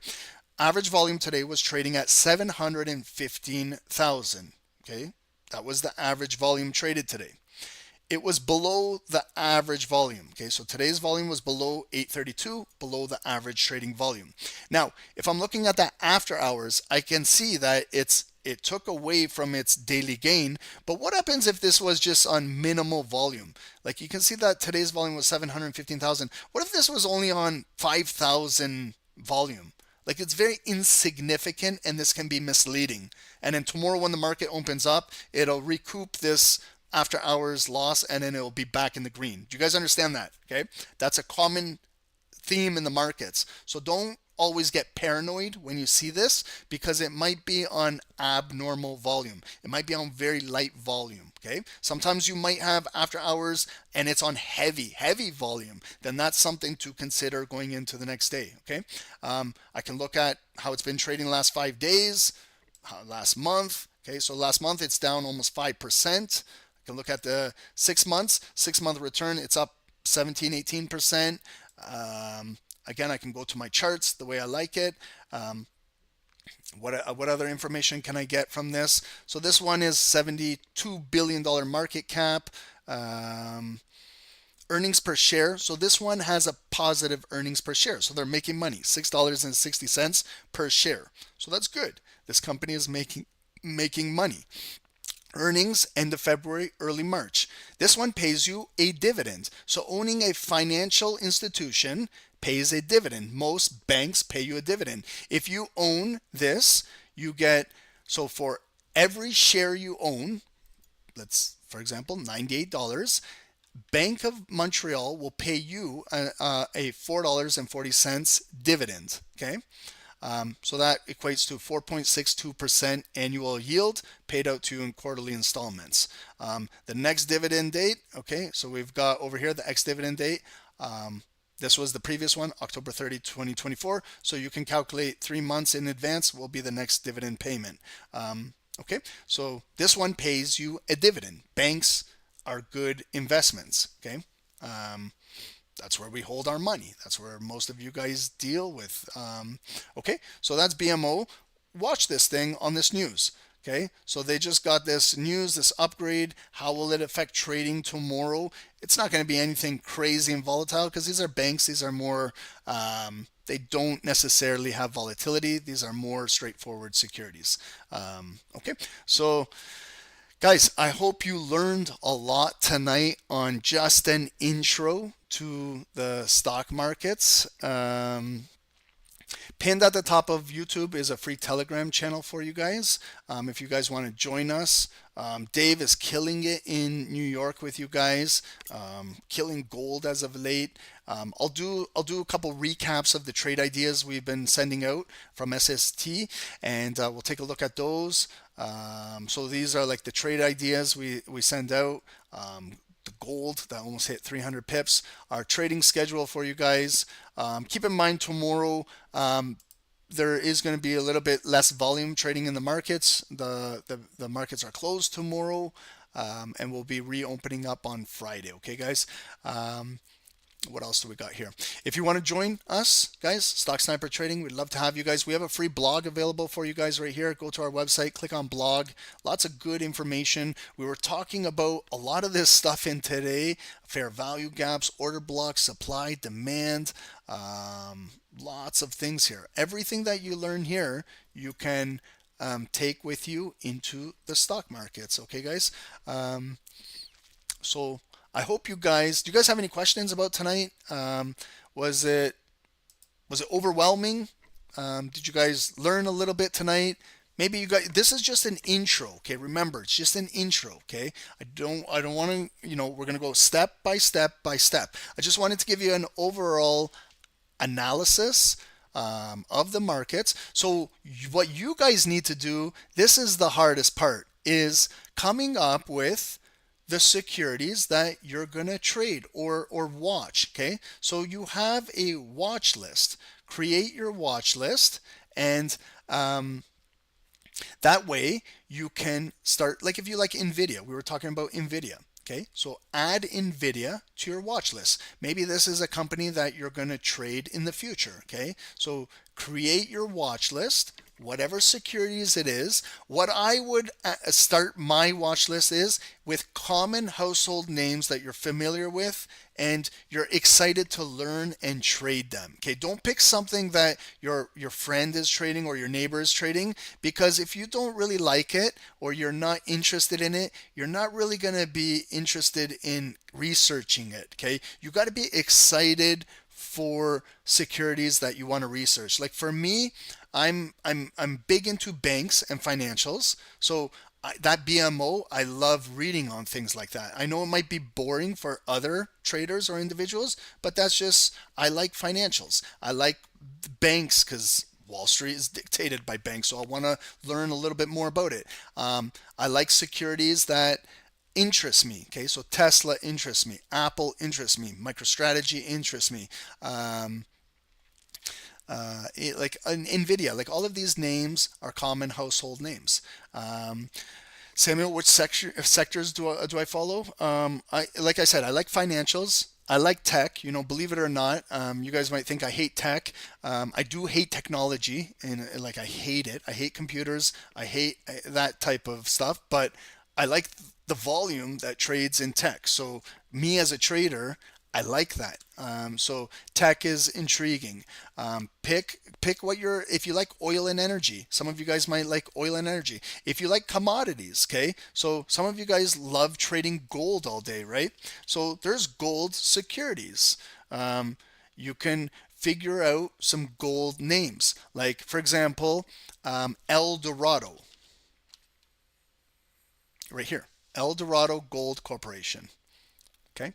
Average volume today was trading at 715,000. Okay, that was the average volume traded today. It was below the average volume. Okay, so today's volume was below 832, below the average trading volume. Now, if I'm looking at that after hours, I can see that it took away from its daily gain. But what happens if this was just on minimal volume? Like you can see that today's volume was 715,000. What if this was only on 5,000 volume? Like it's very insignificant, and this can be misleading. And then tomorrow when the market opens up, it'll recoup this after hours loss, and then it'll be back in the green. Do you guys understand that? Okay, that's a common theme in the markets. So don't always get paranoid when you see this, because it might be on abnormal volume. It might be on very light volume. Okay, sometimes you might have after hours and it's on heavy volume. Then that's something to consider going into the next day. Okay, I can look at how it's been trading the last 5 days, last month. Okay, so last month it's down almost 5%. I can look at the 6 months, 6-month return. It's up 17-18%. Again, I can go to my charts the way I like it. What other information can I get from this? So this one is $72 billion market cap. Earnings per share. So this one has a positive earnings per share. So they're making money, $6.60 per share. So that's good. This company is making money. Earnings end of February, early March. This one pays you a dividend. So owning a financial institution pays a dividend. Most banks pay you a dividend. If you own this, you get, so for every share you own, let's, for example, $98, Bank of Montreal will pay you a $4.40 dividend. Okay. So that equates to 4.62% annual yield paid out to you in quarterly installments. The next dividend date, okay, so we've got over here the ex-dividend date. This was the previous one, October 30, 2024. So you can calculate 3 months in advance will be the next dividend payment. Okay, so this one pays you a dividend. Banks are good investments, okay? That's where we hold our money. That's where most of you guys deal with. Okay, so that's BMO. Watch this thing on this news. Okay, so they just got this news, this upgrade. How will it affect trading tomorrow? It's not going to be anything crazy and volatile, because these are banks. These are more, they don't necessarily have volatility. These are more straightforward securities. Okay, so guys, I hope you learned a lot tonight on just an intro to the stock markets. Pinned at the top of YouTube is a free Telegram channel for you guys. If you guys want to join us, Dave is killing it in New York with you guys, killing gold as of late. I'll do a couple recaps of the trade ideas we've been sending out from SST, and we'll take a look at those. So these are like the trade ideas we send out. The gold that almost hit 300 pips, our trading schedule for you guys. Keep in mind tomorrow there is going to be a little bit less volume trading in the markets. The markets are closed tomorrow, and we'll be reopening up on Friday. Okay, guys. What else do we got here? If you want to join us, guys, Stock Sniper Trading, we'd love to have you guys. We have a free blog available for you guys right here. Go to our website, click on blog. Lots of good information. We were talking about a lot of this stuff in today: fair value gaps, order blocks, supply, demand, lots of things here. Everything that you learn here, you can take with you into the stock markets. Okay, guys? So I hope you guys, do you guys have any questions about tonight? Was it overwhelming? Did you guys learn a little bit tonight? Maybe you guys, this is just an intro, okay? Remember, it's just an intro, okay? I don't want to, we're going to go step by step by step. I just wanted to give you an overall analysis of the markets. So what you guys need to do, this is the hardest part, is coming up with the securities that you're going to trade or watch, okay? So you have a watch list. Create your watch list, and that way you can start, like if you like NVIDIA, we were talking about NVIDIA, okay? So add NVIDIA to your watch list. Maybe this is a company that you're going to trade in the future, okay? So create your watch list, whatever securities it is. What I would start my watch list is with common household names that you're familiar with and you're excited to learn and trade them. Okay, don't pick something that your friend is trading or your neighbor is trading, because if you don't really like it or you're not interested in it, you're not really going to be interested in researching it. Okay, you got to be excited for securities that you want to research. Like for me, I'm big into banks and financials. So that BMO, I love reading on things like that. I know it might be boring for other traders or individuals, but that's just, I like financials. I like banks because Wall Street is dictated by banks, so I want to learn a little bit more about it. I like securities that interests me. Okay, so Tesla interests me, Apple interests me, MicroStrategy interests me, like NVIDIA, like all of these names are common household names. Samuel, which sectors do I follow? Like I said, I like financials. I like tech, believe it or not. You guys might think I hate tech. I do hate technology, and like I hate it. I hate computers. I hate that type of stuff, but I like the volume that trades in tech. So me as a trader, I like that. So tech is intriguing. Pick what if you like oil and energy. Some of you guys might like oil and energy. If you like commodities, okay? So some of you guys love trading gold all day, right? So there's gold securities. You can figure out some gold names. Like for example, El Dorado. Right here, El Dorado Gold Corporation. Okay,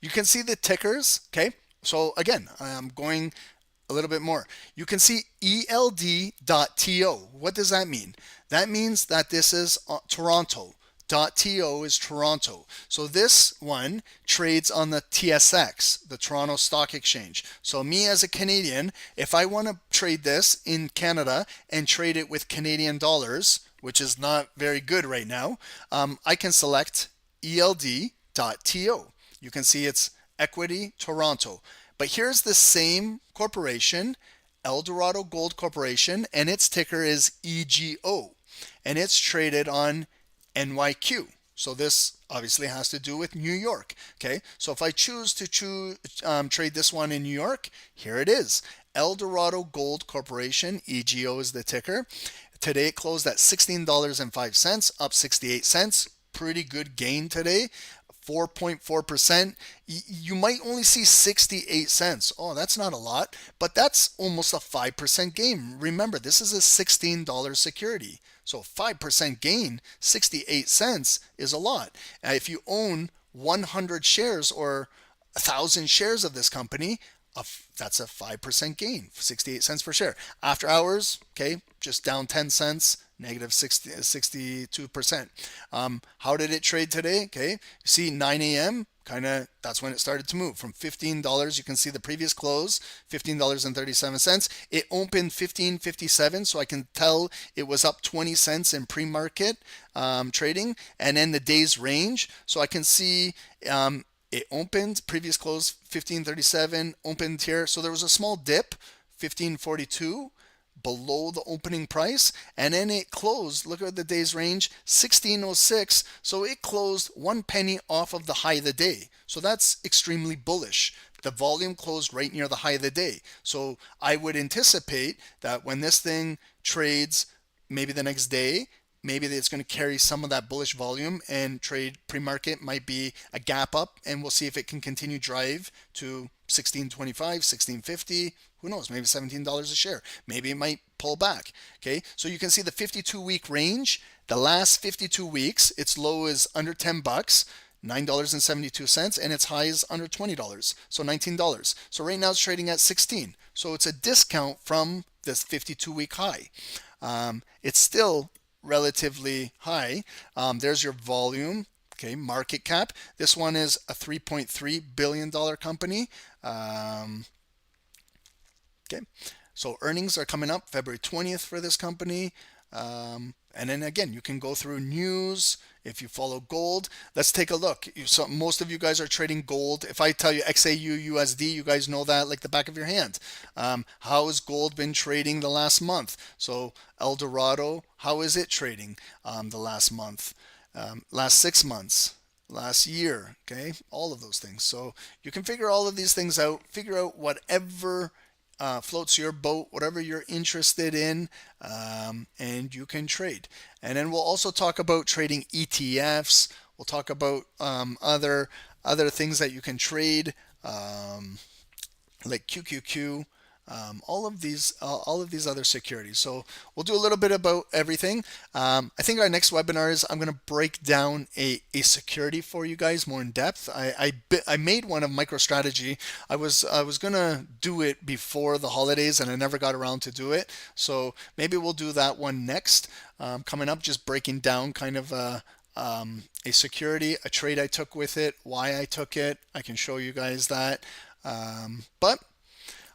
you can see the tickers. Okay, so again, I'm going a little bit more. You can see ELD.TO. What does that mean? That means that this is Toronto. .TO is Toronto. So this one trades on the TSX, the Toronto Stock Exchange. So me as a Canadian, if I want to trade this in Canada and trade it with Canadian dollars, which is not very good right now, I can select ELD.TO. You can see it's Equity Toronto. But here's the same corporation, El Dorado Gold Corporation, and its ticker is EGO. And it's traded on NYQ. So this obviously has to do with New York. Okay, so if I choose to trade this one in New York, here it is. El Dorado Gold Corporation, EGO is the ticker. Today it closed at $16.05, up 68 cents. Pretty good gain today, 4.4%. You might only see 68 cents. Oh, that's not a lot, but that's almost a 5% gain. Remember, this is a $16 security. So 5% gain, 68 cents is a lot. If you own 100 shares or 1,000 shares of this company, that's a 5% gain, 68 cents per share. After hours, okay, just down 10 cents, negative 62%. How did it trade today? Okay, you see 9 a.m., that's when it started to move from $15. You can see the previous close, $15.37. It opened $15.57, so I can tell it was up 20 cents in pre-market trading. And then the day's range, so I can see it opened, previous close 1537, opened here. So there was a small dip, 1542 below the opening price, and then it closed, look at the day's range, 1606. So it closed 1 penny off of the high of the day. So that's extremely bullish. The volume closed right near the high of the day. So I would anticipate that when this thing trades maybe the next day, maybe it's going to carry some of that bullish volume, and trade pre-market might be a gap up, and we'll see if it can continue drive to 16.25, 16.50. Who knows? Maybe $17 a share. Maybe it might pull back. Okay, so you can see the 52-week range. The last 52 weeks, its low is under 10 bucks. $9.72, and its high is under $20, so $19. So right now it's trading at 16. So it's a discount from this 52-week high. It's still relatively high. There's your volume. Okay, market cap. This one is a $3.3 billion company. Okay, so earnings are coming up February 20th for this company. And then again, you can go through news. If you follow gold, let's take a look. So most of you guys are trading gold. If I tell you XAU USD, you guys know that like the back of your hand. How has gold been trading the last month? So El Dorado, how is it trading the last month, last 6 months, last year? Okay, all of those things. So you can figure all of these things out. Figure out whatever floats your boat, whatever you're interested in, and you can trade. And then we'll also talk about trading ETFs. We'll talk about other things that you can trade, like QQQ. All of these other securities. So we'll do a little bit about everything. I think our next webinar is I'm going to break down a security for you guys more in depth. I made one of MicroStrategy. I was going to do it before the holidays, and I never got around to do it. So maybe we'll do that one next. Coming up, just breaking down kind of a security, a trade I took with it, why I took it. I can show you guys that. But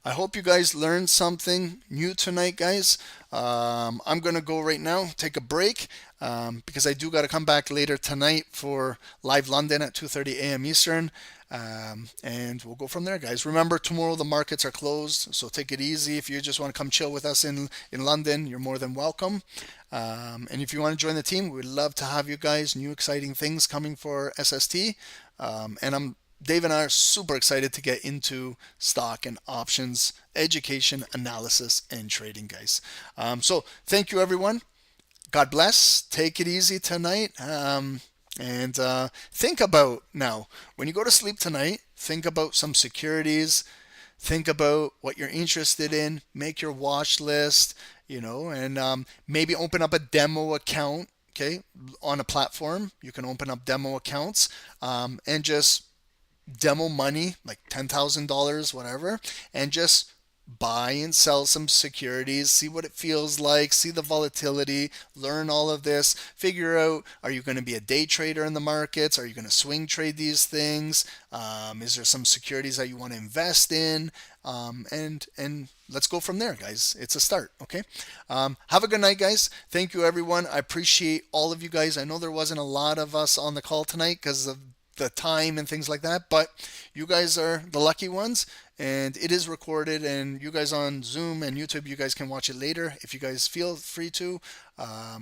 I hope you guys learned something new tonight, guys. I'm going to go right now, take a break, because I do got to come back later tonight for Live London at 2:30 a.m. Eastern. And we'll go from there, guys. Remember, tomorrow the markets are closed, so take it easy. If you just want to come chill with us in London, you're more than welcome. And if you want to join the team, we'd love to have you guys. New exciting things coming for SST. And Dave and I are super excited to get into stock and options, education, analysis, and trading, guys. So thank you, everyone. God bless. Take it easy tonight. And think about now, when you go to sleep tonight, think about some securities. Think about what you're interested in. Make your watch list, and maybe open up a demo account, okay, on a platform. You can open up demo accounts and just demo money, like $10,000, whatever, and just buy and sell some securities, see what it feels like, see the volatility, learn all of this, figure out, are you going to be a day trader in the markets? Are you going to swing trade these things? Is there some securities that you want to invest in? And let's go from there, guys. It's a start, okay? Have a good night, guys. Thank you, everyone. I appreciate all of you guys. I know there wasn't a lot of us on the call tonight because of the time and things like that, but you guys are the lucky ones, and it is recorded, and you guys on Zoom and YouTube, you guys can watch it later if you guys feel free to.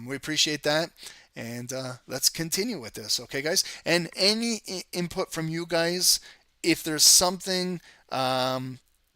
We appreciate that, and let's continue with this, okay, guys? And any input from you guys, if there's something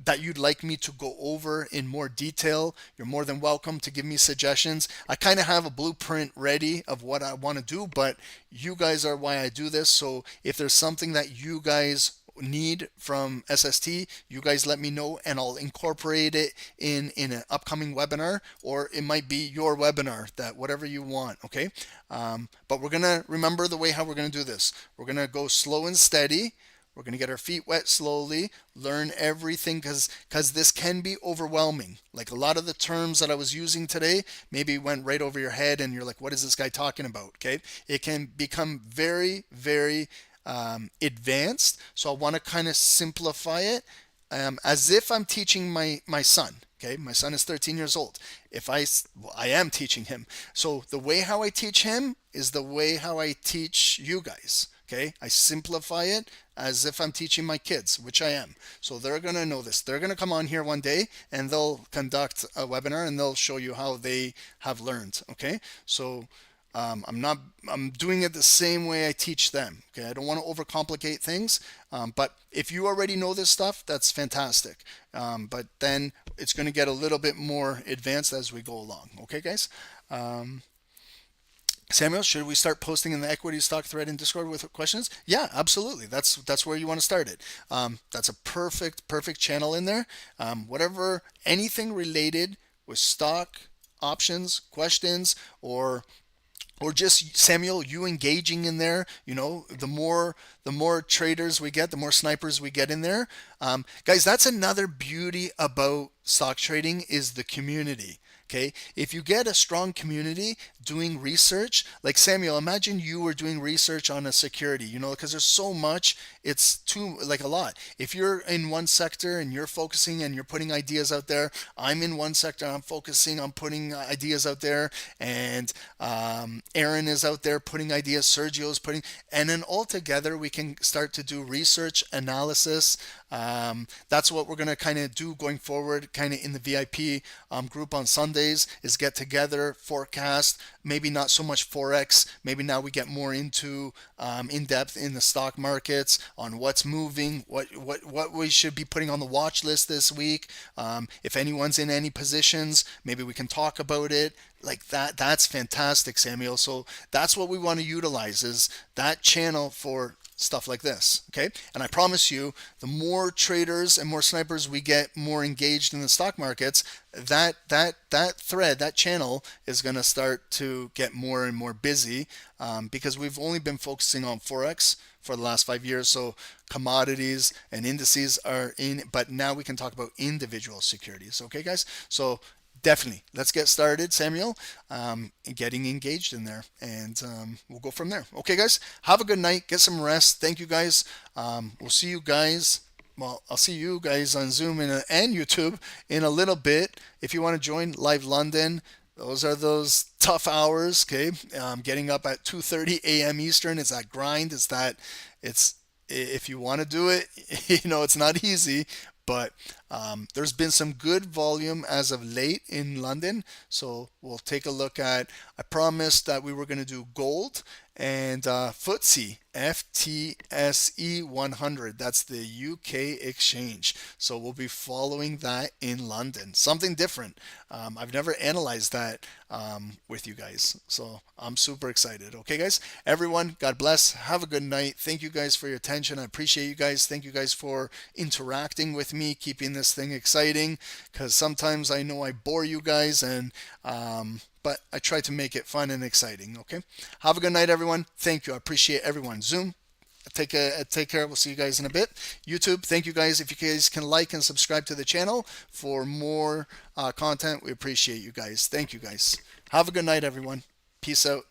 that you'd like me to go over in more detail, you're more than welcome to give me suggestions. I kind of have a blueprint ready of what I want to do, but you guys are why I do this. So if there's something that you guys need from SST, you guys let me know, and I'll incorporate it in an upcoming webinar, or it might be your webinar, that whatever you want, okay? But we're gonna remember the way how we're gonna do this. We're gonna go slow and steady. We're going to get our feet wet slowly, learn everything, because this can be overwhelming. Like a lot of the terms that I was using today maybe went right over your head, and you're like, what is this guy talking about? Okay, it can become very, very advanced. So I want to kind of simplify it as if I'm teaching my son. Okay, my son is 13 years old. I am teaching him. So the way how I teach him is the way how I teach you guys. Okay, I simplify it as if I'm teaching my kids, which I am. So they're going to know this. They're going to come on here one day and they'll conduct a webinar and they'll show you how they have learned. Okay, so I'm doing it the same way I teach them. Okay, I don't want to overcomplicate things, but if you already know this stuff, that's fantastic. But then it's going to get a little bit more advanced as we go along. Okay, guys. Samuel, should we start posting in the equity stock thread in Discord with questions? Yeah, absolutely. That's where you want to start it. That's a perfect channel in there. Whatever, anything related with stock, options, questions, or just Samuel, you engaging in there. You know, the more traders we get, the more snipers we get in there. Guys, that's another beauty about stock trading is the community. Okay, if you get a strong community doing research, like Samuel, imagine you were doing research on a security, you know, because there's so much, it's too, like a lot. If you're in one sector and you're focusing and you're putting ideas out there, I'm in one sector, I'm focusing on putting ideas out there, and Aaron is out there putting ideas, Sergio's putting, and then all together we can start to do research, analysis. That's what we're going to kind of do going forward, kind of in the VIP group on Sundays, is get together, forecast, maybe not so much Forex, maybe now we get more into in depth in the stock markets on what's moving, what we should be putting on the watch list this week. If anyone's in any positions, maybe we can talk about it. Like that's fantastic, Samuel. So that's what we want to utilize, is that channel for stuff like this. Okay, and I promise you, the more traders and more snipers we get more engaged in the stock markets, that thread, that channel is going to start to get more and more busy, because we've only been focusing on Forex for the last 5 years. So commodities and indices are in, but now we can talk about individual securities. Okay, guys. So definitely, let's get started, Samuel, getting engaged in there, and we'll go from there. Okay, guys, have a good night, get some rest. Thank you, guys. We'll see you guys. Well, I'll see you guys on Zoom and YouTube in a little bit. If you want to join Live London, those are those tough hours. Okay, getting up at 2:30 a.m. Eastern. It's that grind. It's if you want to do it, you know, it's not easy. But there's been some good volume as of late in London. So we'll take a look at, I promised that we were going to do gold and FTSE, FTSE 100. That's the UK exchange. So we'll be following that in London. Something different. I've never analyzed that with you guys. So I'm super excited. Okay, guys? Everyone, God bless. Have a good night. Thank you guys for your attention. I appreciate you guys. Thank you guys for interacting with me, keeping this thing exciting, because sometimes I know I bore you guys, and but I try to make it fun and exciting. Okay, have a good night, everyone. Thank you. I appreciate everyone. Zoom, take care. We'll see you guys in a bit. YouTube, thank you guys. If you guys can like and subscribe to the channel for more content, we appreciate you guys. Thank you, guys. Have a good night, everyone. Peace out.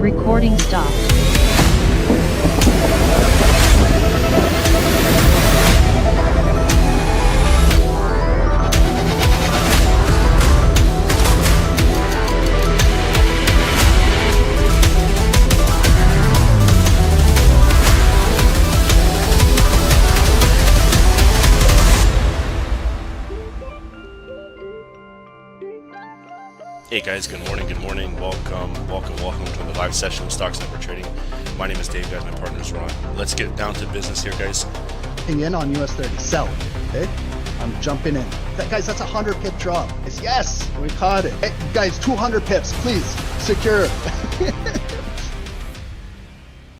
Recording stopped. Hey guys, good morning, welcome to the live session of Stock Sniper Trading. My name is Dave, guys, my partner is Ron. Let's get down to business here, guys. In on US 30, sell. Okay, I'm jumping in. Guys, that's a 100 pip drop. Yes, we caught it. Hey, guys, 200 pips, please secure.